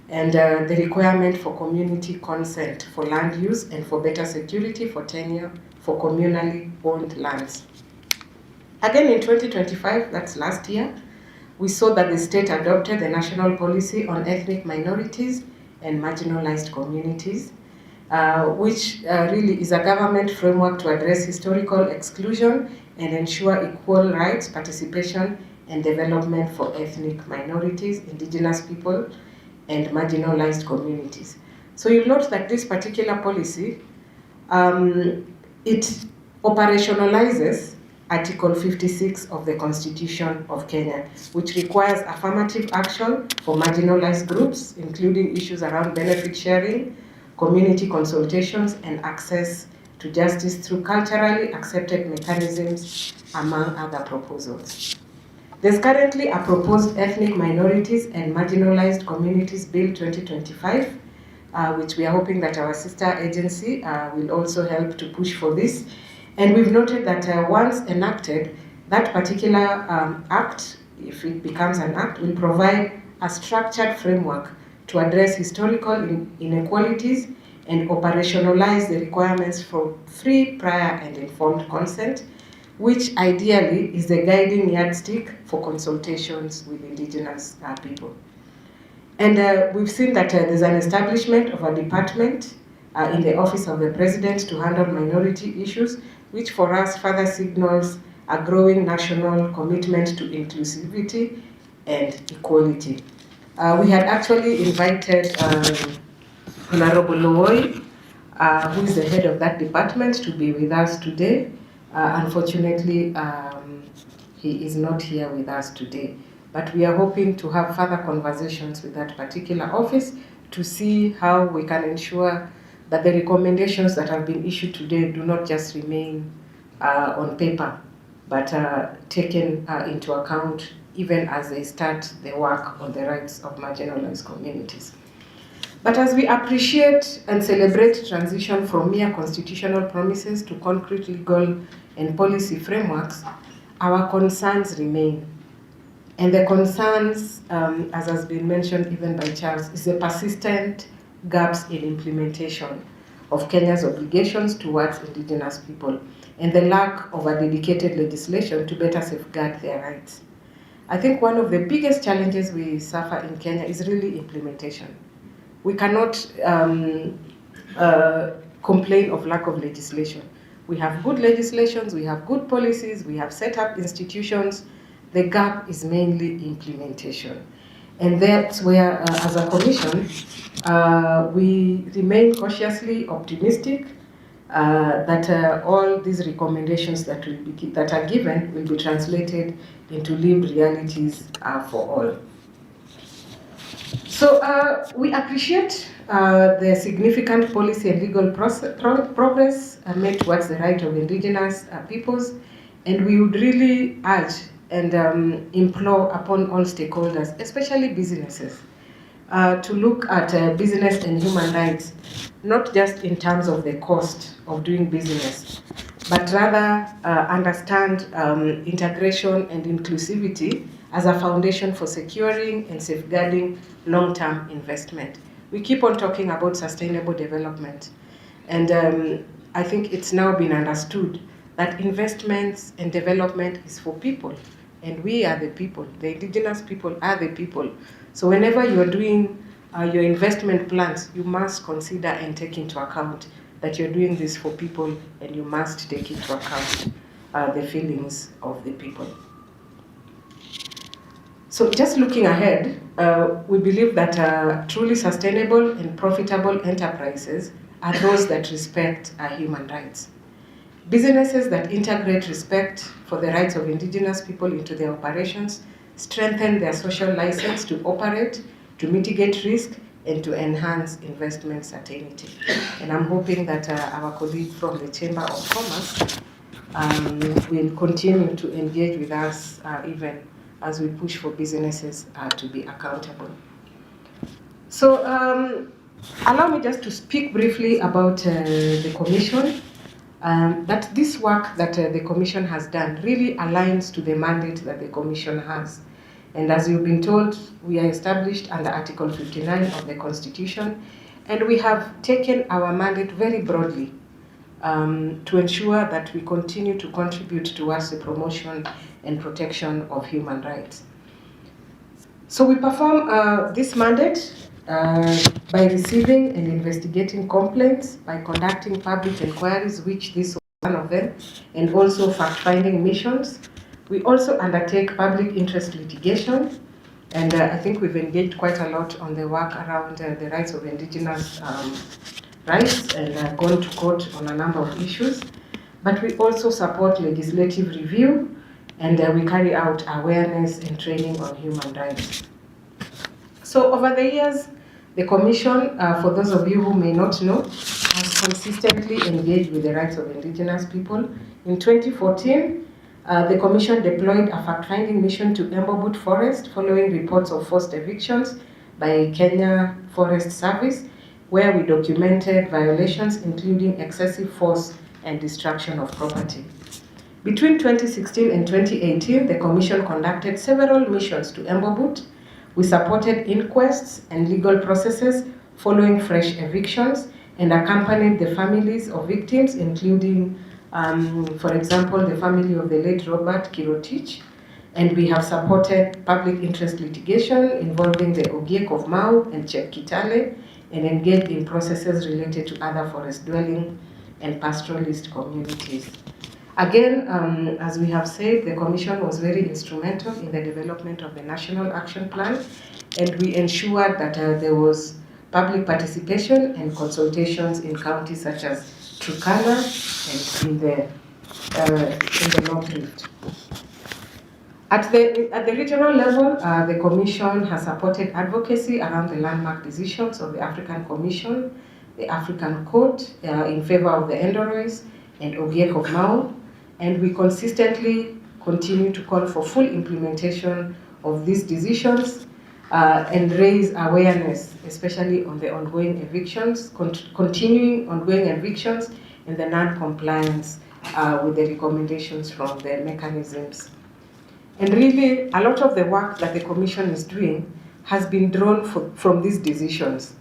and the requirement for community consent for land use and for better security for tenure for communally owned lands. Again, in 2025, that's last year, we saw that the state adopted the National Policy on Ethnic Minorities and Marginalized Communities, which really is a government framework to address historical exclusion and ensure equal rights, participation, and development for ethnic minorities, Indigenous people, and marginalized communities. So you'll note that this particular policy, it operationalizes Article 56 of the Constitution of Kenya, which requires affirmative action for marginalized groups, including issues around benefit sharing, community consultations, and access to justice through culturally accepted mechanisms, among other proposals. There's currently a proposed Ethnic Minorities and Marginalized Communities Bill 2025, which we are hoping that our sister agency will also help to push for this. And we've noted that once enacted, that particular act, if it becomes an act, will provide a structured framework to address historical inequalities and operationalize the requirements for free, prior, and informed consent, which ideally is the guiding yardstick for consultations with Indigenous people. And we've seen that there's an establishment of a department in the Office of the President to handle minority issues, which for us further signals a growing national commitment to inclusivity and equality. We had actually invited Honorable Loy, who is the head of that department, to be with us today. Unfortunately, he is not here with us today, but we are hoping to have further conversations with that particular office to see how we can ensure that the recommendations that have been issued today do not just remain on paper, but taken into account even as they start the work on the rights of marginalized communities. But as we appreciate and celebrate transition from mere constitutional promises to concrete legal and policy frameworks, our concerns remain. And the concerns, as has been mentioned even by Charles, is the persistent gaps in implementation of Kenya's obligations towards Indigenous people and the lack of a dedicated legislation to better safeguard their rights. I think one of the biggest challenges we suffer in Kenya is really implementation. We cannot complain of lack of legislation. We have good legislations, we have good policies, we have set up institutions. The gap is mainly implementation. And that's where, as a commission, we remain cautiously optimistic that all these recommendations that are given will be translated into lived realities for all. So we appreciate the significant policy and legal progress made towards the right of Indigenous peoples, and we would really urge and implore upon all stakeholders, especially businesses, to look at business and human rights, not just in terms of the cost of doing business, but rather understand integration and inclusivity as a foundation for securing and safeguarding long-term investment. We keep on talking about sustainable development, and I think it's now been understood that investments and development is for people, and we are the people. The Indigenous people are the people. So whenever you're doing your investment plans, you must consider and take into account that you're doing this for people, and you must take into account the feelings of the people. So just looking ahead, we believe that truly sustainable and profitable enterprises are those that respect human rights. Businesses that integrate respect for the rights of Indigenous people into their operations strengthen their social license to operate, to mitigate risk, and to enhance investment certainty. And I'm hoping that our colleague from the Chamber of Commerce will continue to engage with us even as we push for businesses to be accountable. So allow me just to speak briefly about the Commission. That this work that the Commission has done really aligns to the mandate that the Commission has. And as you've been told, we are established under Article 59 of the Constitution, and we have taken our mandate very broadly to ensure that we continue to contribute towards the promotion and protection of human rights. So we perform this mandate by receiving and investigating complaints, by conducting public inquiries, which this was one of them, and also fact-finding missions. We also undertake public interest litigation, and I think we've engaged quite a lot on the work around the rights of Indigenous rights and gone to court on a number of issues. But we also support legislative review, and we carry out awareness and training on human rights. So over the years, the Commission, for those of you who may not know, has consistently engaged with the rights of Indigenous people. In 2014, the Commission deployed a fact-finding mission to Embobut Forest following reports of forced evictions by Kenya Forest Service, where we documented violations including excessive force and destruction of property. Between 2016 and 2018, the Commission conducted several missions to Embobut. We supported inquests and legal processes following fresh evictions and accompanied the families of victims, including, for example, the family of the late Robert Kirotich. And we have supported public interest litigation involving the Ogiek of Mau and Chep Kitale, and engaged in processes related to other forest dwelling and pastoralist communities. Again, as we have said, the Commission was very instrumental in the development of the National Action Plan, and we ensured that there was public participation and consultations in counties such as Turkana and in the North Rift. At the regional level, the Commission has supported advocacy around the landmark decisions of the African Commission, the African Court in favor of the Endorois and Ogiek of Mau, and we consistently continue to call for full implementation of these decisions and raise awareness, especially on the ongoing evictions, continuing ongoing evictions and the non-compliance with the recommendations from the mechanisms. And really, a lot of the work that the Commission is doing has been drawn from these decisions,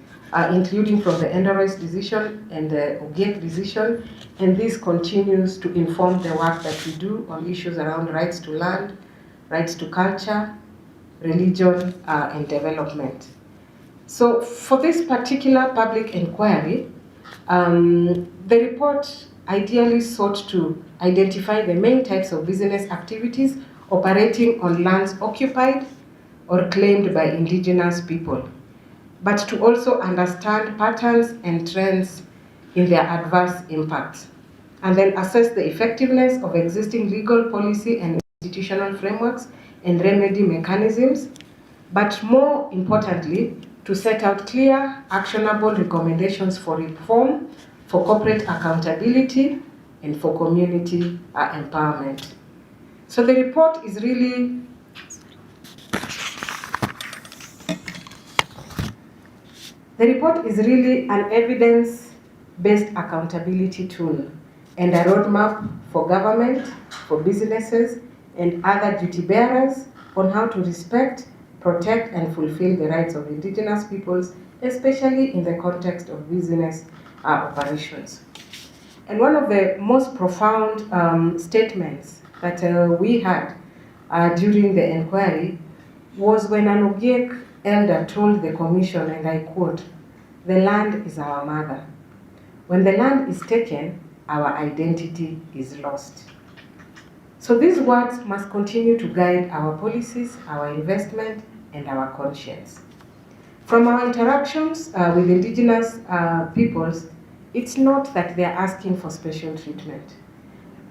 including from the Endorois decision and the Ogiek decision, and this continues to inform the work that we do on issues around rights to land, rights to culture, religion, and development. So for this particular public inquiry, the report ideally sought to identify the main types of business activities operating on lands occupied or claimed by Indigenous people, but to also understand patterns and trends in their adverse impacts, and then assess the effectiveness of existing legal policy and institutional frameworks and remedy mechanisms, but more importantly, to set out clear, actionable recommendations for reform, for corporate accountability, and for community empowerment. So the report is really an evidence-based accountability tool and a roadmap for government, for businesses, and other duty bearers on how to respect, protect, and fulfill the rights of Indigenous peoples, especially in the context of business operations. And one of the most profound statements that we had during the inquiry was when an Ogiek elder told the Commission, and I quote, "The land is our mother. When the land is taken, our identity is lost." So these words must continue to guide our policies, our investment, and our conscience. From our interactions with Indigenous peoples, it's not that they're asking for special treatment.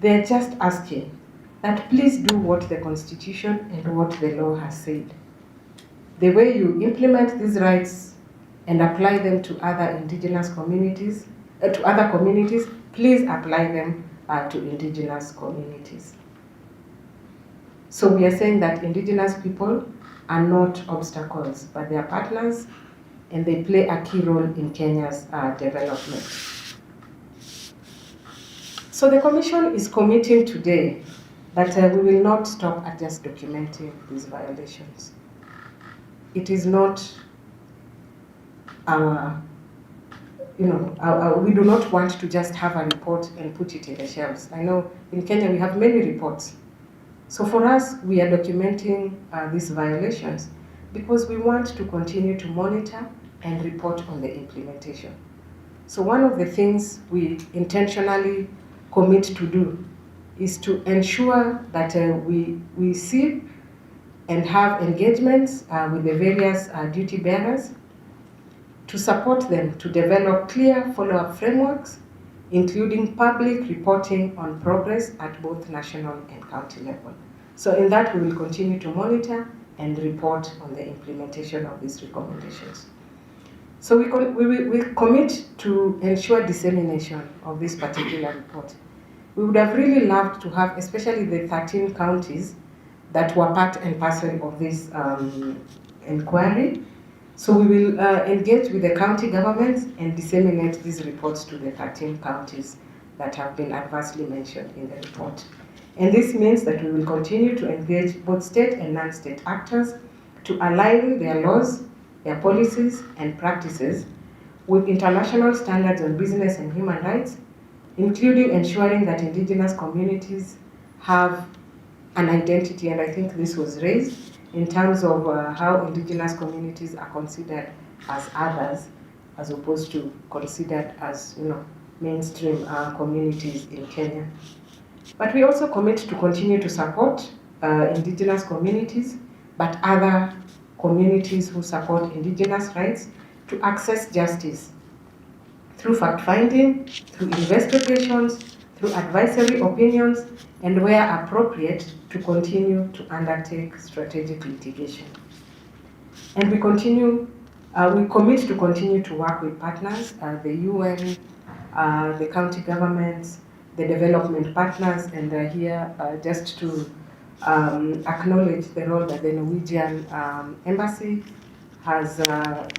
They're just asking that please do what the Constitution and what the law has said. The way you implement these rights and apply them to other Indigenous communities, to other communities, please apply them to Indigenous communities. So we are saying that Indigenous people are not obstacles, but they are partners, and they play a key role in Kenya's development. So the Commission is committing today that we will not stop at just documenting these violations. It is not our, we do not want to just have a report and put it in the shelves. I know in Kenya we have many reports. So for us, we are documenting these violations because we want to continue to monitor and report on the implementation. So one of the things we intentionally commit to do is to ensure that we see and have engagements with the various duty bearers to support them to develop clear follow-up frameworks, including public reporting on progress at both national and county level. So in that, we will continue to monitor and report on the implementation of these recommendations. So we commit to ensure dissemination of this particular report. We would have really loved to have, especially the 13 counties that were part and parcel of this inquiry. So we will engage with the county governments and disseminate these reports to the 13 counties that have been adversely mentioned in the report. And this means that we will continue to engage both state and non-state actors to align their laws, their policies and practices with international standards on business and human rights, including ensuring that Indigenous communities have an identity, and I think this was raised, in terms of how Indigenous communities are considered as others, as opposed to considered as mainstream communities in Kenya. But we also commit to continue to support Indigenous communities, but other communities who support Indigenous rights to access justice through fact-finding, through investigations, through advisory opinions, and where appropriate, to continue to undertake strategic litigation. And we commit to continue to work with partners, the UN, the county governments, the development partners, and here just to acknowledge the role that the Norwegian embassy has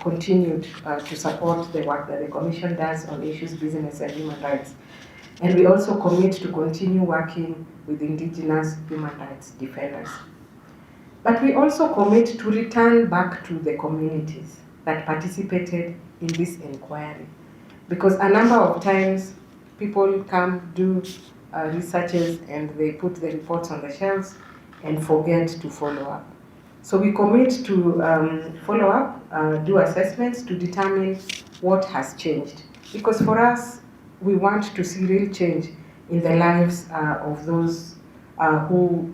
continued to support the work that the Commission does on issues business and human rights. And we also commit to continue working with Indigenous human rights defenders. But we also commit to return back to the communities that participated in this inquiry. Because a number of times people come, do researches, and they put the reports on the shelves and forget to follow up. So we commit to follow up, do assessments to determine what has changed. Because for us, we want to see real change in the lives of those who,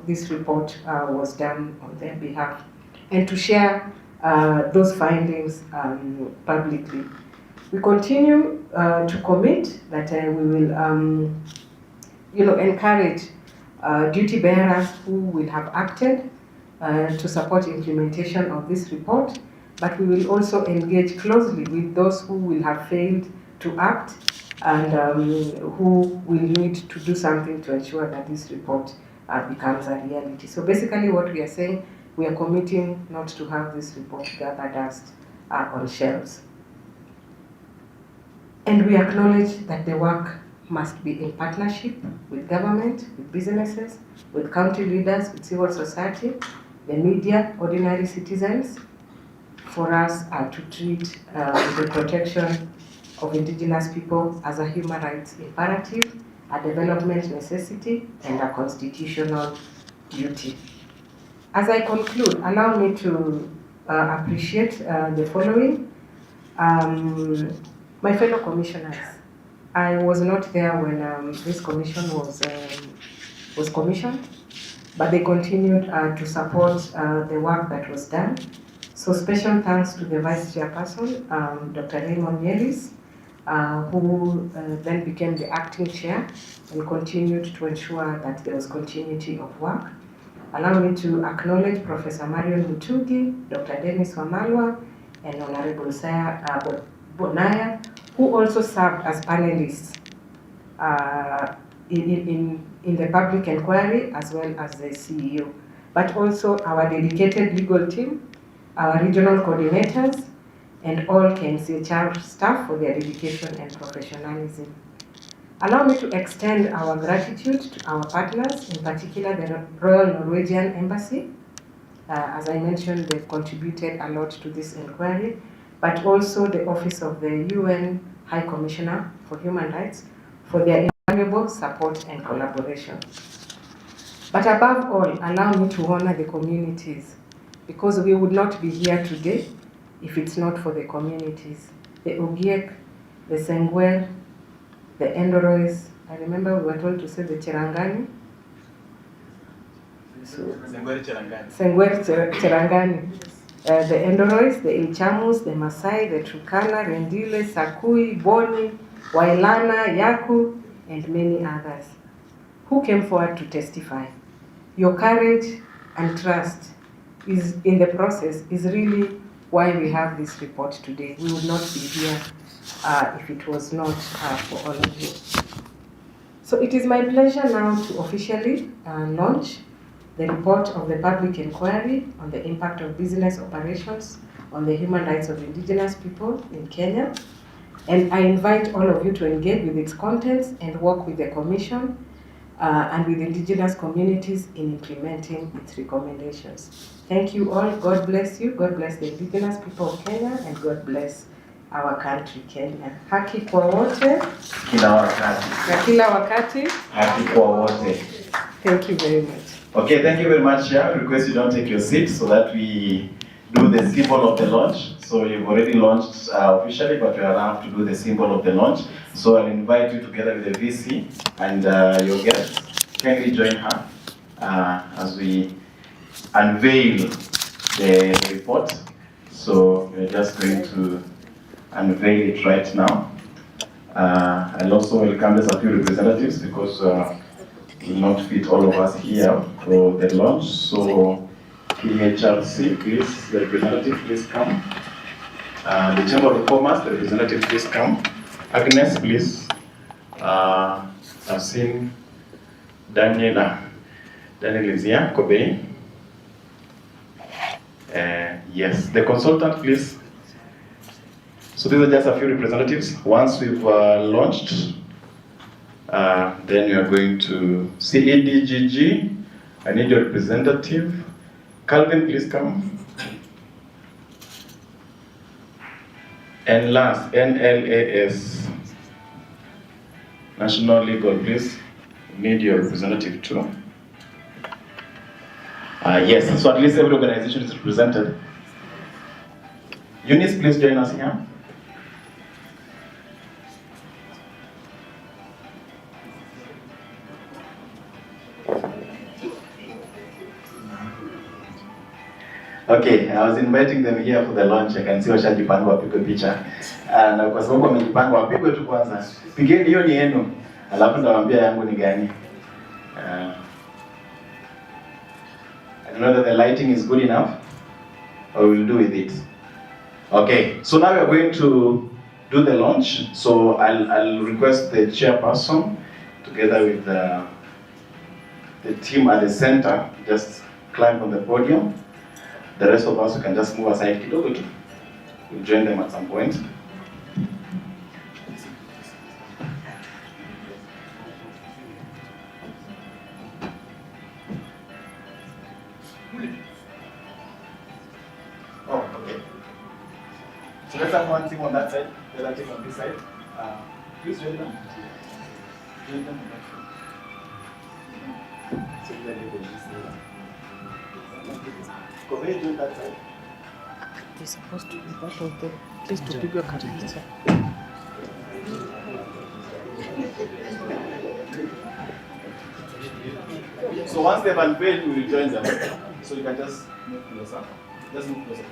this report was done on their behalf, and to share those findings publicly. We continue to commit that we will, encourage duty bearers who will have acted to support implementation of this report, but we will also engage closely with those who will have failed to act and who will need to do something to ensure that this report becomes a reality. So basically what we are saying, we are committing not to have this report gather dust on shelves. And we acknowledge that the work must be in partnership with government, with businesses, with county leaders, with civil society, the media, ordinary citizens, for us to treat the protection of Indigenous people as a human rights imperative, a development necessity, and a constitutional duty. As I conclude, allow me to appreciate the following. My fellow commissioners, I was not there when this commission was commissioned, but they continued to support the work that was done. So special thanks to the Vice Chairperson, Dr. Raymond Yelis, who then became the acting chair and continued to ensure that there was continuity of work. Allow me to acknowledge Professor Marion Mutugi, Dr. Dennis Wamalwa, and Honorable Saya Bonaya, who also served as panelists in the public inquiry as well as the CEO, but also our dedicated legal team, our regional coordinators, and all KNCHR staff for their dedication and professionalism. Allow me to extend our gratitude to our partners, in particular the Royal Norwegian Embassy. As I mentioned, they've contributed a lot to this inquiry, but also the Office of the UN High Commissioner for Human Rights for their invaluable support and collaboration. But above all, allow me to honor the communities, because we would not be here today if it's not for the communities. The Ogiek, the Sengwer, the Endorois, I remember we were told to say the Cherangani. Sengwer Cherangani. The Endorois, the Ilchamus, the Masai, the Turkana, Rendile, Sakui, Boni, Wailana, Yaku, and many others who came forward to testify. Your courage and trust is in the process is really why we have this report today. We would not be here if it was not for all of you. So it is my pleasure now to officially launch the report of the public inquiry on the impact of business operations on the human rights of Indigenous people in Kenya. And I invite all of you to engage with its contents and work with the Commission and with Indigenous communities in implementing its recommendations. Thank you all. God bless you. God bless the Indigenous people of Kenya, and God bless our country, Kenya. Haki kwa wote. Kila wakati. Na kila wakati. Haki kwa wote. Thank you very much. Okay, thank you very much, Chair. I request you don't take your seat so that we do the symbol of the launch. So you've already launched officially, but we are around to do the symbol of the launch. So I'll invite you together with the VC and your guests. Kindly join her as we unveil the report. So we're just going to unveil it right now. I'll also welcome a few representatives because will not fit all of us here for the launch. So PHRC, please, the representative, please come. The Chamber of Commerce, the representative, please come. Agnes, please. I've seen Daniel is here, Kobe. Yes, the consultant, please. So these are just a few representatives. Once we've launched, then we are going to CEDGG. I need your representative. Calvin, please come. And last, NLAS, National Legal, please. Need your representative too. Yes, so at least every organization is represented. Eunice, please join us here. Okay, I was inviting them here for the launch. I can see washajipanga wapigwe picha. Na kwa sababu wamejipanga wapigwe tu kwanza. Pigeni hiyo ni yenu. Alafu ndawaambia yangu ni gani. I don't know that the lighting is good enough or we'll do with it. Okay, so now we're going to do the launch. So I'll request the chairperson together with the team at the center just climb on the podium. The rest of us, we can just move aside kidogo tu. We'll join them at some point. Oh, okay. So let's have one team on that side, the other team on this side. Please join them. Join them on that side. So they're able to see that. That side. They're supposed to be part of the place to pick your character. So once they've unveiled, we will join them. So you can just move closer. Just move closer.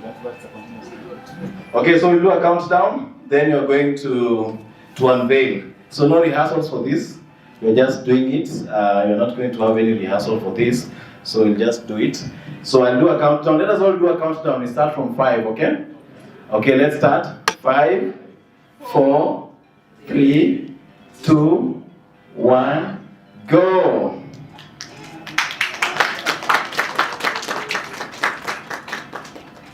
Okay, so we'll do a countdown. Then you're going to to unveil. So no rehearsals for this. You're just doing it. You're not going to have any rehearsal for this. So we'll just do it. So I'll do a countdown. Let us all do a countdown. We start from 5, okay? Okay, let's start. 5, 4, 3, 2, 1, go!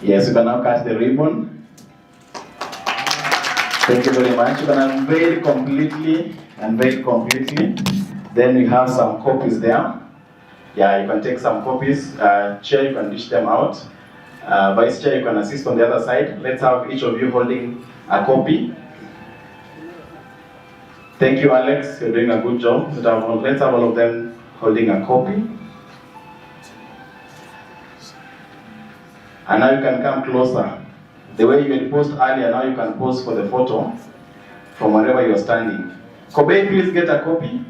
Yes, you can now cut the ribbon. Thank you very much. You can unveil completely, Then we have some copies there. Yeah, you can take some copies. Chair, you can dish them out. Vice Chair, you can assist on the other side. Let's have each of you holding a copy. Thank you, Alex. You're doing a good job. Let's have all of them holding a copy. And now you can come closer. The way you had posed earlier, now you can pose for the photo from wherever you're standing. Kobe, please get a copy.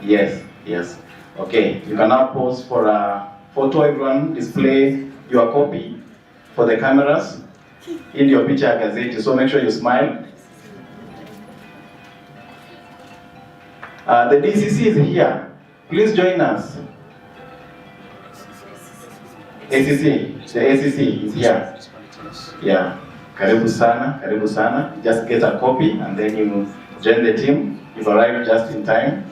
Yes, yes. Okay, you can now pose for a photo. Everyone display your copy for the cameras in your picture gazette. So make sure you smile. The DCC is here. Please join us. ACC, the ACC is here. Yeah, karibu sana, karibu sana. Just get a copy and then you join the team. You've arrived just in time.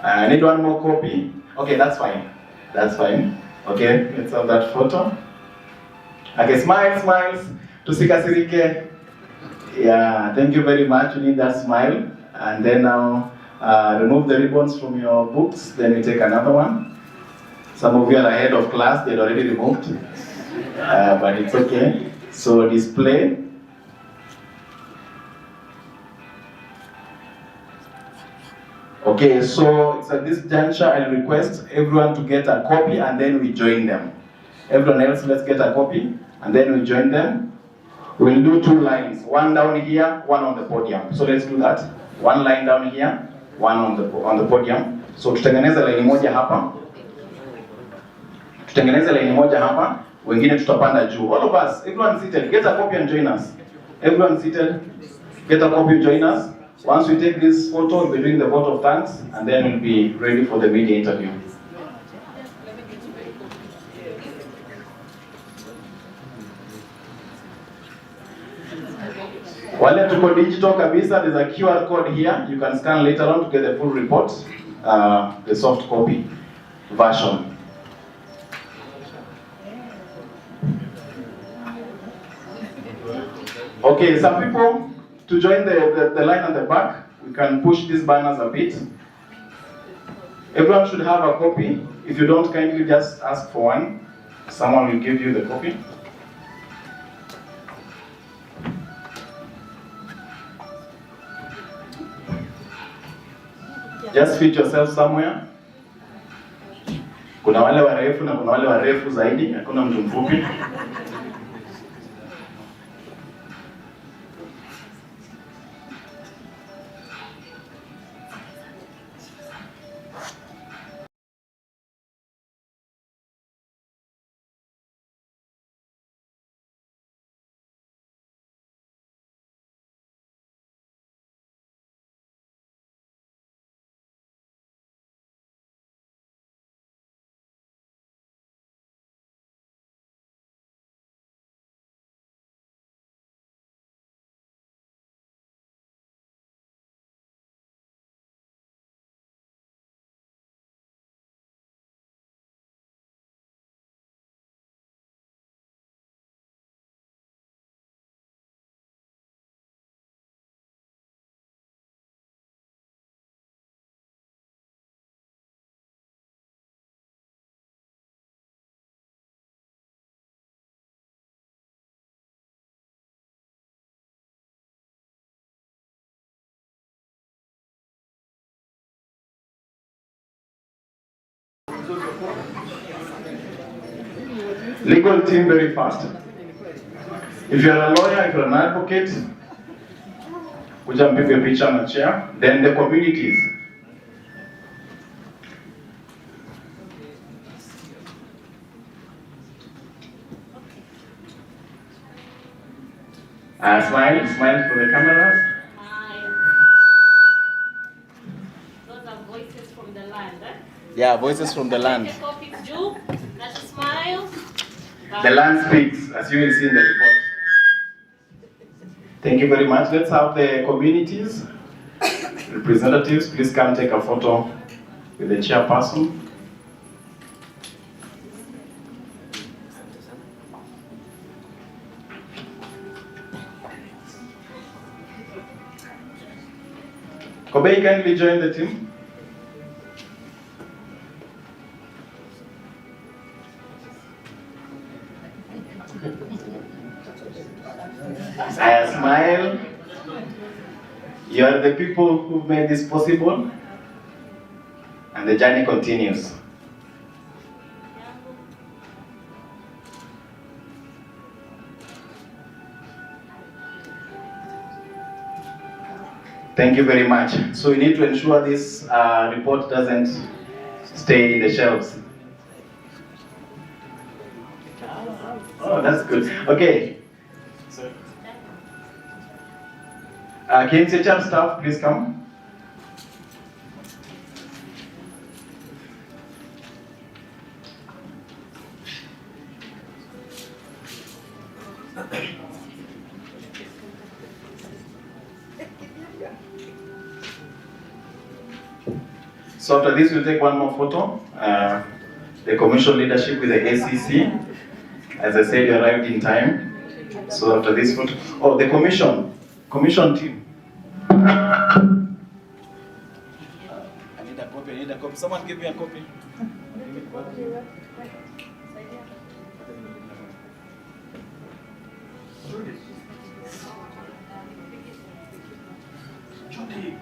I need one more copy. Okay, that's fine. That's fine. Okay, let's have that photo. Okay, smiles. Tusikasirike. Yeah, thank you very much. You need that smile. And then now, remove the ribbons from your books. Then you take another one. Some of you are ahead of class. They're already removed. But it's okay. So display. Okay, so it's at this juncture I'll request everyone to get a copy and then we join them. Everyone else, let's get a copy and then we join them. We'll do 2 lines, one down here, one on the podium. So let's do that. One line down here, one on the podium. So tutengeneze line moja hapa. Wengine tutapanda juu. All of us, everyone seated, get a copy and join us. Everyone seated, get a copy and join us. Once we take this photo, we'll be doing the vote of thanks, and then we'll be ready for the media interview. Wale tuko digital kabisa, there's a QR code here. You can scan later on to get the full report, the soft copy version. Okay, some people, to join the line at the back, we can push these banners a bit. Everyone should have a copy. If you don't, kindly just ask for one. Someone will give you the copy. Just fit yourself somewhere. Kuna wale warefu na kuna wale warefu zaidi, hakuna mtu mfupi. Legal team very fast. If you're a lawyer, if you're an advocate, kuja mpige picha na chair. Then the communities. Smile for the cameras. Those are voices from the land. Yeah, voices from the land. Let's smile. The land speaks, as you will see in the report. Thank you very much. Let's have the communities representatives please come take a photo with the chairperson. Kobe, kindly join the team. I smile. You are the people who made this possible, and the journey continues. Thank you very much. So we need to ensure this report doesn't stay in the shelves. Oh, that's good. Okay. KMCHR staff, please come. So after this, we'll take one more photo. The commission leadership with the ACC. As I said, you arrived in time. So after this photo, oh, the commission team. I need a copy. Someone give me a copy. Judy.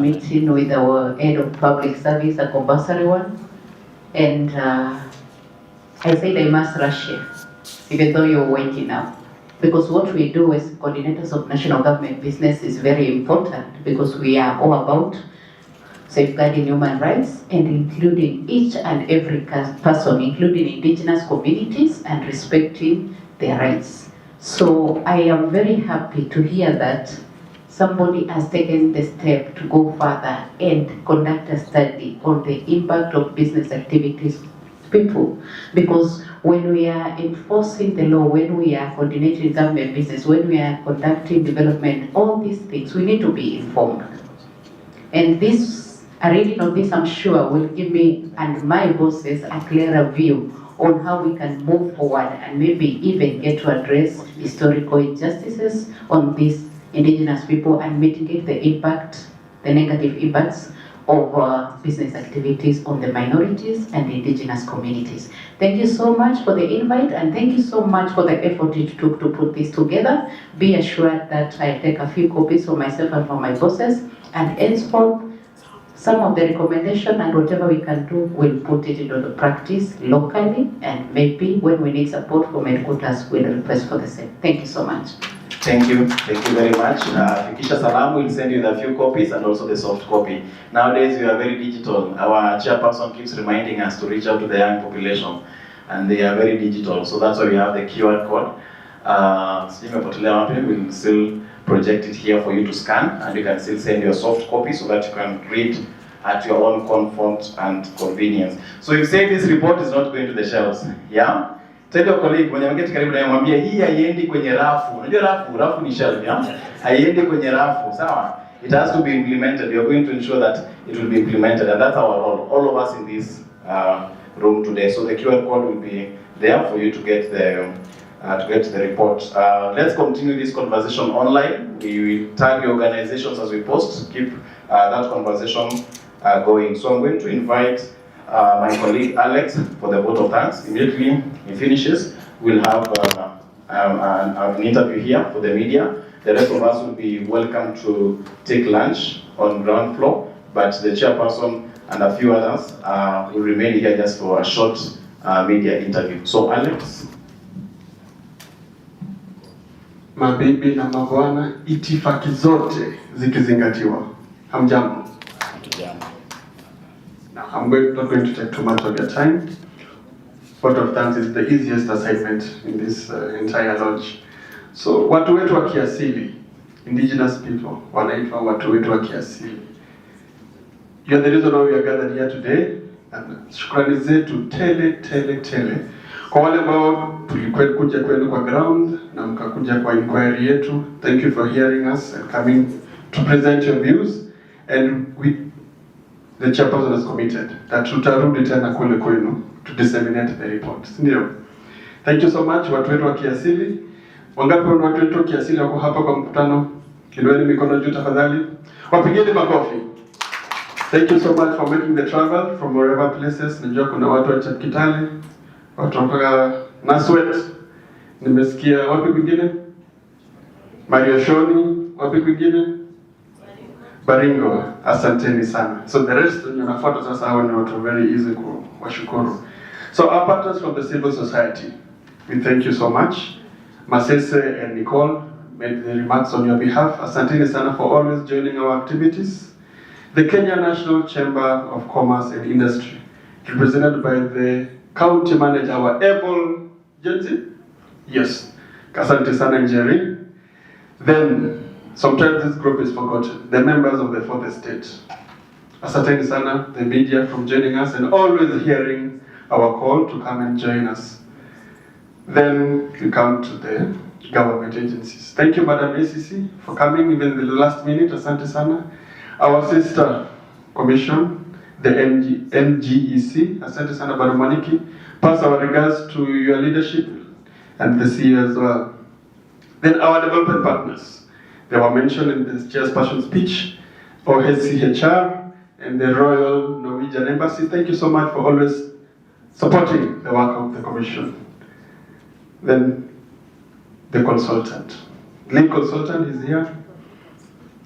Meeting with our head of public service, a compulsory one, and I said I must rush here, even though you're waiting now, because what we do as coordinators of national government business is very important, because we are all about safeguarding human rights and including each and every person, including indigenous communities, and respecting their rights. So I am very happy to hear that somebody has taken the step to go further and conduct a study on the impact of business activities people. Because when we are enforcing the law, when we are coordinating government business, when we are conducting development, all these things, we need to be informed. And this, a reading of this, I'm sure, will give me and my bosses a clearer view on how we can move forward and maybe even get to address historical injustices on these indigenous people and mitigate the impact, the negative impacts of business activities on the minorities and indigenous communities. Thank you so much for the invite, and thank you so much for the effort it took to put this together. Be assured that I take a few copies for myself and for my bosses, and henceforth some of the recommendation, and whatever we can do, we'll put it into the practice locally, and maybe when we need support from headquarters, we'll request for the same. Thank you so much. Thank you very much. Fikisha Salam will send you the few copies and also the soft copy. Nowadays we are very digital. Our chairperson keeps reminding us to reach out to the young population, and they are very digital. So that's why we have the QR code. We'll still project it here for you to scan, and you can still send your soft copy so that you can read at your own comfort and convenience. So you say this report is not going to the shelves, yeah? Tell your colleague when you get karibu na mwambie hii haiendi kwenye rafu. Unajua rafu ni shelf, yeah? Haiendi kwenye rafu, sawa? It has to be implemented. We are going to ensure that it will be implemented, and that's our role. All of us in this room today. So the QR code will be there for you to get the report. Let's continue this conversation online. We will tag the organizations as we post. Keep that conversation going. So I'm going to invite my colleague Alex for the vote of thanks. Immediately he finishes, we'll have an interview here for the media. The rest of us will be welcome to take lunch on ground floor, but the chairperson and a few others will remain here just for a short media interview. So Alex. Mabibi na mabwana, itifaki zote zikizingatiwa. Hamjambo. Now, I'm not going to take too much of your time. Vote of thanks is the easiest assignment in this entire lodge. So, watu wetu wa kiasili, indigenous people, wanaitwa watu wetu wa kiasili. You are the reason why we are gathered here today, and shukrani zetu tele. Kwa wale ambao tulikuja kwenu kwa ground na mkakuja kwa inquiry yetu, thank you for hearing us and coming to present your views. And the chairperson has committed that tutarudi tena kule kwenu to disseminate the report. Ndio. Thank you so much watu wetu wa kiasili. Wangapi watu wetu wa kiasili wako hapa kwa mkutano? Kinueni mikono juu tafadhali. Wapigeni makofi. Thank you so much for making the travel from wherever places. Najua kuna watu wa Chepkitale, watu kutoka Naswet. Nimesikia wapi kwingine? Marioshoni, wapi kwingine? Baringo, asanteni sana. So the rest wanafuata sasa, hao ni watu very easy kuwashukuru. So our partners from the civil society, we thank you so much. Masese and Nicole made the remarks on your behalf. Asanteni sana for always joining our activities. The Kenya National Chamber of Commerce and Industry, represented by the county manager, our able Jenzi? Yes, asante sana Njeri. Then, sometimes this group is forgotten. The members of the fourth estate. Asanteni sana, the media, from joining us and always hearing our call to come and join us. Then we come to the government agencies. Thank you, Madam ACC, for coming even in the last minute. Asante sana. Our sister commission, the NGEC, asante sana, Madam Maniki. Pass our regards to your leadership and the CEO as well. Then our development partners. They were mentioned in this chairperson speech, OHCHR and the Royal Norwegian Embassy. Thank you so much for always supporting the work of the Commission. Then the consultant. Lead consultant is here.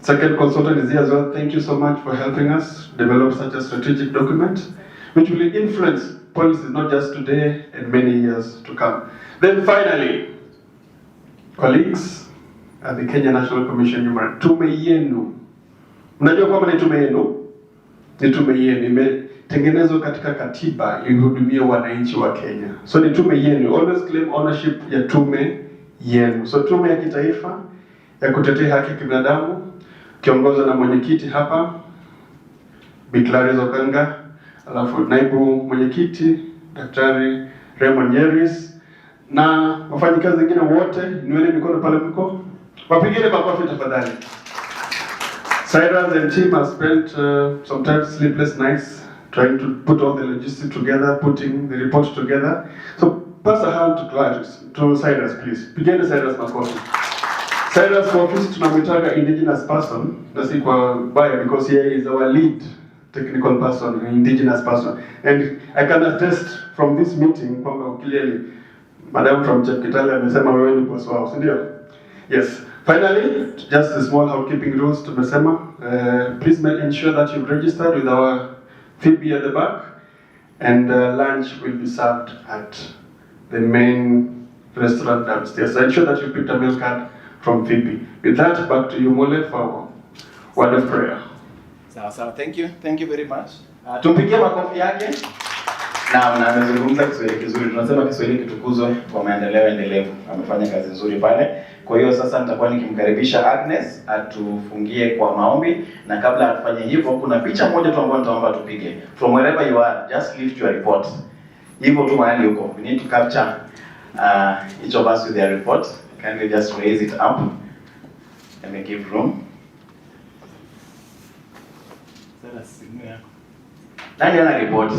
Second consultant is here as well. Thank you so much for helping us develop such a strategic document, which will influence policies not just today and many years to come. Then finally, colleagues at the Kenya National Commission Human, tume yenu. Mnajua kwamba ni tume yenu? Ni tume yenu. Imetengenezwa katika katiba ihudumie wananchi wa Kenya. So ni tume yenu. Always claim ownership ya tume yenu. So tume ya kitaifa ya kutetea haki kibinadamu kiongozwa na mwenyekiti hapa Bi Clarice Okanga, alafu naibu mwenyekiti Daktari Raymond Nyeris na wafanyikazi wengine wote. Niwele mikono pale mko. Wapigeni makofi tafadhali. Cyrus and team have spent sometimes sleepless nights trying to put all the logistics together, putting the report together. So pass a hand to Cyrus, please. Pigeni Cyrus makofi. Cyrus for office tunamwitaga indigenous person, na si kwa baya, because he is our lead technical person, indigenous person. And I can attest from this meeting kwamba clearly Madam from Chepkitale amesema wewe ni boss wao, si ndio? Yes. Finally, just a small housekeeping rules to Besema. Please ensure that you've registered with our Phoebe at the back, and lunch will be served at the main restaurant downstairs. So ensure that you picked a meal card from Phoebe. With that, back to you, Mole, for word of prayer. Sawa, thank you very much. Tumpigie makofi yake. Na amezungumza Kiswahili kizuri. Tunasema Kiswahili kitukuzwe kwa maendeleo endelevu. Amefanya kazi nzuri pale. Kwa hiyo sasa nitakuwa nikimkaribisha Agnes atufungie kwa maombi, na kabla atufanye hivyo kuna picha moja tu ambayo nitaomba tupige. From wherever you are, just lift your report. Hivyo tu mahali uko. We need to capture each of us with their report. Can we just raise it up? Let me give room. Nani ana report?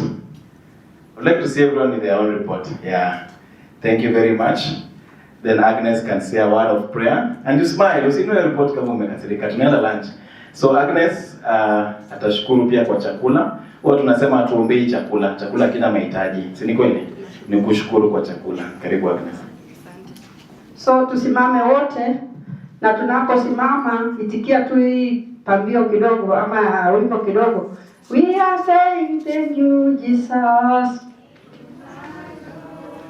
I'd like to see everyone with their own report. Yeah. Thank you very much. Then Agnes can say a word of prayer. And you smile. Usinue report kama umekasirika. Tunaenda lunch. So Agnes atashukuru pia kwa chakula. Huwa tunasema tuombei chakula. Chakula kina mahitaji. Si ni kweli? Ni kushukuru kwa chakula. Karibu Agnes. So tusimame wote, na tunaposimama itikia tu hii pambio kidogo ama wimbo kidogo. We are saying thank you Jesus.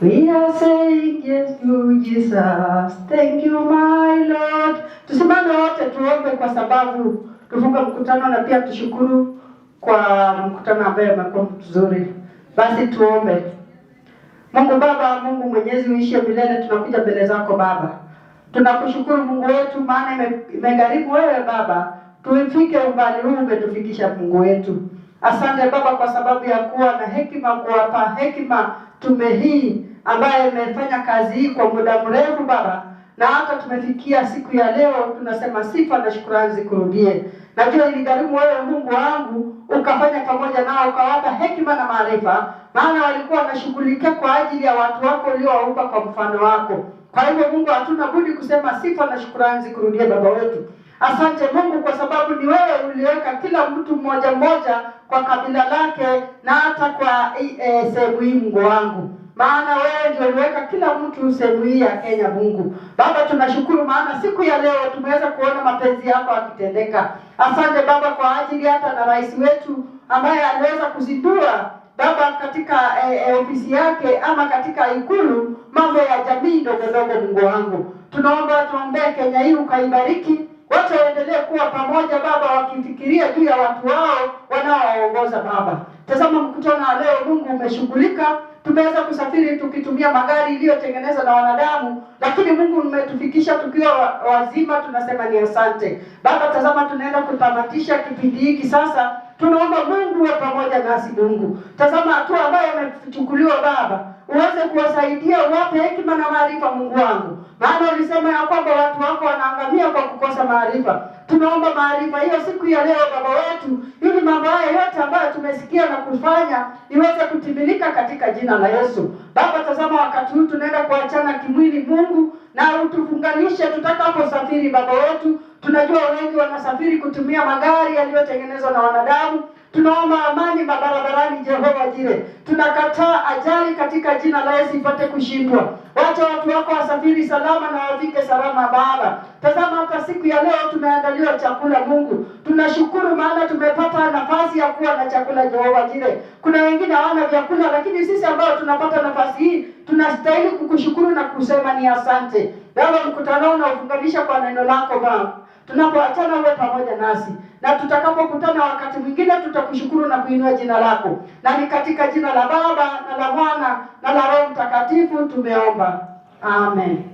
We are saying yes you Jesus. Thank you my Lord. Tusimame wote tuombe, kwa sababu tufunga mkutano na pia tushukuru kwa mkutano ambao umekuwa mzuri. Basi tuombe. Mungu Baba, Mungu Mwenyezi uishi milele, tunakuja mbele zako Baba. Tunakushukuru Mungu wetu, maana imegharimu wewe Baba tuifike umbali huu umetufikisha Mungu wetu. Asante Baba kwa sababu ya kuwa na hekima, kuwapa hekima tume hii ambaye imefanya kazi hii kwa muda mrefu Baba, na hata tumefikia siku ya leo. Tunasema sifa na shukrani zikurudie. Najua iligharimu wewe Mungu wangu ukafanya pamoja nao, ukawapa hekima na maarifa, maana walikuwa wanashughulikia kwa ajili ya watu wako uliowaumba kwa mfano wako. Kwa hivyo Mungu, hatuna budi kusema sifa na shukrani zikurudie Baba wetu. Asante Mungu kwa sababu ni wewe uliweka kila mtu mmoja mmoja kwa kabila lake na hata kwa sehemu hii Mungu wangu. Maana wewe ndio uliweka kila mtu sehemu hii ya Kenya Mungu. Baba tunashukuru maana siku ya leo tumeweza kuona mapenzi yako yakitendeka. Asante Baba kwa ajili hata na rais wetu ambaye aliweza kuzindua Baba katika ofisi yake ama katika ikulu mambo ya jamii ndogo ndogo Mungu wangu. Tunaomba tuombee Kenya hii ukaibariki. Watu waendelee kuwa pamoja Baba, wakifikiria juu ya watu wao wanaowaongoza Baba. Tazama mkutano wa leo Mungu umeshughulika. Tumeweza kusafiri tukitumia magari iliyotengenezwa na wanadamu, lakini Mungu umetufikisha tukiwa wazima, tunasema ni asante. Baba tazama tunaenda kutamatisha kipindi hiki sasa. Tunaomba Mungu uwe pamoja nasi Mungu. Tazama hatua ambayo imechukuliwa Baba, uweze kuwasaidia, uwape hekima na maarifa Mungu wangu. Maana ulisema ya kwamba watu wako wanaangamia kwa kukosa maarifa. Tunaomba maarifa hiyo siku ya leo Baba wetu, ili mambo haya yote ambayo tumesikia na kufanya iweze kutimilika katika jina la Yesu. Baba tazama wakati huu tunaenda kuachana kimwili Mungu, na utufunganishe tutakaposafiri Baba wetu. Tunajua wengi wanasafiri kutumia magari yaliyotengenezwa na wanadamu. Tunaomba amani barabarani Jehova Jire. Tunakataa ajali katika jina la Yesu ipate kushindwa. Wacha watu wako wasafiri salama na wafike salama Baba. Tazama hata siku ya leo tumeandaliwa chakula Mungu. Tunashukuru maana tumepata nafasi ya kuwa na chakula Jehova Jire. Kuna wengine hawana vyakula, lakini sisi ambao tunapata nafasi hii tunastahili kukushukuru na kusema ni asante. Baba mkutano na ufunganisha kwa neno lako Baba. Tunapoachana uwe pamoja nasi, na tutakapokutana wakati mwingine tutakushukuru na kuinua jina lako. Na ni katika jina la Baba na la Mwana na la Roho Mtakatifu tumeomba. Amen.